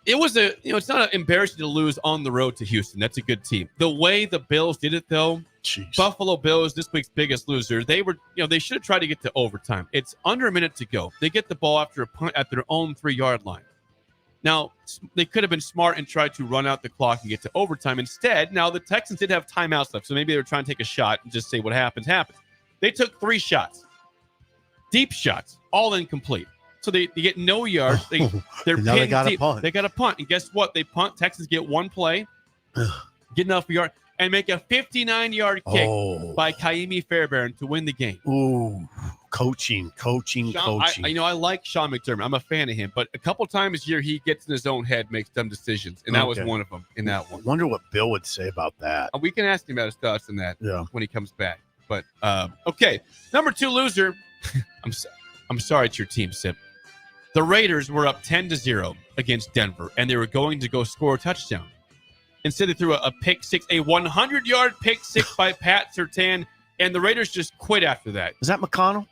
It was it's not embarrassing to lose on the road to Houston. That's a good team. The way the Bills did it, though, Buffalo Bills, this week's biggest loser. They were, they should have tried to get to overtime. It's under a minute to go. They get the ball after a punt at their own 3-yard line. Now, they could have been smart and tried to run out the clock and get to overtime. Instead, now the Texans did have timeouts left, so maybe they were trying to take a shot and just say what happens. They took 3 shots, deep shots, all incomplete. So they get no yards. They're now they got deep. a punt. They got a punt, and guess what? They punt. Texans get 1 play, get enough yard, and make a 59-yard kick by Kaimi Fairbairn to win the game. Ooh, coaching. I like Sean McDermott. I'm a fan of him, but a couple times a year he gets in his own head, makes dumb decisions, and that was one of them in that one. Wonder what Bill would say about that. We can ask him about his thoughts on that when he comes back. But okay, number 2 loser. I'm sorry, it's your team, Sip. The Raiders were up 10-0 against Denver, and they were going to go score a touchdown. Instead, they threw a pick six, a 100-yard pick six by Pat Surtain, and the Raiders just quit after that. Is that McConnell?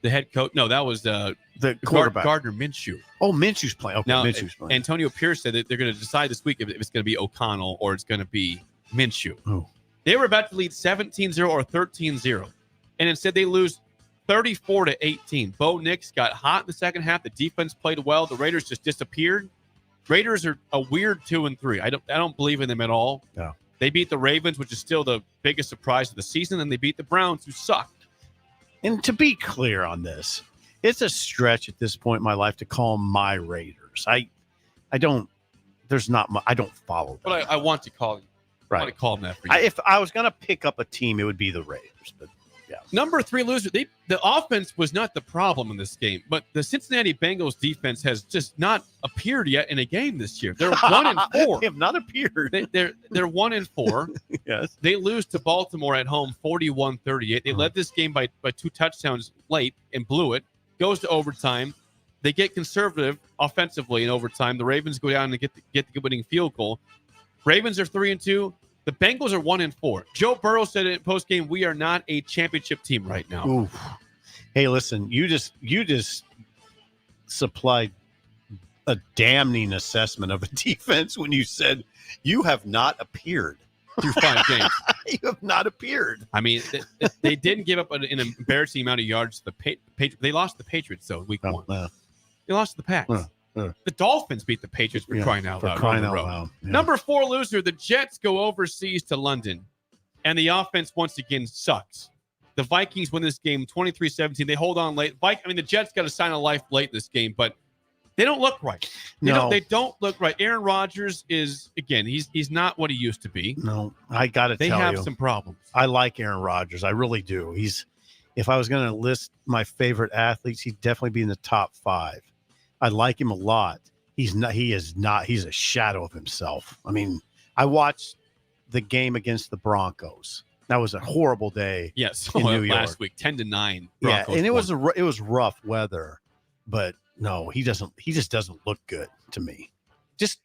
The head coach? No, that was the quarterback. Gardner Minshew. Oh, Minshew's playing. Okay, now, Minshew's playing. Antonio Pierce said that they're going to decide this week if it's going to be O'Connell or it's going to be Minshew. Oh. They were about to lead 17-0 or 13-0, and instead they lose 34-18. Bo Nix got hot in the second half. The defense played well. The Raiders just disappeared. Raiders are a weird 2-3. I don't believe in them at all. No. They beat the Ravens, which is still the biggest surprise of the season, and they beat the Browns, who suck. And to be clear on this, it's a stretch at this point in my life to call them my Raiders. I don't follow them. But I want to call them. Right. I want to call them that for you. If I was going to pick up a team, it would be the Raiders. But yeah. Number 3 loser. The offense was not the problem in this game, but the Cincinnati Bengals defense has just not appeared yet in a game this year. They're 1-4. They have not appeared. They're 1-4. Yes. They lose to Baltimore at home 41-38. They led this game by 2 touchdowns late and blew it. Goes to overtime. They get conservative offensively in overtime. The Ravens go down and get the winning field goal. Ravens are 3-2. The Bengals are 1-4. Joe Burrow said in postgame, "We are not a championship team right now." Ooh. Hey, listen, you just supplied a damning assessment of a defense when you said you have not appeared through 5 games. You have not appeared. I mean, they didn't give up an embarrassing amount of yards to the Patriots. They lost the Patriots though week 1. They lost to the Pats. The Dolphins beat the Patriots for crying out loud. Yeah. Number 4 loser, the Jets go overseas to London, and the offense once again sucks. The Vikings win this game 23-17. They hold on late. The Jets got a sign of life late in this game, but they don't look right. They don't look right. Aaron Rodgers is, again, he's not what he used to be. No, I got to tell you. They have some problems. I like Aaron Rodgers. I really do. If I was going to list my favorite athletes, he'd definitely be in the top 5. I like him a lot. He's a shadow of himself. I mean, I watched the game against the Broncos. That was a horrible day. Yes, in New York. Last week, 10-9. Yeah, and it was rough weather. but no, he doesn't. He just doesn't look good to me. Just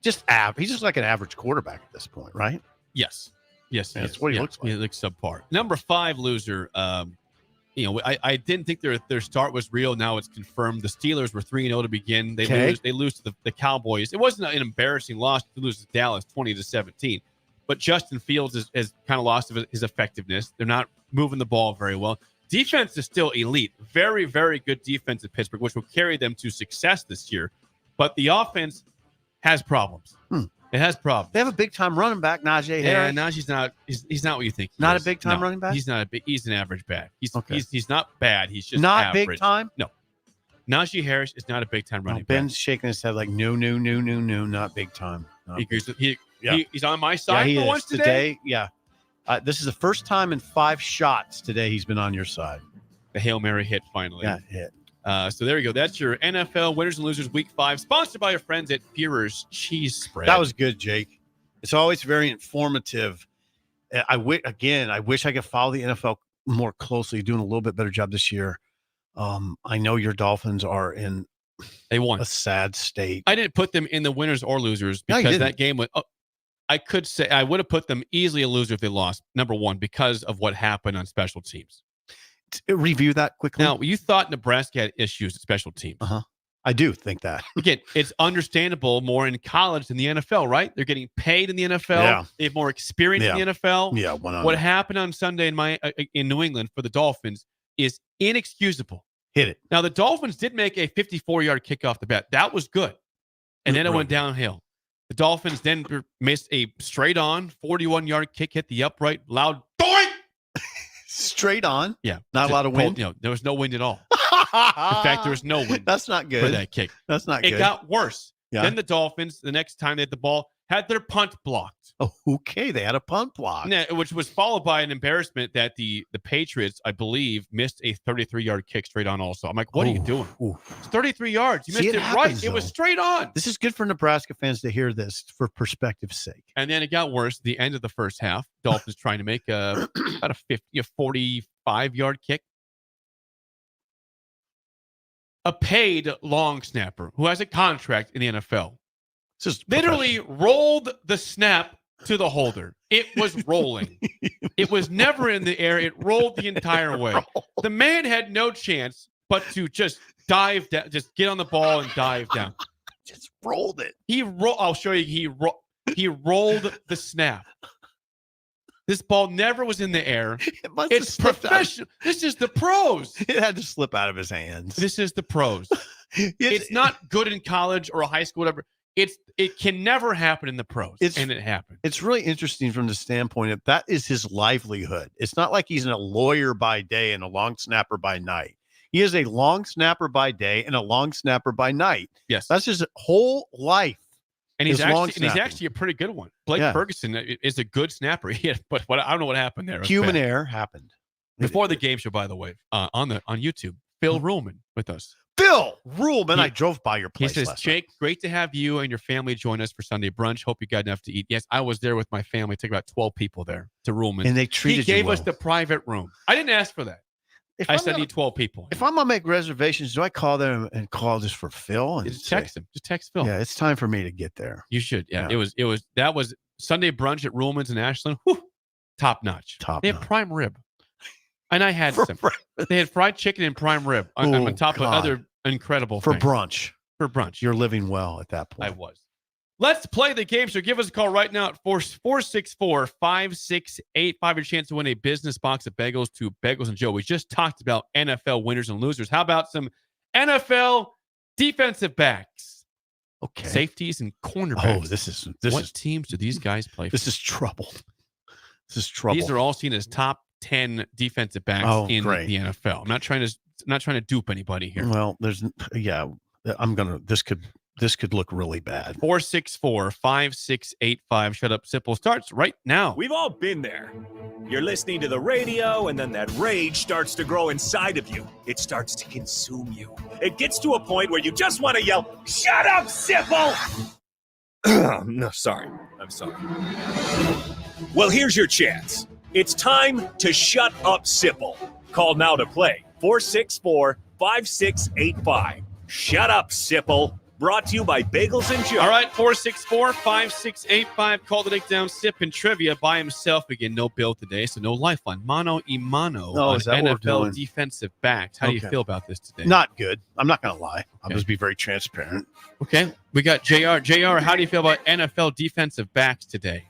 he's just like an average quarterback at this point, right? Yes. That's what he looks like. He looks subpar. Number 5 loser. I didn't think their start was real. Now it's confirmed. The Steelers were 3-0 to begin. They lose to the Cowboys. It wasn't an embarrassing loss to lose to Dallas 20-17. But Justin Fields has kind of lost his effectiveness. They're not moving the ball very well. Defense is still elite. Very, very good defense at Pittsburgh, which will carry them to success this year. But the offense has problems. It has problems. They have a big time running back, Najee Harris. Yeah, Najee's not. He's not what you think. Not a big time running back. He's not a big. He's an average back. He's not bad. He's just not average. Big time. No, Najee Harris is not a big time running back. Ben's shaking his head like no, not big time. He's on my side he for is. once today. Yeah, this is the first time in 5 shots today he's been on your side. The Hail Mary hit finally. Yeah, hit. So there you go. That's your NFL winners and losers week 5, sponsored by our friends at Peerer's Cheese Spread. That was good, Jake. It's always very informative. I wish I could follow the NFL more closely, doing a little bit better job this year. I know your Dolphins are in a sad state. I didn't put them in the winners or losers because that game was I could say I would have put them easily a loser if they lost, number 1, because of what happened on special teams. Review that quickly. Now, you thought Nebraska had issues at special teams. I do think that. Again, it's understandable more in college than the NFL, right? They're getting paid in the NFL. Yeah. They have more experience in the NFL. Yeah, what happened on Sunday in New England for the Dolphins is inexcusable. Hit it. Now, the Dolphins did make a 54-yard kick off the bat. That was good. And then it went downhill. The Dolphins then missed a straight-on 41-yard kick, hit the upright, loud doink! Straight on? Yeah. Not a lot of wind? There was no wind at all. In fact, there was no wind. That's not good. For that kick. That's not good. It got worse. Yeah. Then the Dolphins, the next time they had the ball, had their punt blocked. Oh, okay. They had a punt block. Which was followed by an embarrassment that the Patriots, I believe, missed a 33-yard kick straight on also. I'm like, what are you doing? It's 33 yards. You missed it right. It was straight on. This is good for Nebraska fans to hear this for perspective's sake. And then it got worse. The end of the first half, Dolphins trying to make about a 45-yard kick. A paid long snapper who has a contract in the NFL literally rolled the snap to the holder. It was rolling. It was never in the air. It rolled the entire way. The man had no chance but to just dive down, just get on the ball and dive down. Just rolled it. I'll show you. He rolled the snap. This ball never was in the air. It's professional. This is the pros. It had to slip out of his hands. This is the pros. It's not good in college or a high school, whatever. It can never happen in the pros, and it happened. It's really interesting from the standpoint of that is his livelihood. It's not like he's a lawyer by day and a long snapper by night. He is a long snapper by day and a long snapper by night. Yes. That's his whole life. And he's actually a pretty good one. Blake Ferguson is a good snapper. But I don't know what happened there. Human error happened. Before the game show, by the way, on YouTube, Phil Ruhlman with us. Phil Ruhlman, I drove by your place. He says, Jake, great to have you and your family join us for Sunday brunch. Hope you got enough to eat. Yes, I was there with my family. It took about 12 people there to Ruhlman. And they treated you He gave well. us the private room. I didn't ask for that. I said, need 12 people. If I'm going to make reservations, do I call them and call just for Phil? And just text him. Just text Phil. Yeah, it's time for me to get there. You should. Yeah. That was Sunday brunch at Ruhlman's in Ashland. Whew, top notch. They had prime rib. And I had some. They had fried chicken and prime rib on top of other incredible for things. brunch. For brunch. You're living well at that point. I was. Let's play the game. So give us a call right now at 464-5685. Your chance to win a business box of bagels to Bagels and Joe. We just talked about NFL winners and losers. How about some NFL defensive backs? Okay. Safeties and cornerbacks. Oh, this is teams do these guys play for? This is trouble. This is trouble. These are all seen as top 10 defensive backs in the NFL. I'm not trying to dupe anybody here. Well, this could look really bad. 464-5685. Shut Up Simple starts right now. We've all been there. You're listening to the radio, and then that rage starts to grow inside of you. It starts to consume you. It gets to a point where you just want to yell, "Shut up, Sipple!" No, sorry. I'm sorry. Well, here's your chance. It's time to shut up, Sipple. Call now to play. 464-5685. 5685. Shut up, Sipple. Brought to you by Bagels and Joe. All right, 464-5685. Call the Nick Down Sip and Trivia by himself again. No Bill today, so no lifeline. Mano y mano on is that what we're NFL doing? defensive backs. How do you feel about this today? Not good. I'm not going to lie. I'll just be very transparent. Okay, we got JR. JR, how do you feel about NFL defensive backs today?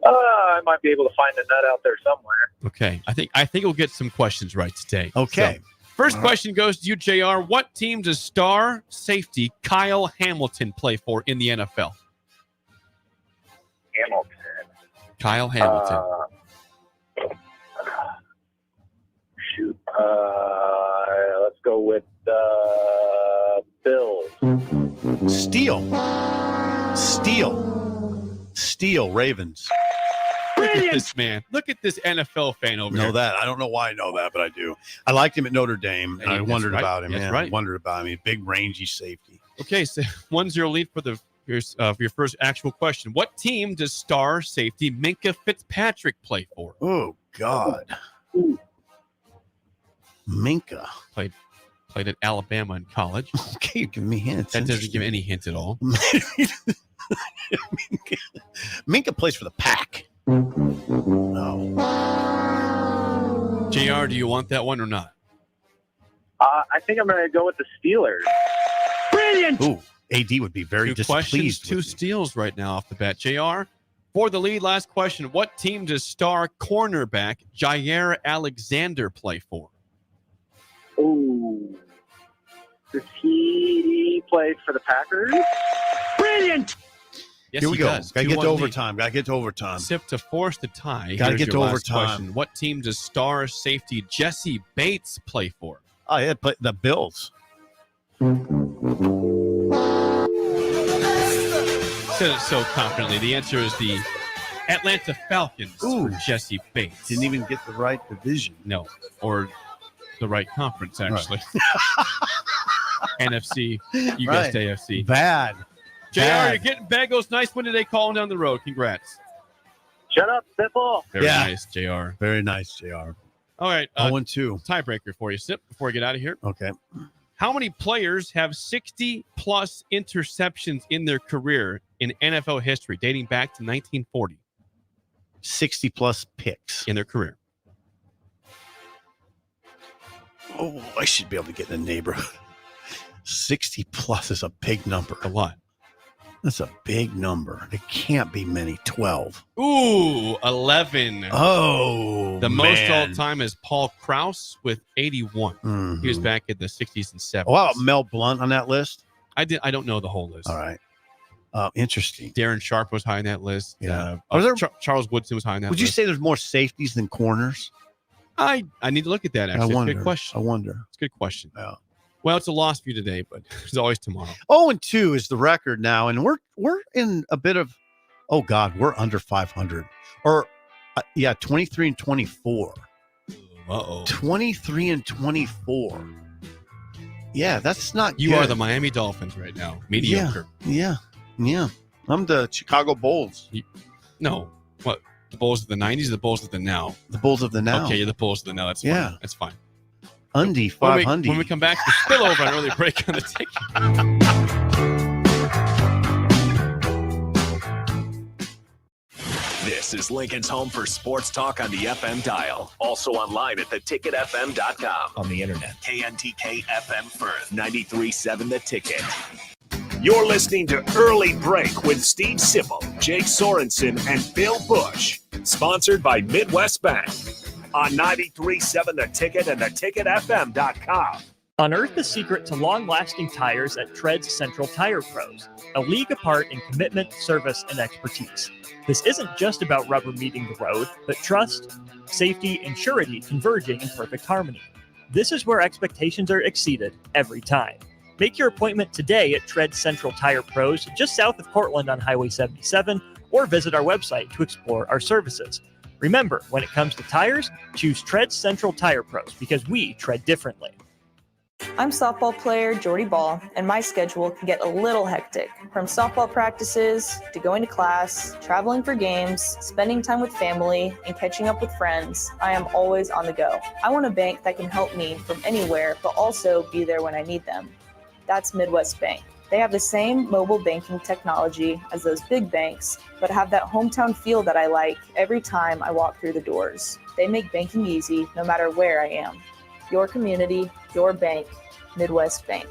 I might be able to find a nut out there somewhere. Okay, I think we'll get some questions right today. Okay. So, first question goes to you, JR. What team does star safety Kyle Hamilton play for in the NFL? Hamilton. Kyle Hamilton. Shoot. Let's go with Bills. Steel Ravens. Look at this man. Look at this NFL fan over here. Know that. I don't know why I know that, but I do. I liked him at Notre Dame, and I wondered about him. That's I right. wondered about him. He's a big, rangy safety. Okay, so 1-0 lead for your first actual question. What team does star safety Minka Fitzpatrick play for? Oh, God. Minka. Played at Alabama in college. Okay, give me hints. That doesn't give any hint at all. Minka plays for the Pack. No. JR, do you want that one or not? I think I'm going to go with the Steelers. Brilliant. Ooh, AD would be very Two questions, displeased. two steals right now off the bat. JR, for the lead, last question. What team does star cornerback Jair Alexander play for? Ooh. Does he play for the Packers? Brilliant. Yes, Here we he go. does. Gotta get to 2-1 lead. overtime. Gotta get to overtime. Sip to force the tie. Gotta Here's get your to last overtime. question. What team does star safety Jesse Bates play for? Oh, yeah, play the Bills. Said it so confidently. The answer is the Atlanta Falcons for Jesse Bates. Didn't even get the right division. No, or the right conference, actually. NFC, you guessed AFC. Bad. JR, you're getting bagels. Nice win today, calling down the road. Congrats. Shut up, Sipple. Very nice, JR. Very nice, JR. All right. 0-2. Tiebreaker for you, Sip, before we get out of here. Okay. How many players have 60-plus interceptions in their career in NFL history, dating back to 1940? 60-plus picks. In their career. Oh, I should be able to get in the neighborhood. 60-plus is a big number. A lot. That's a big number. It can't be many. 12. Ooh, 11. Oh, the most all time is Paul Krause with 81. Mm-hmm. He was back in the 60s and 70s. Oh, wow, Mel Blount on that list? I don't know the whole list. All right. Interesting. Darren Sharp was high on that list. Yeah. Charles Woodson was high on that Would list. you say there's more safeties than corners? I need to look at that, actually. I wonder. It's a good question. I wonder. It's a good question. Yeah. Well, it's a loss for you today, but there's always tomorrow. 0-2 is the record now, and we're in a bit of, oh God, we're under 500, or 23-24. 23-24. Yeah, that's not. You good. are the Miami Dolphins right now. Mediocre. Yeah. I'm the Chicago Bulls. No, what? The Bulls of the 90s, or the Bulls of the now. The Bulls of the now. Okay, you're the Bulls of the now. That's fine. Yeah. That's fine. Undy 500. When we come back, the spillover on early break on the ticket. This is Lincoln's home for sports talk on the FM dial. Also online at theticketfm.com. On the internet. KNTK FM Firth, 93.7 The Ticket. You're listening to Early Break with Steve Sipple, Jake Sorensen, and Bill Busch. Sponsored by Midwest Bank. On 93.7 The Ticket and theticketfm.com. Unearth the secret to long-lasting tires at Tread's Central Tire Pros, a league apart in commitment, service, and expertise. This isn't just about rubber meeting the road, but trust, safety, and surety converging in perfect harmony. This is where expectations are exceeded every time. Make your appointment today at Tread Central Tire Pros, just south of Cortland on Highway 77, or visit our website to explore our services. Remember, when it comes to tires, choose Tread Central Tire Pros because we tread differently. I'm softball player Jordy Ball, and my schedule can get a little hectic. From softball practices to going to class, traveling for games, spending time with family, and catching up with friends, I am always on the go. I want a bank that can help me from anywhere, but also be there when I need them. That's Midwest Bank. They have the same mobile banking technology as those big banks, but have that hometown feel that I like every time I walk through the doors. They make banking easy no matter where I am. Your community, your bank, Midwest Bank.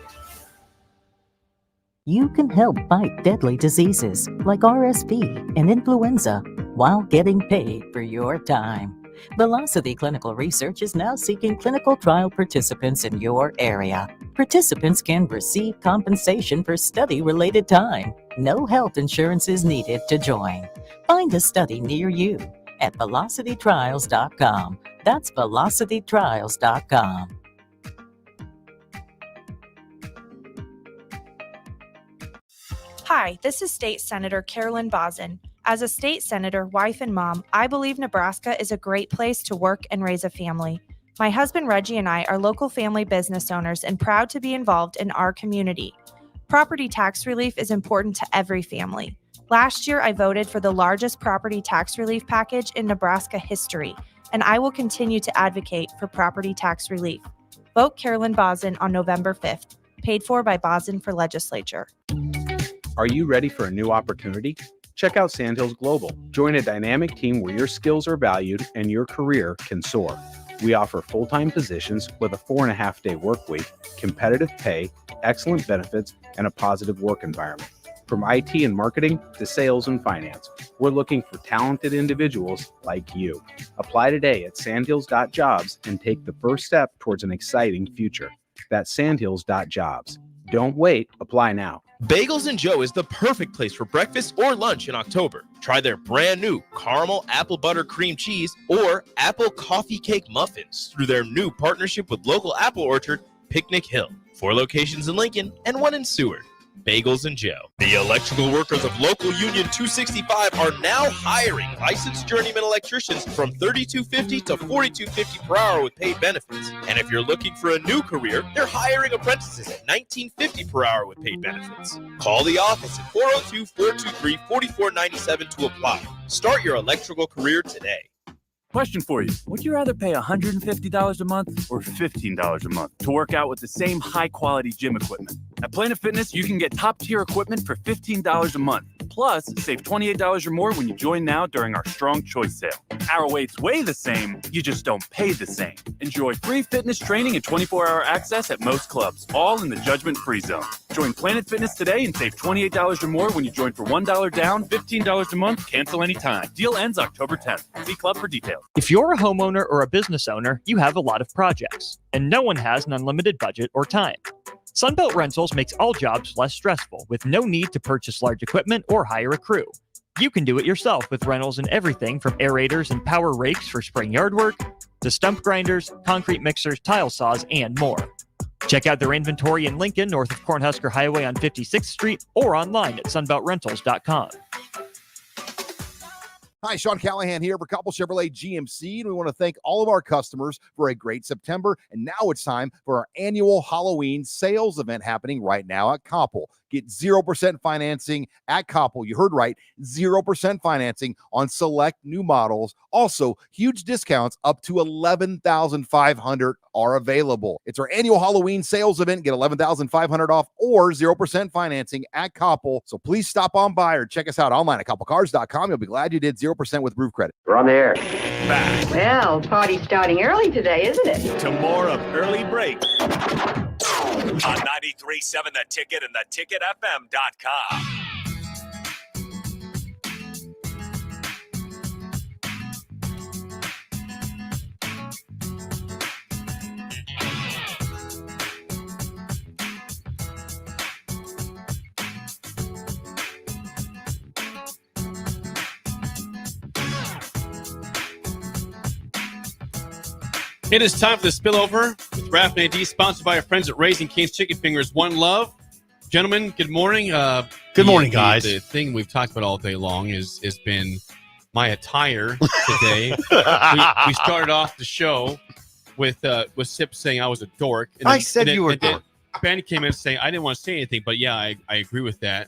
You can help fight deadly diseases like RSV and influenza while getting paid for your time. Velocity Clinical Research is now seeking clinical trial participants in your area. Participants can receive compensation for study-related time. No health insurance is needed to join. Find a study near you at velocitytrials.com. That's velocitytrials.com. Hi, this is State Senator Carolyn Bozin. As a state senator, wife, and mom, I believe Nebraska is a great place to work and raise a family. My husband Reggie and I are local family business owners and proud to be involved in our community. Property tax relief is important to every family. Last year, I voted for the largest property tax relief package in Nebraska history, and I will continue to advocate for property tax relief. Vote Carolyn Bozin on November 5th, paid for by Bozin for Legislature. Are you ready for a new opportunity? Check out Sandhills Global. Join a dynamic team where your skills are valued and your career can soar. We offer full-time positions with a 4.5-day work week, competitive pay, excellent benefits, and a positive work environment. From IT and marketing to sales and finance, we're looking for talented individuals like you. Apply today at sandhills.jobs and take the first step towards an exciting future. That's sandhills.jobs. Don't wait. Apply now. Bagels & Joe is the perfect place for breakfast or lunch in October. Try their brand new caramel apple butter cream cheese or apple coffee cake muffins through their new partnership with local apple orchard, Picnic Hill. 4 locations in Lincoln and 1 in Seward. Bagels & Joe. The electrical workers of Local Union 265 are now hiring licensed journeyman electricians from $32.50 to $42.50 per hour with paid benefits. And if you're looking for a new career, they're hiring apprentices at $19.50 per hour with paid benefits. Call the office at 402-423-4497 to apply. Start your electrical career today. Question for you. Would you rather pay $150 a month or $15 a month to work out with the same high-quality gym equipment? At Planet Fitness, you can get top-tier equipment for $15 a month. Plus, save $28 or more when you join now during our Strong Choice sale. Our weights weigh the same, you just don't pay the same. Enjoy free fitness training and 24-hour access at most clubs, all in the judgment-free zone. Join Planet Fitness today and save $28 or more when you join for $1 down, $15 a month, cancel anytime. Deal ends October 10th. See club for details. If you're a homeowner or a business owner, you have a lot of projects, and no one has an unlimited budget or time. Sunbelt Rentals makes all jobs less stressful with no need to purchase large equipment or hire a crew. You can do it yourself with rentals and everything from aerators and power rakes for spring yard work to stump grinders, concrete mixers, tile saws, and more. Check out their inventory in Lincoln, north of Cornhusker Highway on 56th Street, or online at sunbeltrentals.com. Hi, Sean Callahan here for Koppel Chevrolet GMC, and we want to thank all of our customers for a great September. And now it's time for our annual Halloween sales event happening right now at Koppel. Get 0% financing at Koppel. You heard right, 0% financing on select new models. Also, huge discounts up to $11,500 are available. It's our annual Halloween sales event. Get $11,500 off or 0% financing at Koppel. So please stop on by or check us out online at koppelcars.com. You'll be glad you did 0% with roof credit. We're on the air. Back Well, party's starting early today, isn't it? to more of Early Break on 93.7 The Ticket and theticketfm.com. It is time for the spillover with Raf and AD, sponsored by our friends at Raising Cane's Chicken Fingers. One love. Gentlemen, good morning. Good morning, guys. The thing we've talked about all day long has been my attire today. we started off the show with Sip saying I was a dork. And I said you were a dork. Ben came in saying I didn't want to say anything, but yeah, I agree with that.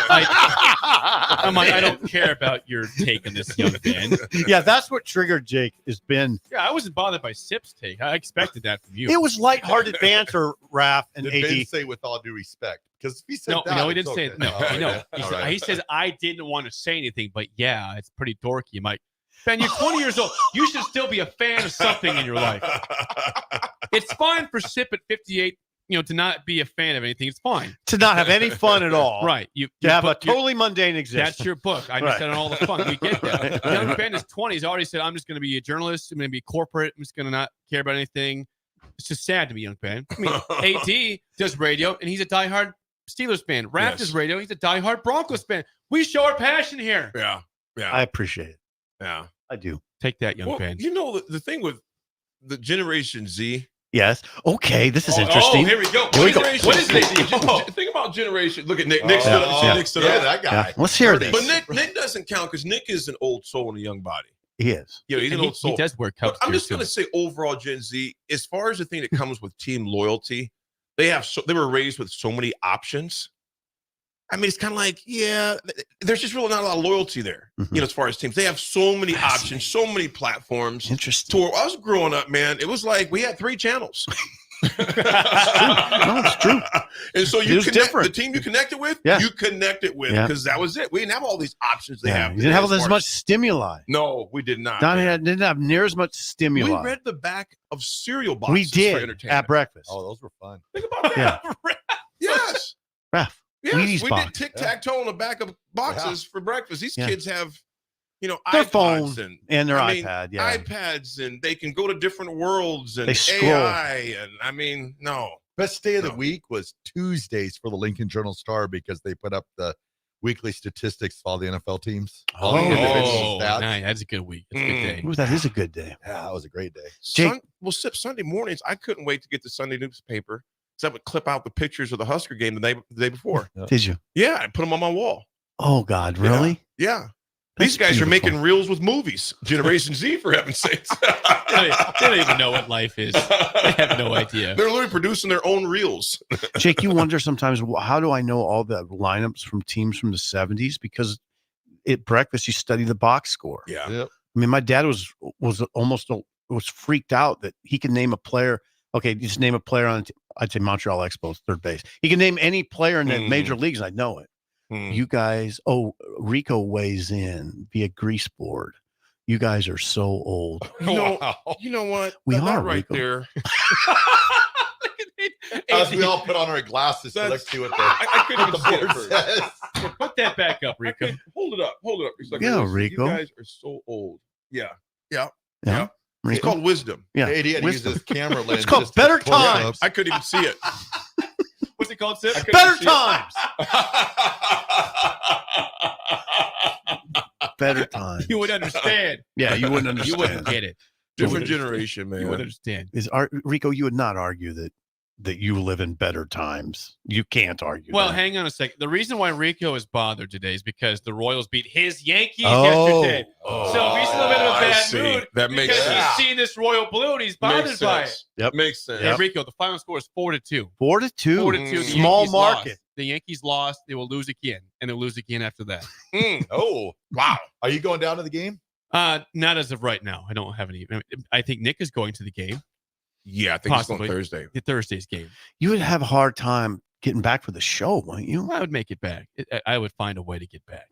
I'm like, I don't care about your take on this, young Ben. Yeah, that's what triggered Jake. Has been. Yeah, I wasn't bothered by Sip's take. I expected that from you. It was lighthearted banter, Raph and Did AD. Ben say with all due respect? Because if he said that, no, he didn't it's say okay. it. No, Oh, no. okay. He says I didn't want to say anything, but yeah, it's pretty dorky. I'm like, Ben, you're 20 years old. You should still be a fan of something in your life. It's fine for Sip at 58, to not be a fan of anything. It's fine. To not have any fun at all. Right. To have a totally mundane existence. That's your book. I just said on all the fun. We get that. Young Ben is 20. He's already said, I'm just going to be a journalist. I'm going to be corporate. I'm just going to not care about anything. It's just sad to me, young Ben. I mean, AD does radio, and he's a diehard Steelers fan. Raph does radio. He's a diehard Broncos fan. We show our passion here. Yeah. I appreciate it. Yeah. I do. Take that, young Well, Ben. the thing with the Generation Z. Yes. Okay. This is interesting. Oh, here we go. What is it? Think about generation. Look at Nick. Nick stood up. Nick stood up. that guy. Yeah. Let's hear this. But Nick doesn't count because Nick is an old soul in a young body. He is. He's an old soul. He does wear cups. I'm just going to say overall Gen Z, as far as the thing that comes with team loyalty, they were raised with so many options. I mean, it's kind of like, there's just really not a lot of loyalty there, as far as teams. They have so many options, so many platforms. Interesting. To where I was growing up, man, it was like we had 3 channels. No, it's true. And so the team you connected with, you connected with, Yeah. because that was it. We didn't have all these options they have. You didn't have as much stimuli. No, we did not. Didn't have near as much stimuli. We read the back of cereal boxes We for did entertainment. at breakfast. Oh, those were fun. Think about that. Yes. Raph. Yes, Wheaties we box. did tic-tac-toe on the back of boxes for breakfast. These kids have, their iPods phone and their I mean, iPad. Yeah. iPads, and they can go to different worlds and They scroll. AI. And no. Best day of the week was Tuesdays for the Lincoln Journal-Star because they put up the weekly statistics for all the NFL teams. All the individual stats. Nice. That's a good week. That's a good day. Ooh, that is a good day. Yeah, that was a great day. Jake- Sunday mornings, I couldn't wait to get the Sunday newspaper because I would clip out the pictures of the Husker game the day before. Did you? Yeah, I put them on my wall. Oh, God. Really? Yeah. That's These guys beautiful. are making reels with movies. Generation Z, for heaven's sakes. They don't even know what life is. They have no idea. They're literally producing their own reels. Jake, you wonder sometimes, how do I know all the lineups from teams from the 70s? Because at breakfast, you study the box score. Yeah. Yep. I mean, my dad was freaked out that he could name a player. Okay, just name a player on, I'd say Montreal Expos, third base. He can name any player in the major leagues. I know it. You guys, Rico weighs in via grease board. You guys are so old. You know what? We That are, right Rico. there. As we all put on our glasses to let's see what I couldn't even see it board first. says. Put that back up, Rico. Hold it up. Yeah, Listen, Rico. You guys are so old. Yeah. Yeah. It's Rico? called wisdom. Yeah. He had to use Wisdom. his camera lens. It's called just to Better pull it up. Times. I couldn't even see it. What's it called, Sip? Better Times. Better Times. You would understand. Yeah, you wouldn't understand. You wouldn't get it. Different generation, man. You would understand. Rico, you would not argue that you live in better times. You can't argue. Well, that. hang on a second. The reason why Rico is bothered today is because the Royals beat his Yankees Oh. yesterday. So he's in a bit of a I bad see. mood That makes because sense. he's seen this Royal blue and he's bothered Makes by it. sense. Yep. Makes sense. Hey, Rico, the final score is 4-2. 4-2. 4-2. The Small Yankees market. lost. The Yankees lost. They will lose again, and they'll lose again after that. Oh, Wow. are you going down to the game? Not as of right now. I don't have any. I think Nick is going to the game. Yeah, I think it's Possibly. on Thursday. Thursday's game. You would have a hard time getting back for the show, wouldn't you? I would make it back. I would find a way to get back.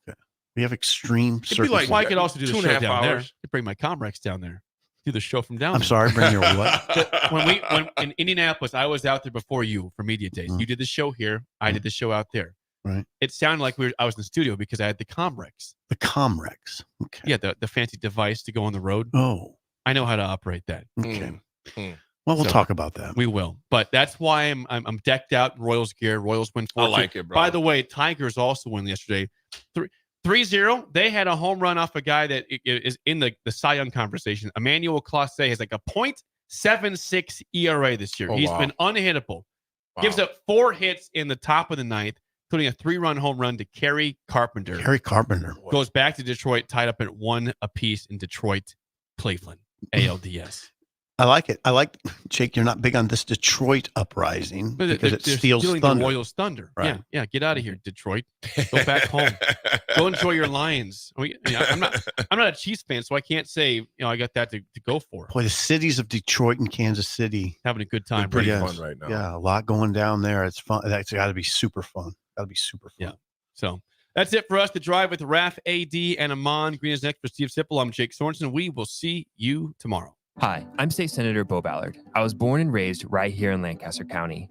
We have extreme It'd be like circumstances. Well, I could also do the 2.5 show down there. hours. I could bring my Comrex down there. Do the show from down I'm there. sorry, bring your what? When in Indianapolis, I was out there before you for media days. You did the show here. I did the show out there. Right. It sounded like I was in the studio because I had the Comrex. The Comrex. Okay. Yeah, the fancy device to go on the road. Oh. I know how to operate that. Okay. Well, we'll talk about that. We will. But that's why I'm decked out in Royals gear. Royals win 4-2. I like it, bro. By the way, Tigers also won yesterday. 3-0. They had a home run off a guy that is in the Cy Young conversation. Emmanuel Clase has like a .76 ERA this year. Oh, He's wow. been unhittable. Wow. Gives up 4 hits in the top of the ninth, including a 3-run home run to Kerry Carpenter. Harry Carpenter. Goes back to Detroit, tied up at 1 apiece in Detroit, Cleveland, ALDS. I like it. I like, Jake, you're not big on this Detroit uprising because it steals stealing thunder. the Royals' thunder. Right. Yeah. Get out of here, Detroit. Go back home. Go enjoy your Lions. I'm not a Chiefs fan, so I can't say I got that to go for. Boy, the cities of Detroit and Kansas City Having a good time. Pretty fun right now. Yeah, a lot going down there. It's fun. That's got to be super fun. Got to be super fun. Yeah. So that's it for us. The Drive with Raf, AD, and Amon. Green is next for Steve Sipple. I'm Jake Sorensen. We will see you tomorrow. Hi, I'm State Senator Bo Ballard. I was born and raised right here in Lancaster County.